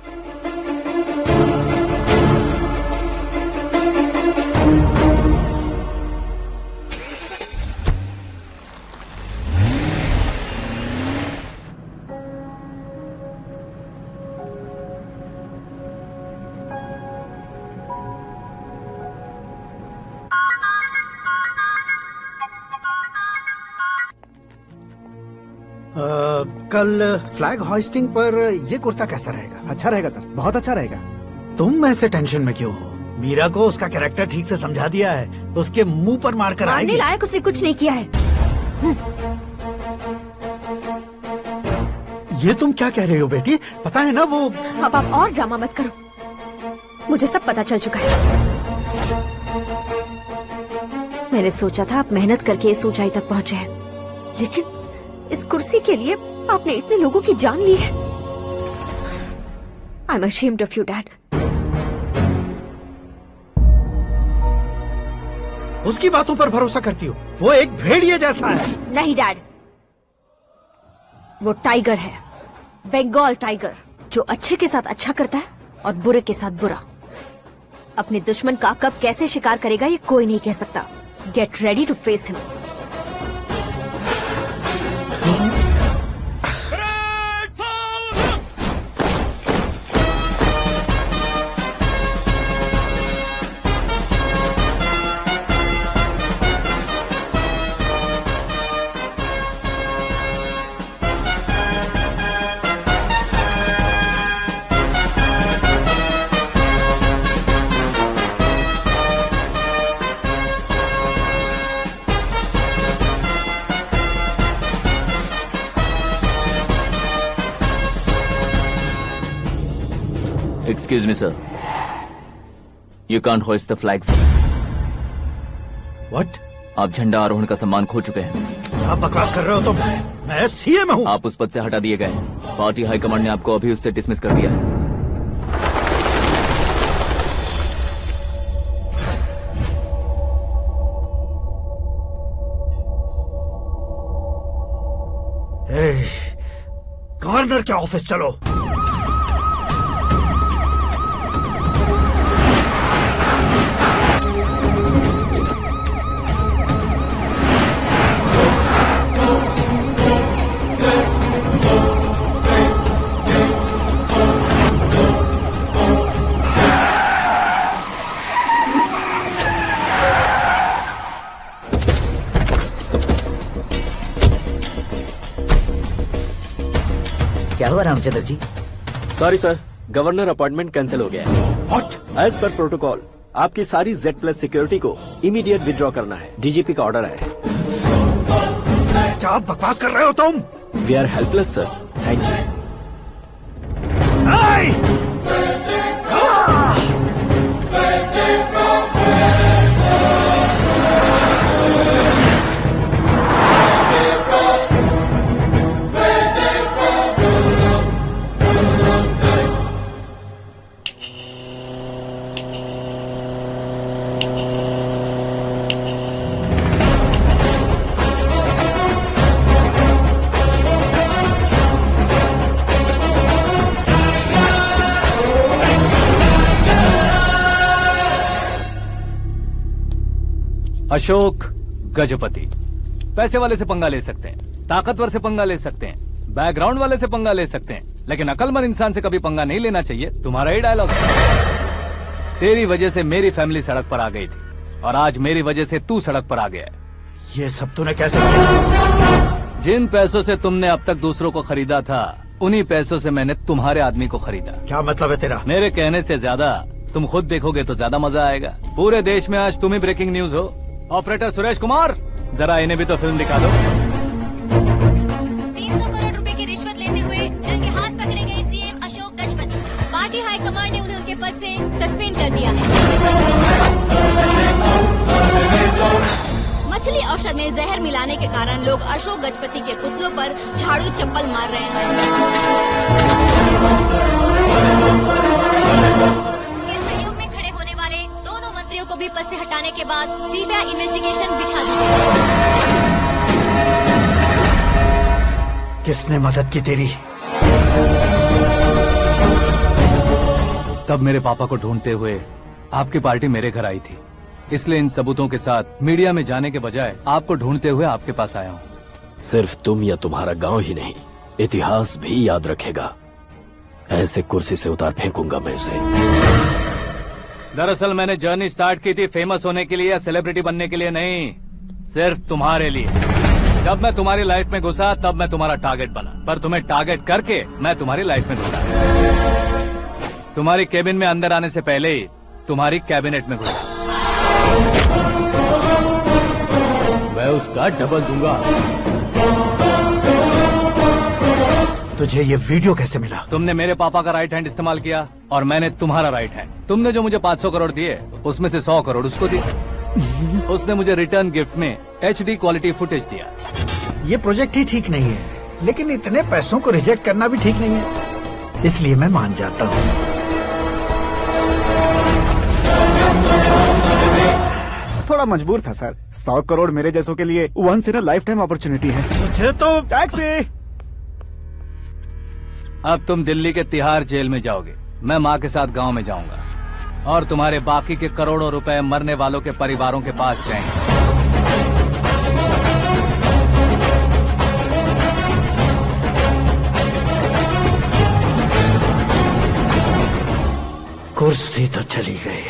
N: कल फ्लैग होइस्टिंग पर ये कुर्ता कैसा रहेगा?
F: अच्छा रहेगा सर, बहुत अच्छा रहेगा।
N: तुम ऐसे टेंशन में क्यों हो? मीरा को उसका कैरेक्टर ठीक से समझा दिया है, उसके मुंह पर मारकर
A: मारने
N: आएगी।
A: लायक उसने कुछ नहीं किया है।
N: ये तुम क्या कह रही हो बेटी? पता है ना वो।
A: अब आप और ड्रामा मत करो, मुझे सब पता चल चुका है। मैंने सोचा था आप मेहनत करके इस ऊंचाई तक पहुंचे हैं, लेकिन इस कुर्सी के लिए आपने इतने लोगों की जान ली है। I am ashamed of you, Dad.
N: उसकी बातों पर भरोसा करती हो? वो एक भेड़िए जैसा है।
A: नहीं डैड, वो टाइगर है, बंगाल टाइगर, जो अच्छे के साथ अच्छा करता है और बुरे के साथ बुरा। अपने दुश्मन का कब कैसे शिकार करेगा ये कोई नहीं कह सकता। Get ready to face him.
G: Excuse me, sir. You can't hoist the flags.
N: What?
G: आप झंडा आरोहण का सम्मान खो चुके हैं।
N: आप बकवास कर रहे हो तुम? मैं सीएम हूँ।
G: आप उस पद से हटा दिए गए हैं। पार्टी हाईकमांड ने आपको अभी उससे डिसमिस कर दिया है।
N: गवर्नर के ऑफिस चलो।
B: क्या हुआ Ramchandra ji?
M: Sorry sir, governor appointment cancel हो गया है। एज पर प्रोटोकॉल आपकी सारी Z+ सिक्योरिटी को इमीडिएट विड्रॉ करना है। डीजीपी का ऑर्डर है।
N: क्या बकवास कर रहे हो तुम?
M: We are helpless sir. Thank you.
C: Ashok Gajapati. पैसे वाले से पंगा ले सकते हैं, ताकतवर से पंगा ले सकते हैं, बैकग्राउंड वाले से पंगा ले सकते हैं, लेकिन अकलमंद इंसान से कभी पंगा नहीं लेना चाहिए। तुम्हारा ही डायलॉग। तेरी वजह से मेरी फैमिली सड़क पर आ गई थी और आज मेरी वजह से तू सड़क पर आ गया है।
N: ये सब तूने कैसे किया?
C: जिन पैसों से तुमने अब तक दूसरों को खरीदा था, उन्हीं पैसों से मैंने तुम्हारे आदमी को खरीदा।
N: क्या मतलब है तेरा?
C: मेरे कहने से ज्यादा तुम खुद देखोगे तो ज्यादा मजा आएगा। पूरे देश में आज तुम ही ब्रेकिंग न्यूज हो। ऑपरेटर सुरेश कुमार, जरा इन्हें भी तो फिल्म दिखा दो।
D: 300 करोड़ रुपए की रिश्वत लेते हुए रंगे हाथ पकड़े गए CM Ashok Gajapati. Party high command ने उन्हें उनके पद से सस्पेंड कर दिया है।
E: मछली औषध में जहर मिलाने के कारण लोग अशोक गजपति के पुतलों पर झाड़ू चप्पल मार रहे हैं।
D: उनके सहयोग में खड़े होने वाले दोनों मंत्रियों को भी पद से हटाने के बाद सीबीआई इन्वेस्टिगेशन बिठा दी गई।
N: किसने मदद की तेरी?
C: तब मेरे पापा को ढूंढते हुए आपकी पार्टी मेरे घर आई थी, इसलिए इन सबूतों के साथ मीडिया में जाने के बजाय आपको ढूंढते हुए आपके पास आया हूँ।
M: सिर्फ तुम या तुम्हारा गांव ही नहीं, इतिहास भी याद रखेगा। ऐसे कुर्सी से उतार फेंकूंगा मैं उसे।
C: दरअसल मैंने जर्नी स्टार्ट की थी फेमस होने के लिए या सेलिब्रिटी बनने के लिए नहीं, सिर्फ तुम्हारे लिए। जब मैं तुम्हारी लाइफ में घुसा तब मैं तुम्हारा टारगेट बना, पर तुम्हें टारगेट करके मैं तुम्हारी लाइफ में घुसा। तुम्हारी केबिन में अंदर आने से पहले ही तुम्हारी कैबिनेट में घुसा।
J: मैं उसका डबल दूंगा।
N: तुझे ये वीडियो कैसे मिला?
C: तुमने मेरे पापा का राइट हैंड इस्तेमाल किया और मैंने तुम्हारा राइट हैंड। तुमने जो मुझे 500 करोड़ दिए उसमें से 100 करोड़ उसको दी। उसने मुझे रिटर्न गिफ्ट में HD क्वालिटी फुटेज दिया।
N: ये प्रोजेक्ट ही ठीक नहीं है, लेकिन इतने पैसों को रिजेक्ट करना भी ठीक नहीं है, इसलिए मैं मान जाता हूँ।
F: थोड़ा मजबूर था सर। 100 करोड़ मेरे जैसों के लिए once in a lifetime opportunity है।
N: मुझे तो
F: टैक्सी।
C: अब तुम दिल्ली के तिहाड़ जेल में जाओगे, मैं माँ के साथ गांव में जाऊंगा और तुम्हारे बाकी के करोड़ों रुपए मरने वालों के परिवारों के पास जाएंगे।
N: कुर्सी तो चली गई,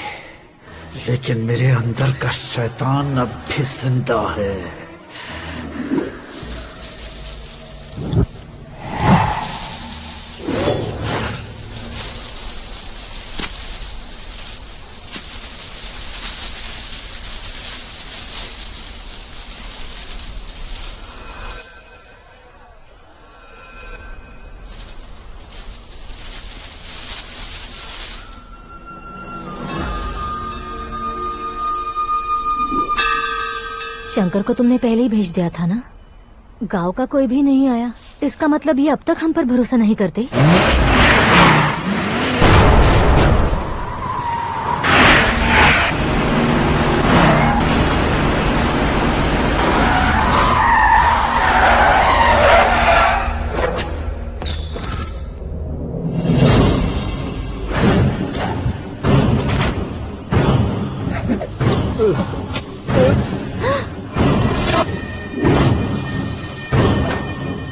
N: लेकिन मेरे अंदर का शैतान अब भी जिंदा है।
D: शंकर को तुमने पहले ही भेज दिया था ना? गांव का कोई भी नहीं आया, इसका मतलब ये अब तक हम पर भरोसा नहीं करते।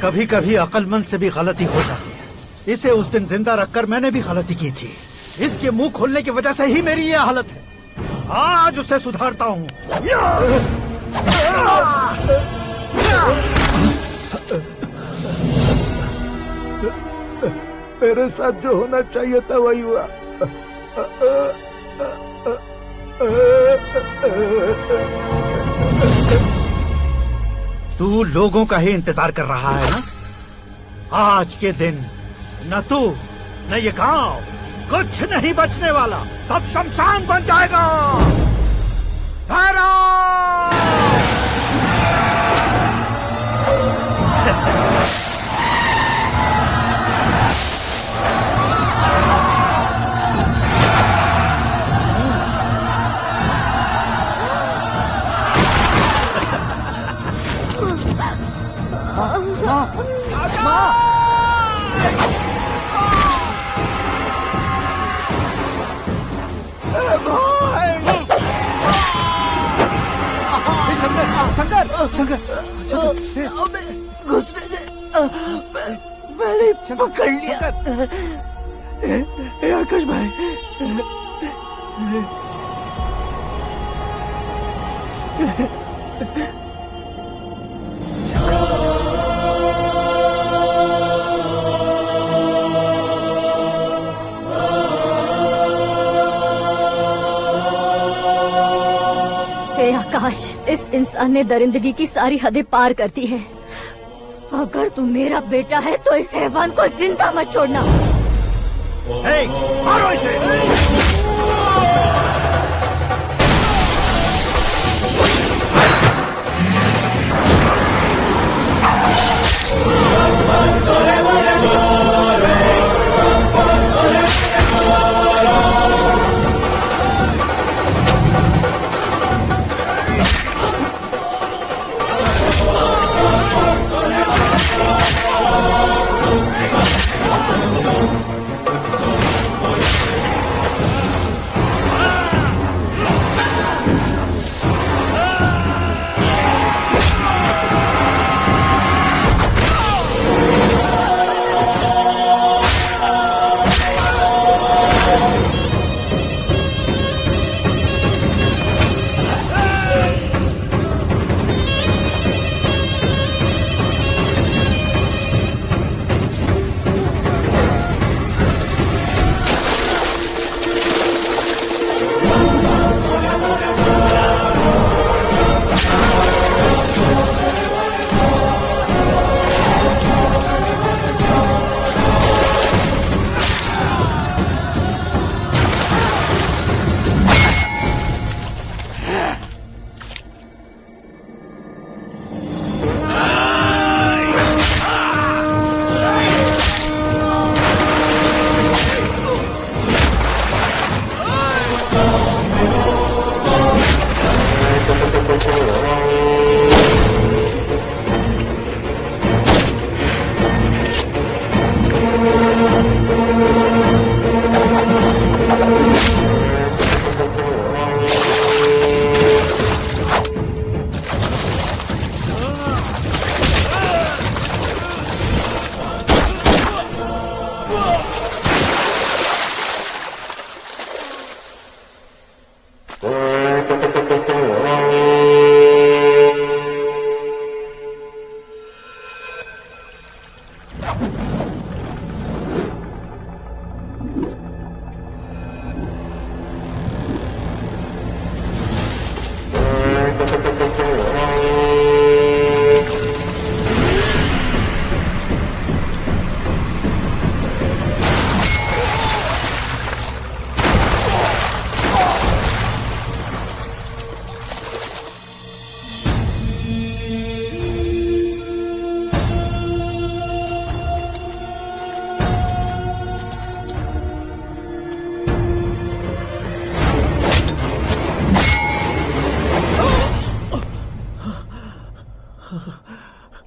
N: कभी कभी अक्लमंद से भी गलती हो जाती है। इसे उस दिन जिंदा रखकर मैंने भी गलती की थी। इसके मुंह खोलने की वजह से ही मेरी ये हालत है। आज उसे सुधारता हूँ।
K: मेरे साथ जो होना चाहिए था वही हुआ।
N: तू लोगों का ही इंतजार कर रहा है ना? आज के दिन न तू न ये गांव कुछ नहीं बचने वाला, सब शमशान बन जाएगा।
K: घुसने से मैंने पकड़ लिया। आकाश भाई,
D: आकाश, इस इंसान ने दरिंदगी की सारी हदें पार कर दी है। अगर तू मेरा बेटा है तो इस हैवान को जिंदा मत छोड़ना।
N: मारो इसे।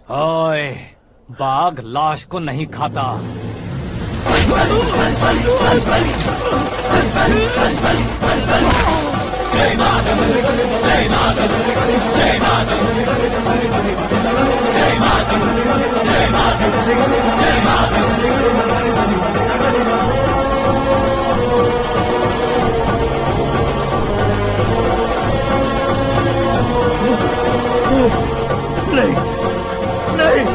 C: ओए, बाघ लाश को नहीं खाता।
K: नहीं नहीं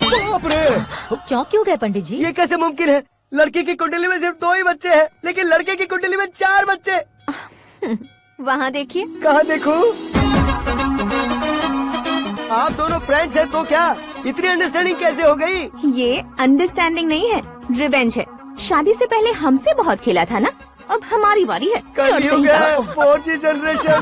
K: बाप रे!
D: चौंक क्यों गए पंडित जी?
K: ये कैसे मुमकिन है? लड़की की कुंडली में सिर्फ 2 ही बच्चे हैं, लेकिन लड़के की कुंडली में 4 बच्चे।
D: वहाँ देखिए।
K: कहाँ देखूं? आप दोनों फ्रेंड्स हैं तो क्या इतनी अंडरस्टैंडिंग कैसे हो गई?
A: ये अंडरस्टैंडिंग नहीं है, रिवेंज है। शादी से पहले हमसे बहुत खेला था ना, अब हमारी बारी है।
K: कलयुग है, 4G जनरेशन।